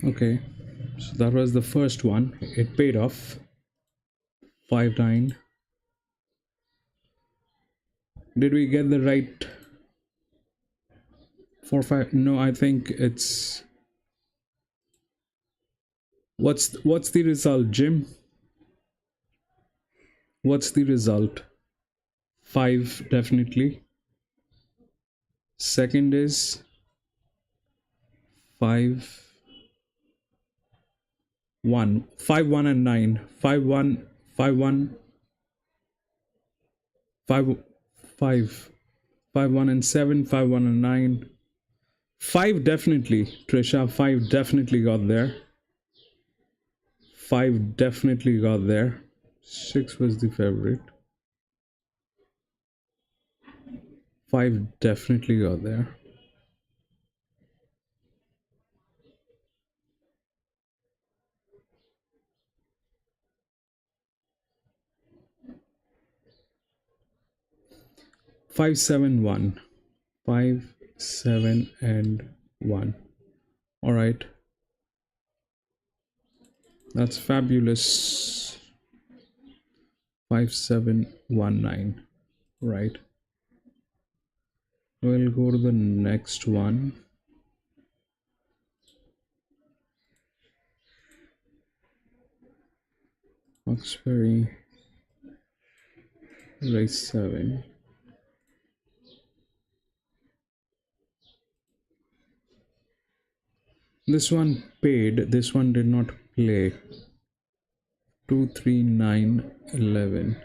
Okay, so that was the first one. It paid off. 5-9. Did we get the right 4-5? No, I think it's. What's the result, Jim? What's the result? 5 definitely. Second is 5 1 5 1 and 9 5 1 5 1 5 5 5 1 and 7 5 1 and 9 5 definitely. Trisha, 5 definitely got there. 5 definitely got there. 6 was the favorite. 5 definitely got there. Five, 7, 1. 5, 7, and 1. All right. That's fabulous. 5, 7, 1, 9. Right. We'll go to the next one. Hawkesbury. Race 7. This one paid, this one did not play. 2, 3, 9, 11.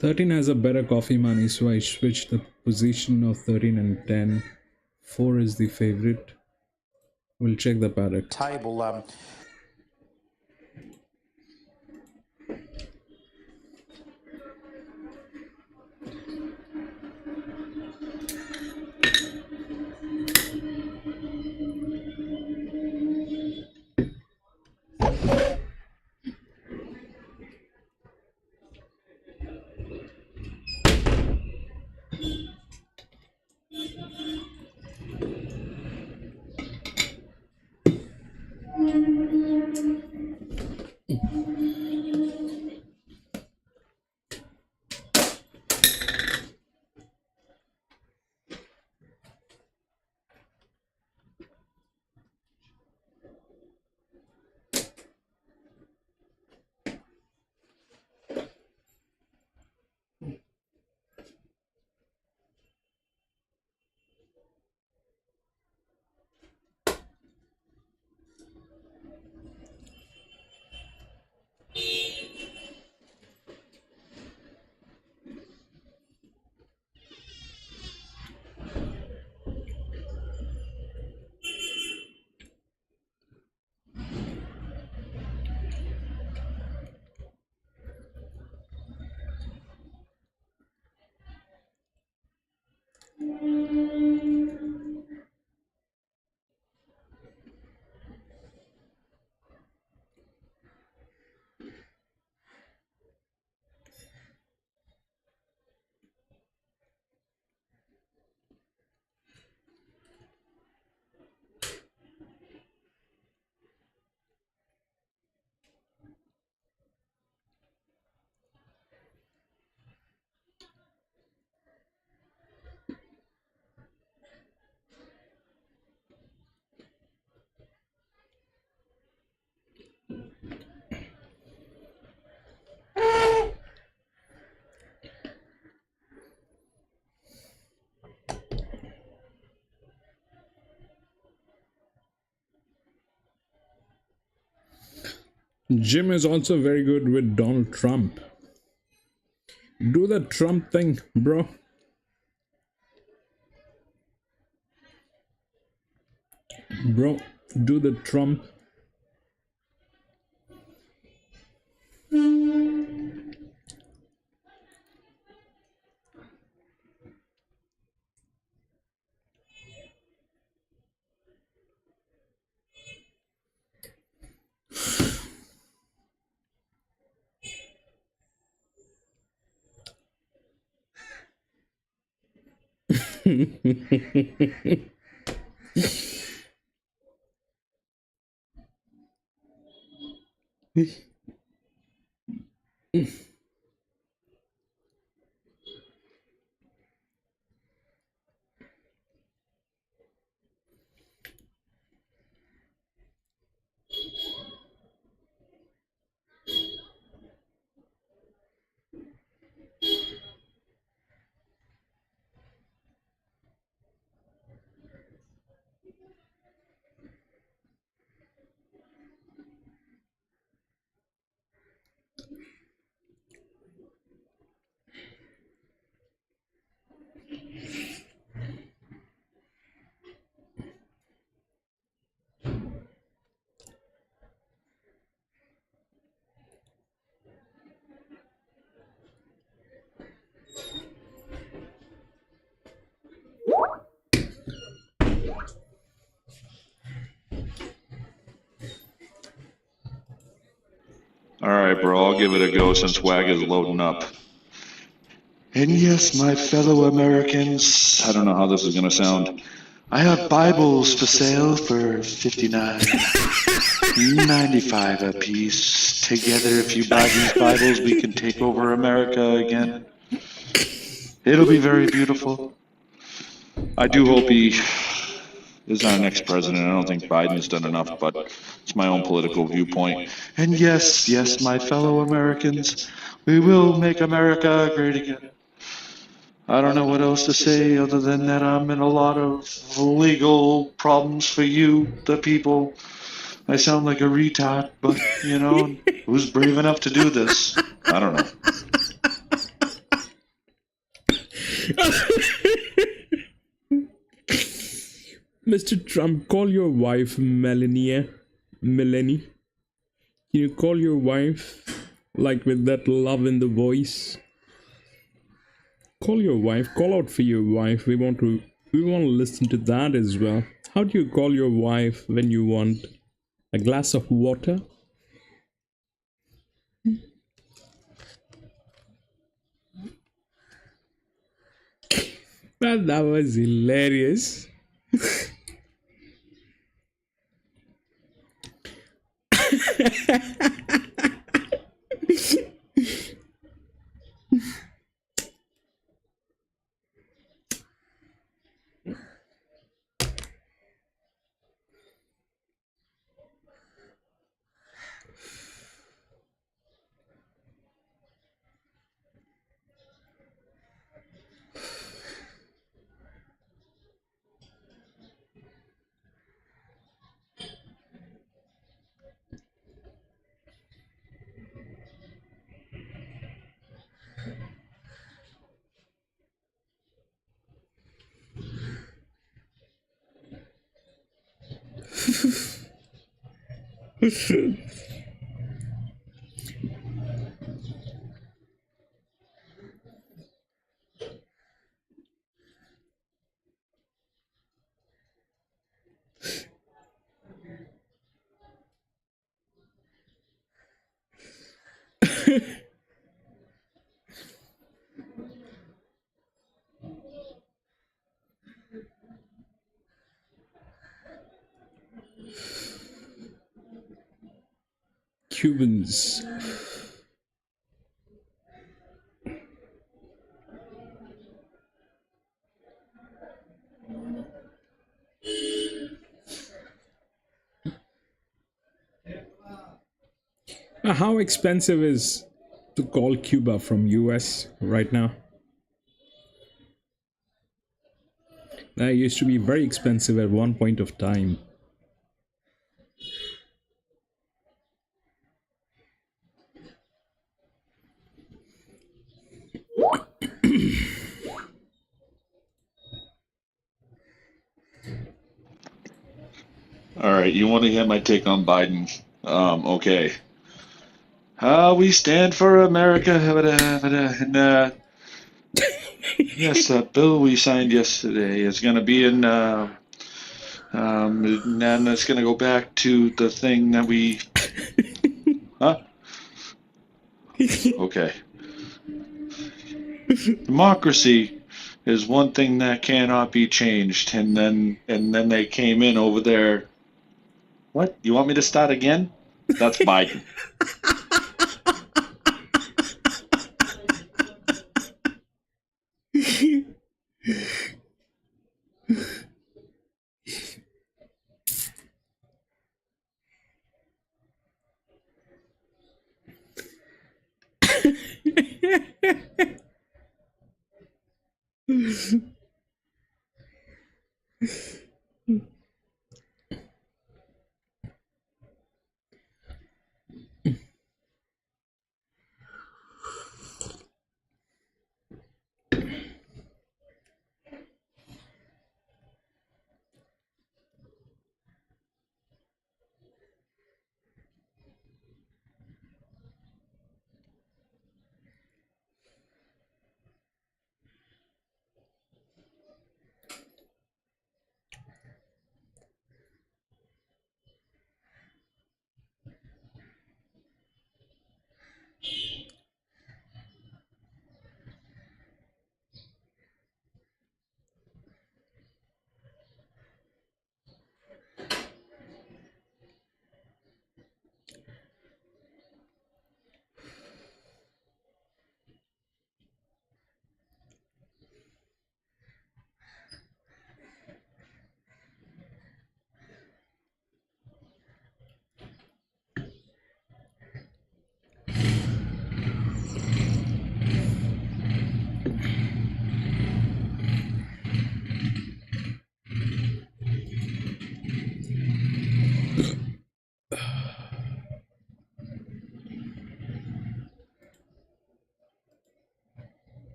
13 has a better coffee money, so I switched the position of 13 and 10. 4 is the favorite. We'll check the paddock. Table. Jim is also very good with Donald Trump. Do the Trump thing, bro. Bro, do the Trump. All right, bro, I'll give it a go since WAG is loading up. And yes, my fellow Americans, I don't know how this is going to sound. I have Bibles for sale for $59.95 a piece. Together, if you buy these Bibles, we can take over America again. It'll be very beautiful. I do hope he is our next president. I don't think Biden's done enough, but it's my own political viewpoint. And yes, my fellow Americans, we will make America great again. I don't know what else to say other than that I'm in a lot of legal problems for you, the people. I sound like a retard, but, you know, who's brave enough to do this? I don't know. Mr. Trump, call your wife Melania. Melanie. Can you call your wife like with that love in the voice? Call your wife. Call out for your wife. We want to listen to that as well. How do you call your wife when you want a glass of water? Well, that was hilarious. Cubans. How expensive is to call Cuba from US right now? That used to be very expensive at one point of time. All right, you want to hear my take on Biden? Okay. We stand for America. And, yes, that bill we signed yesterday is going to be in, and then it's going to go back to the thing that we, huh? Okay. Democracy is one thing that cannot be changed. And then they came in over there. What? You want me to start again? That's Biden.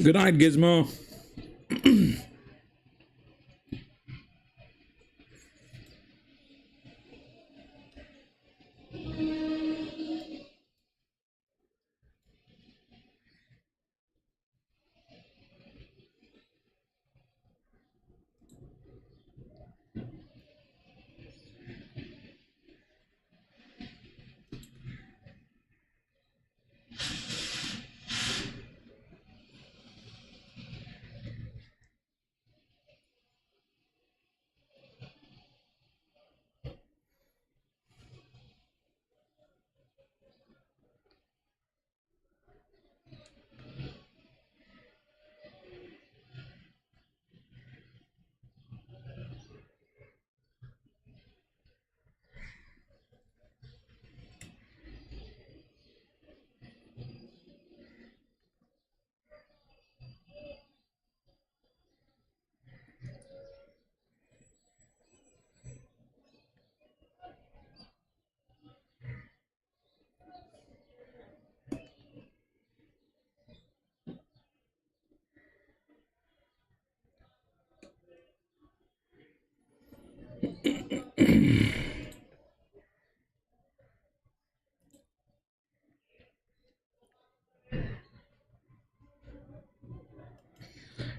Good night, Gizmo.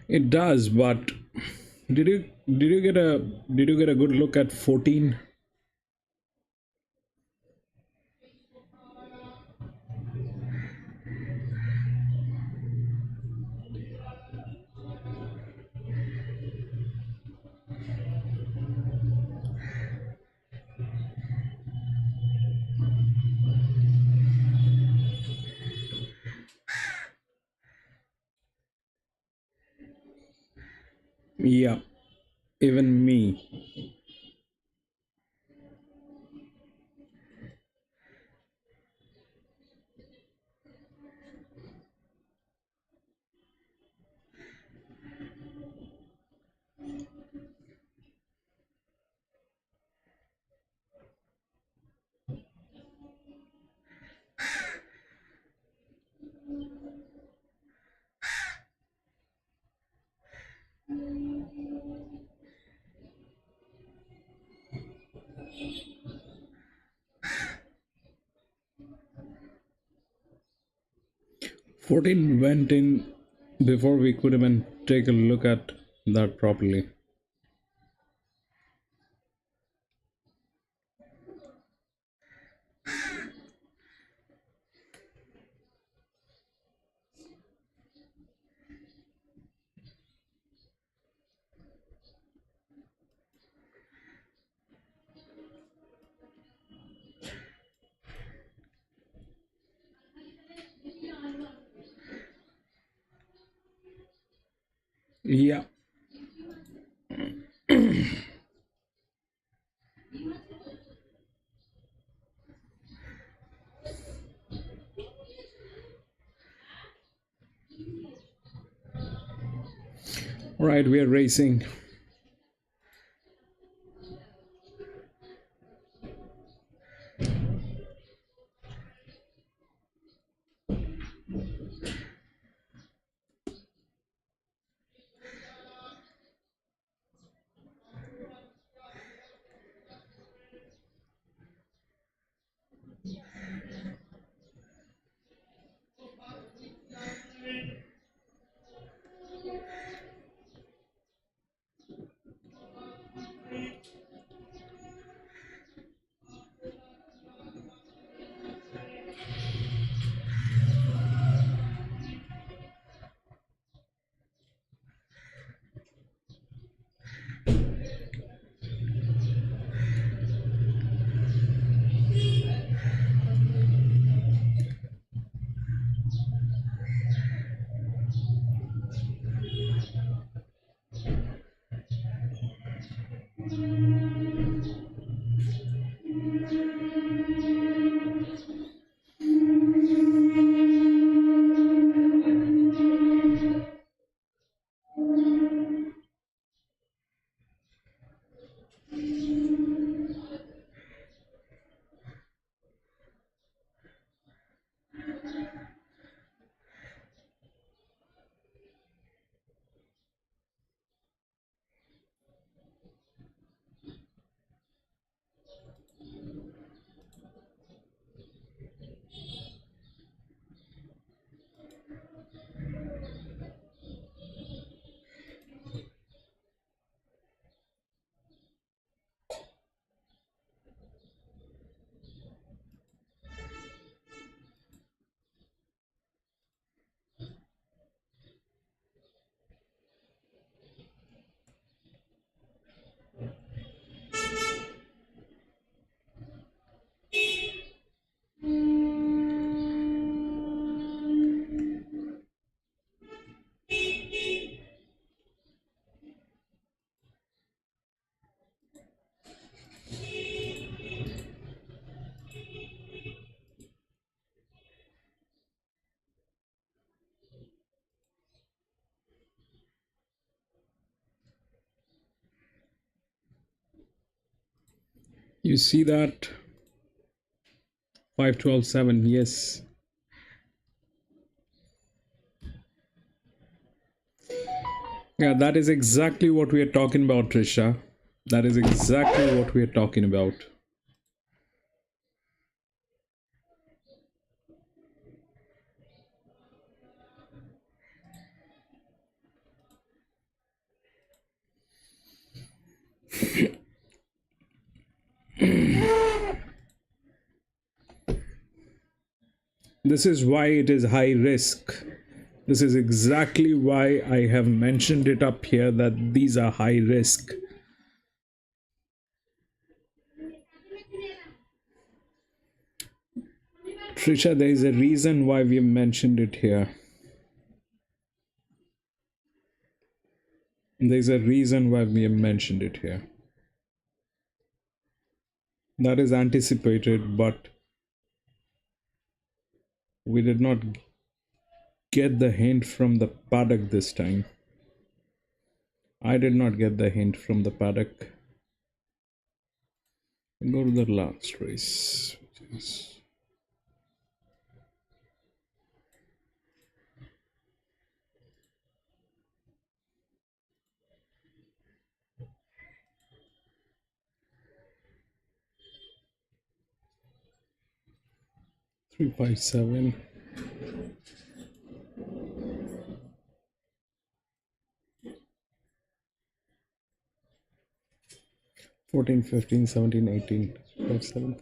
It does, but did you get a good look at 14? Yeah, even me. 14 went in before we could even take a look at that properly. Yeah. All right, we are racing. You see that? 5-12-7, yes. Yeah, that is exactly what we are talking about, Trisha. That is exactly what we are talking about. This is why it is high risk. This is exactly why I have mentioned it up here that these are high risk. Trisha, there is a reason why we have mentioned it here. There's a reason why we have mentioned it here. That is anticipated, but we did not get the hint from the paddock this time. I did not get the hint from the paddock. Go to the last race, which is 357. 14, 15, 17, 18, 57.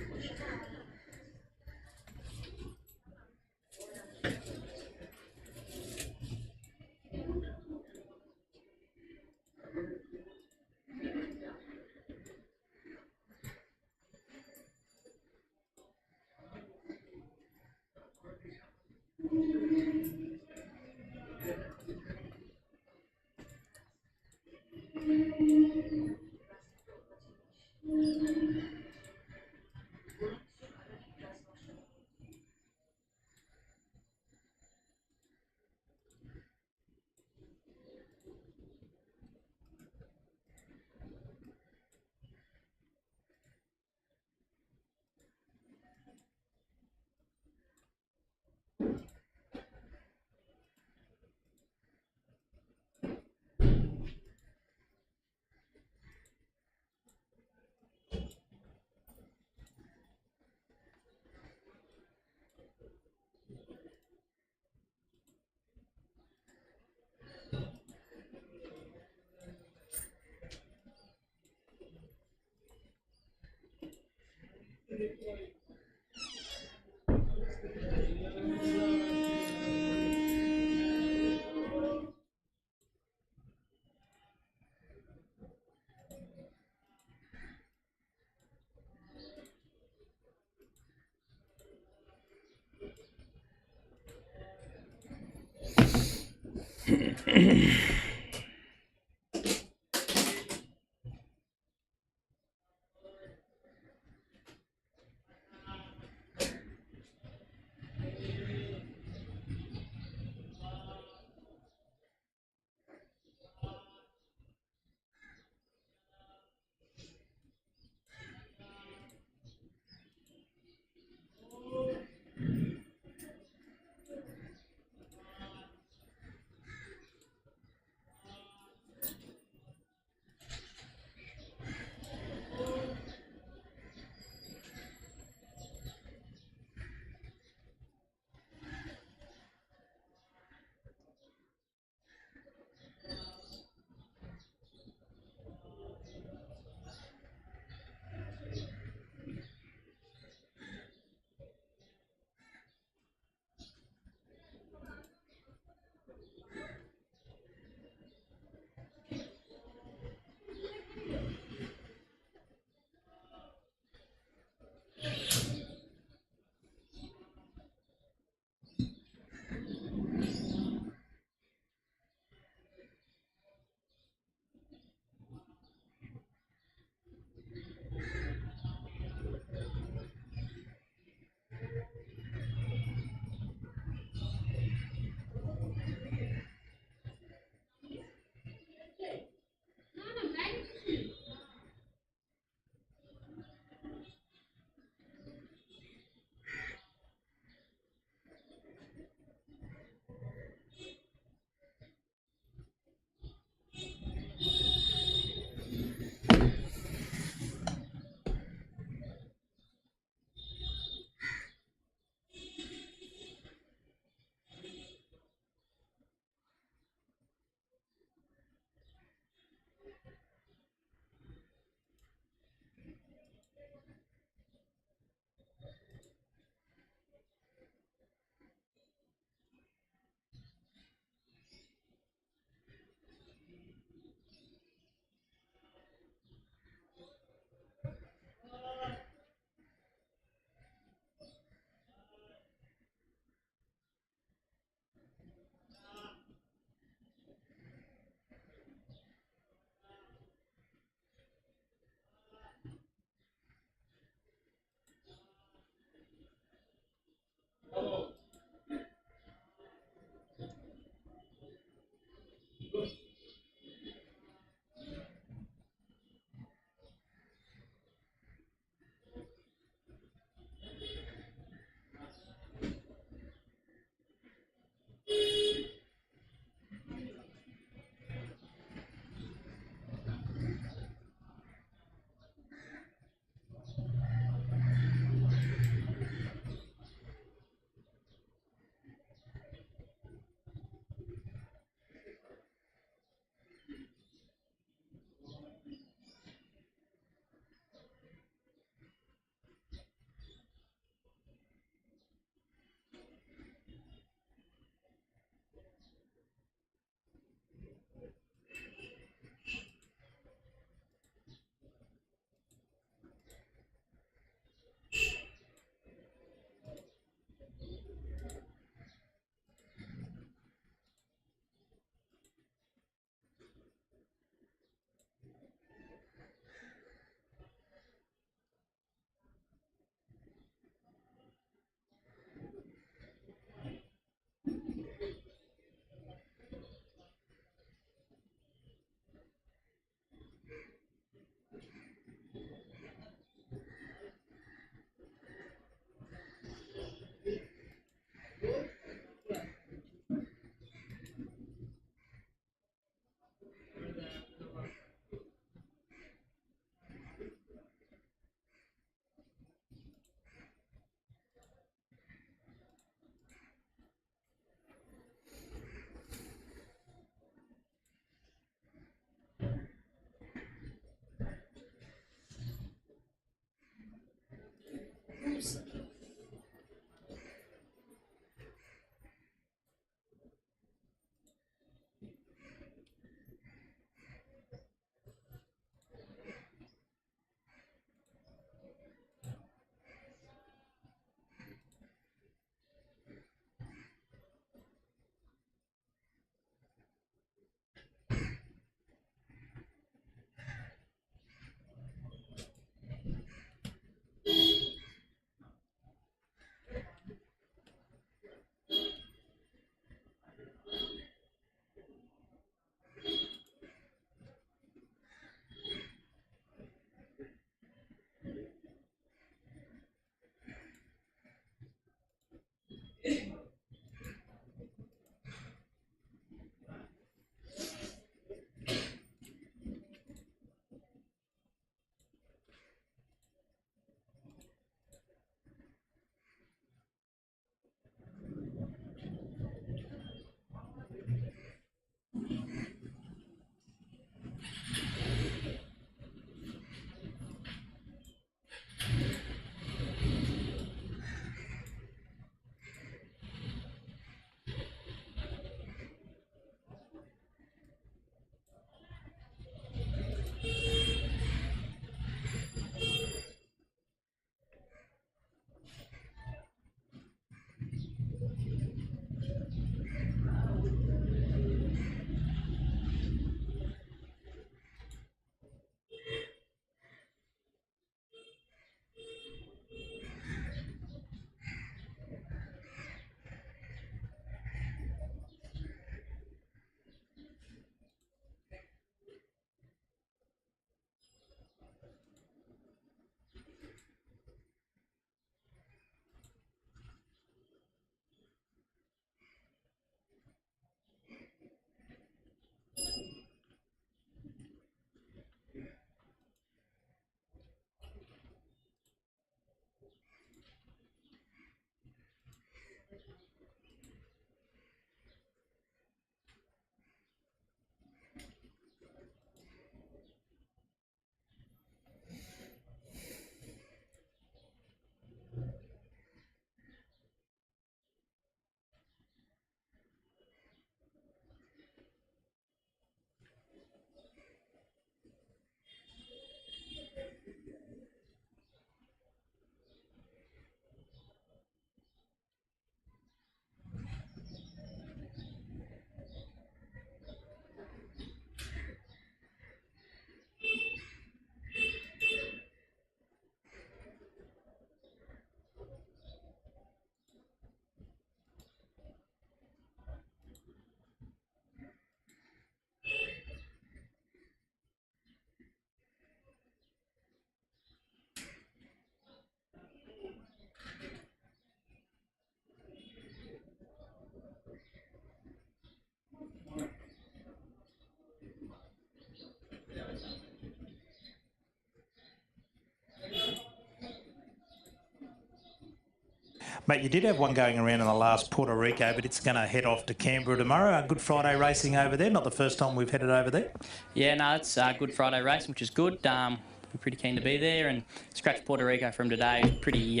Mate, you did have one going around in the last Puerto Rico, but it's going to head off to Canberra tomorrow. Good Friday racing over there. Not the first time we've headed over there. Yeah, no, it's Good Friday racing, which is good. We're pretty keen to be there, and scratch Puerto Rico from today. Pretty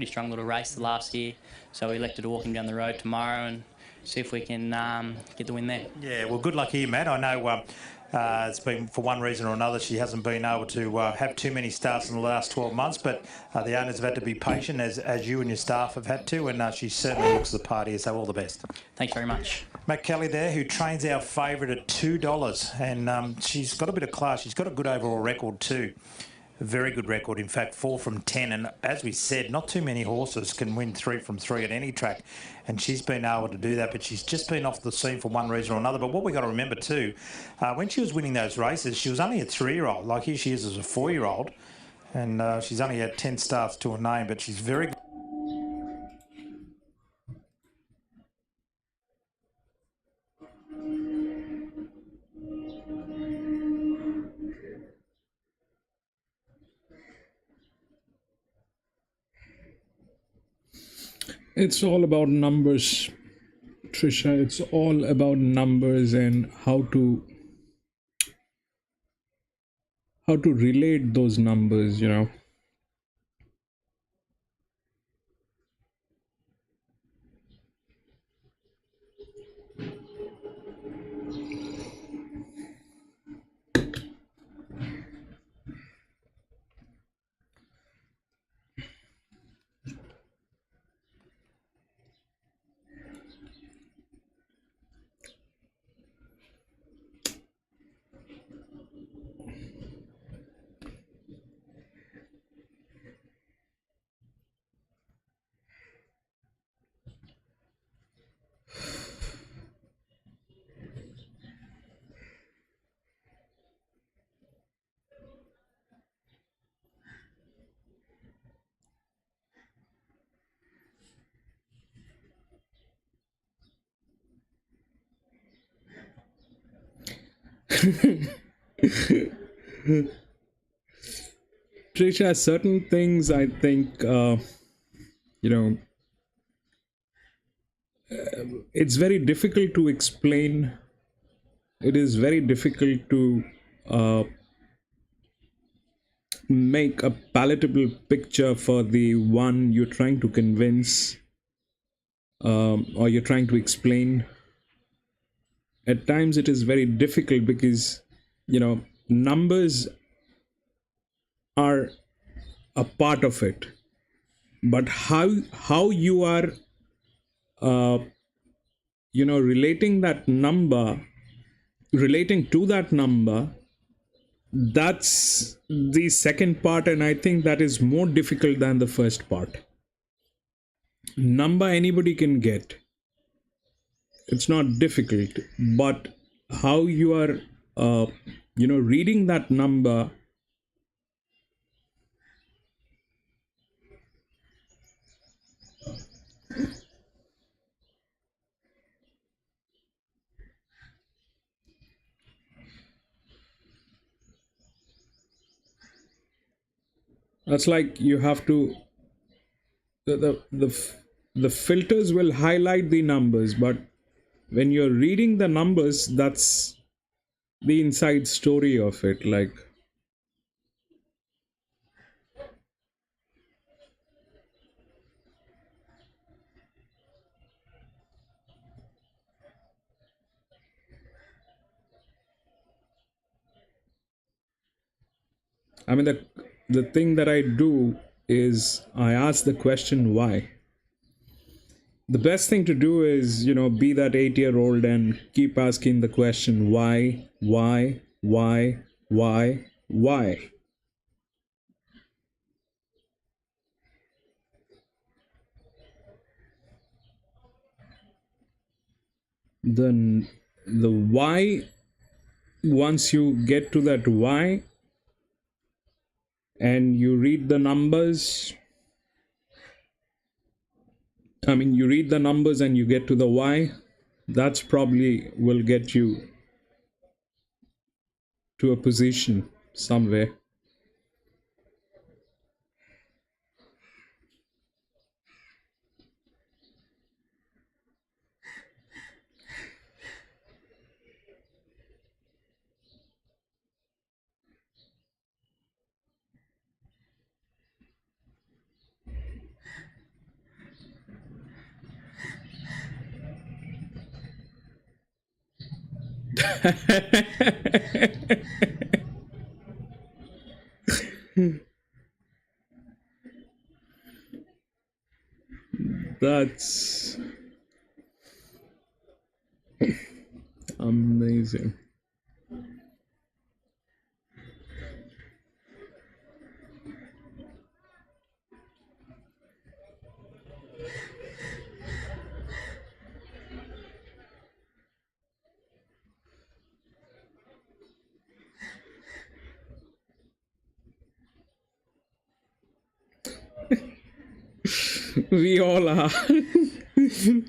strong little race the last year, so we elected to walk him down the road tomorrow and see if we can get the win there. Yeah, well, good luck here, Matt. I know it's been, for one reason or another, she hasn't been able to have too many starts in the last 12 months, but the owners have had to be patient, as you and your staff have had to, and she certainly looks the party, so all the best. Thanks very much. Matt Kelly there, who trains our favourite at $2, and she's got a bit of class. She's got a good overall record too. A very good record, in fact, 4 from 10. And as we said, not too many horses can win 3 from 3 at any track. And she's been able to do that, but she's just been off the scene for one reason or another. But what we got to remember too, when she was winning those races, she was only a 3-year-old. Like here she is as a 4-year-old. And she's only had 10 starts to her name, but she's very good. It's all about numbers, Trisha. It's all about numbers and how to relate those numbers, you know. Trisha, certain things I think, it's very difficult to explain. It is very difficult to make a palatable picture for the one you're trying to convince or you're trying to explain. At times it is very difficult because, numbers are a part of it, but how you are relating to that number, that's the second part, and I think that is more difficult than the first part. Number anybody can get, it's not difficult, but how you are reading that number, that's like you have to the filters will highlight the numbers, but when you're reading the numbers, that's the inside story of it. Like, I mean, the thing that I do is I ask the question why. The best thing to do is, be that 8-year-old and keep asking the question why. Then the why, once you get to that why and you read the numbers, you read the numbers and you get to the why, that's probably will get you to a position somewhere. That's amazing. We all are.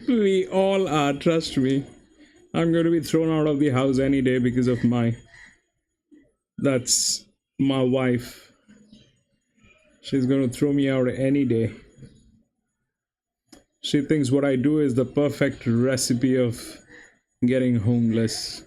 We all are, trust me. I'm going to be thrown out of the house any day because of that's my wife. She's going to throw me out any day. She thinks what I do is the perfect recipe of getting homeless.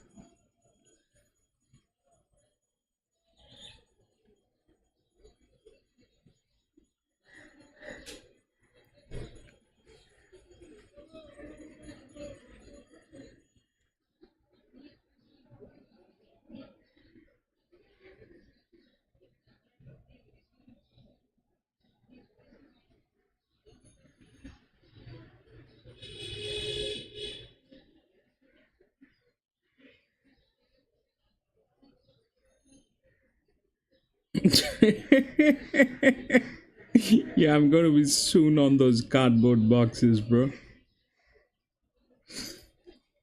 Yeah, I'm gonna be soon on those cardboard boxes, bro.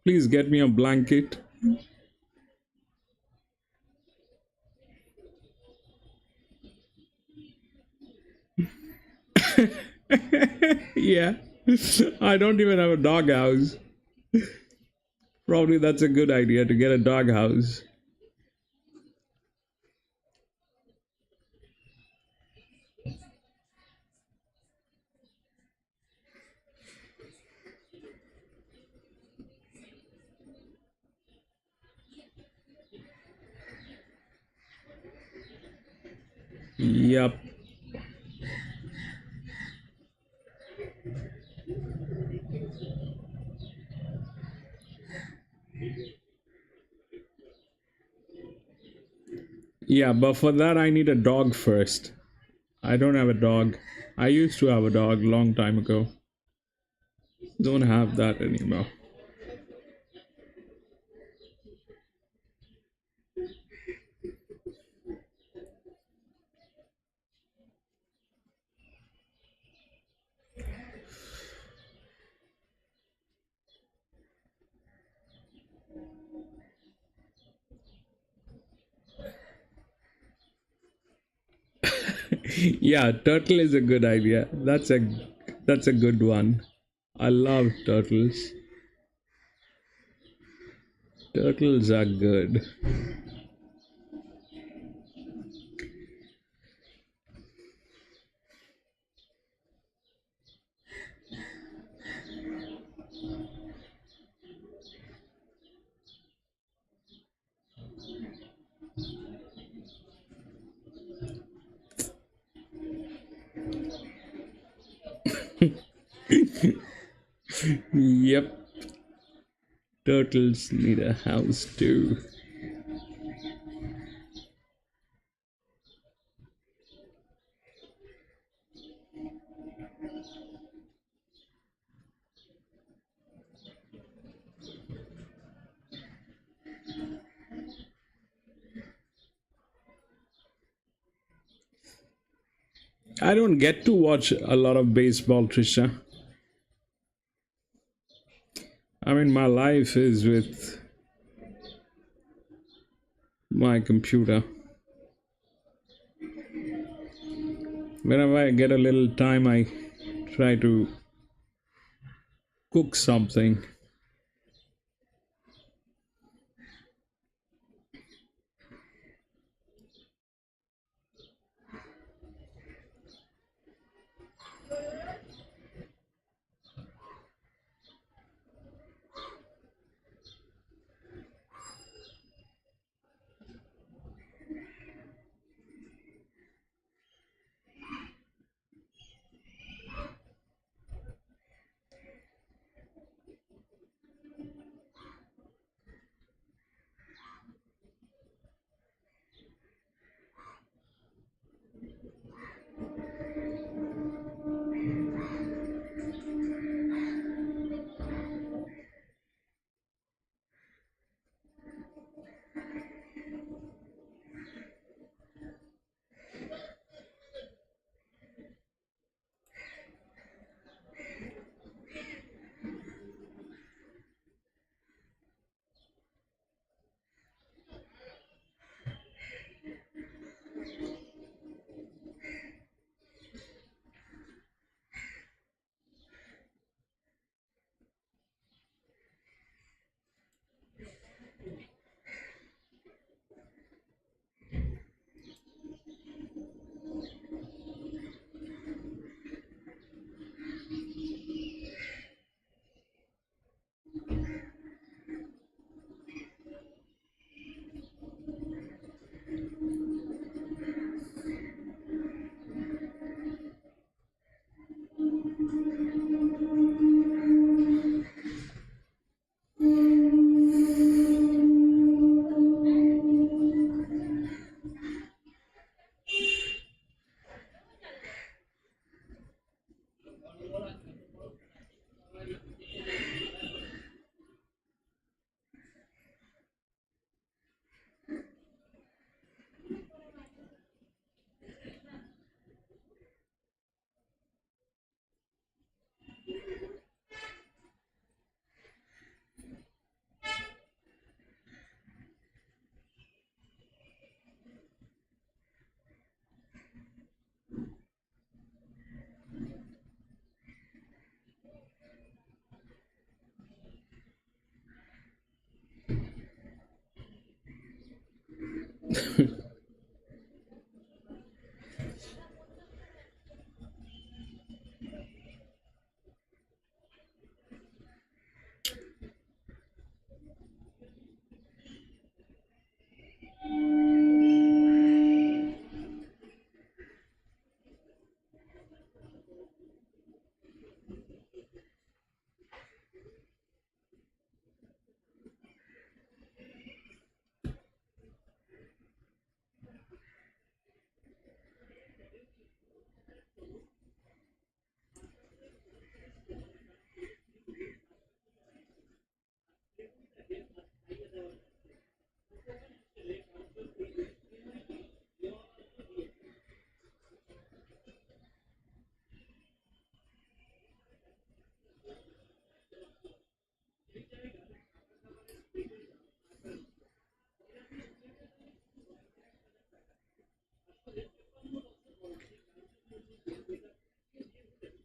Please get me a blanket. Yeah. I don't even have a dog house. Probably that's a good idea to get a dog house. Yep. Yeah, but for that I need a dog first. I don't have a dog. I used to have a dog long time ago. Don't have that anymore. Yeah, turtle is a good idea. That's a good one. I love turtles. Turtles are good. Yep. Turtles need a house too. I don't get to watch a lot of baseball, Trisha. I mean, my life is with my computer. Whenever I get a little time, I try to cook something.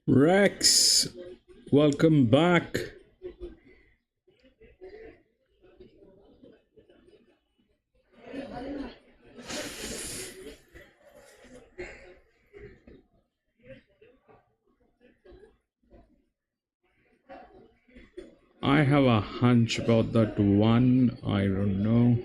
Rex, welcome back. I have a hunch about that one. I don't know.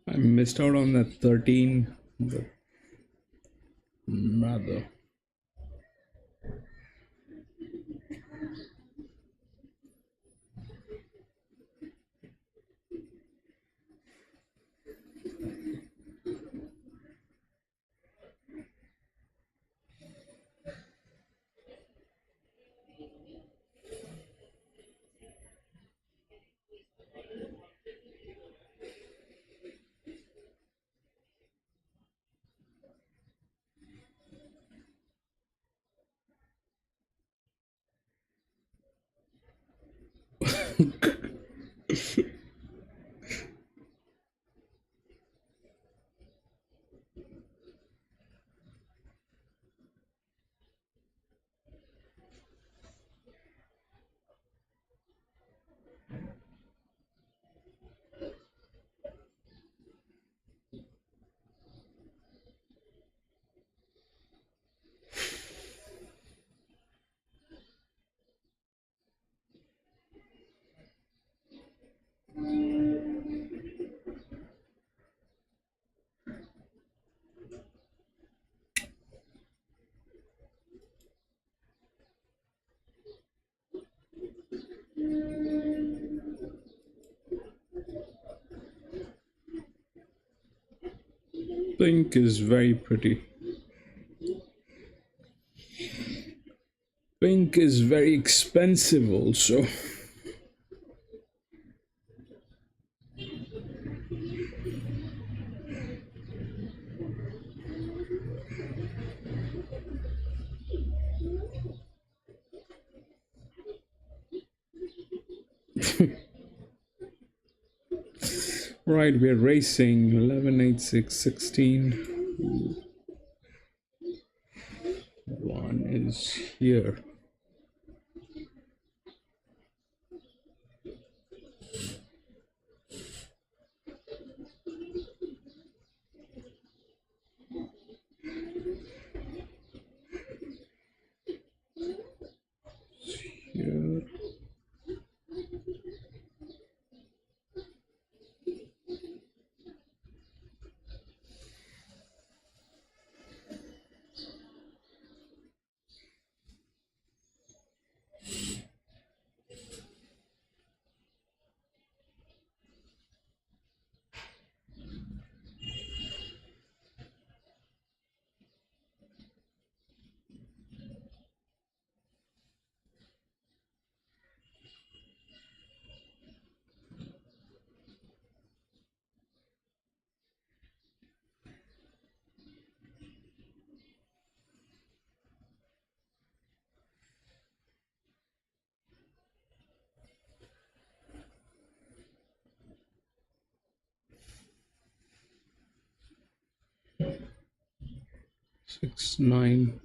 I missed out on that 13, but rather. Pink is very pretty. pink is very expensive also. Right, we're racing 11, 8, 6, 16. One is here. Here. Six, 9.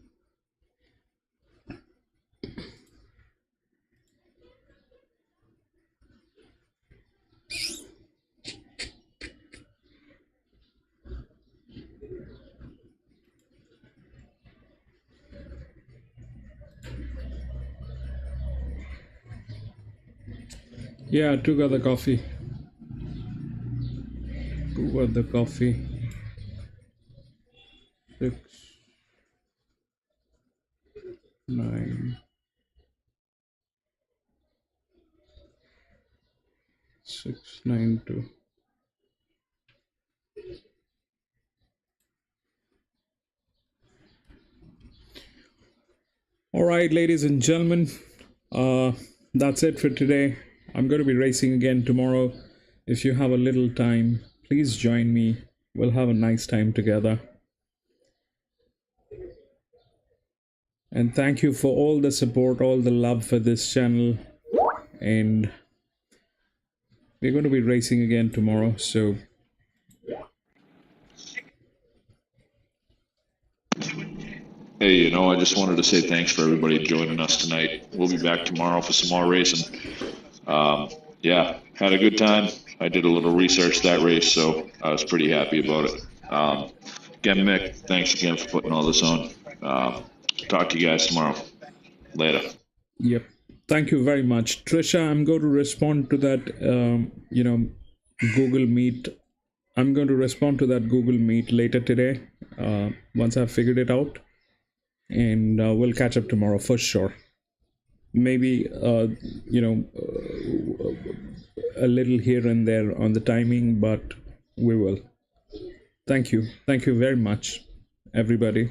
Yeah, two got the coffee. Two got the coffee. 6, 9. 6, 9, 2. All right, ladies and gentlemen, that's it for today. I'm going to be racing again tomorrow. If you have a little time, please join me. We'll have a nice time together. And thank you for all the support, all the love for this channel. And we're going to be racing again tomorrow. So Hey, I just wanted to say thanks for everybody joining us tonight. We'll be back tomorrow for some more racing. Yeah, had a good time. I did a little research that race, so I was pretty happy about it. Again, Mick, thanks again for putting all this on. Talk to you guys tomorrow. Later. Yep. Thank you very much. Trisha, I'm going to respond to that, Google Meet. I'm going to respond to that Google Meet later today, once I've figured it out. And we'll catch up tomorrow for sure. Maybe, a little here and there on the timing, but we will. Thank you. Thank you very much, everybody.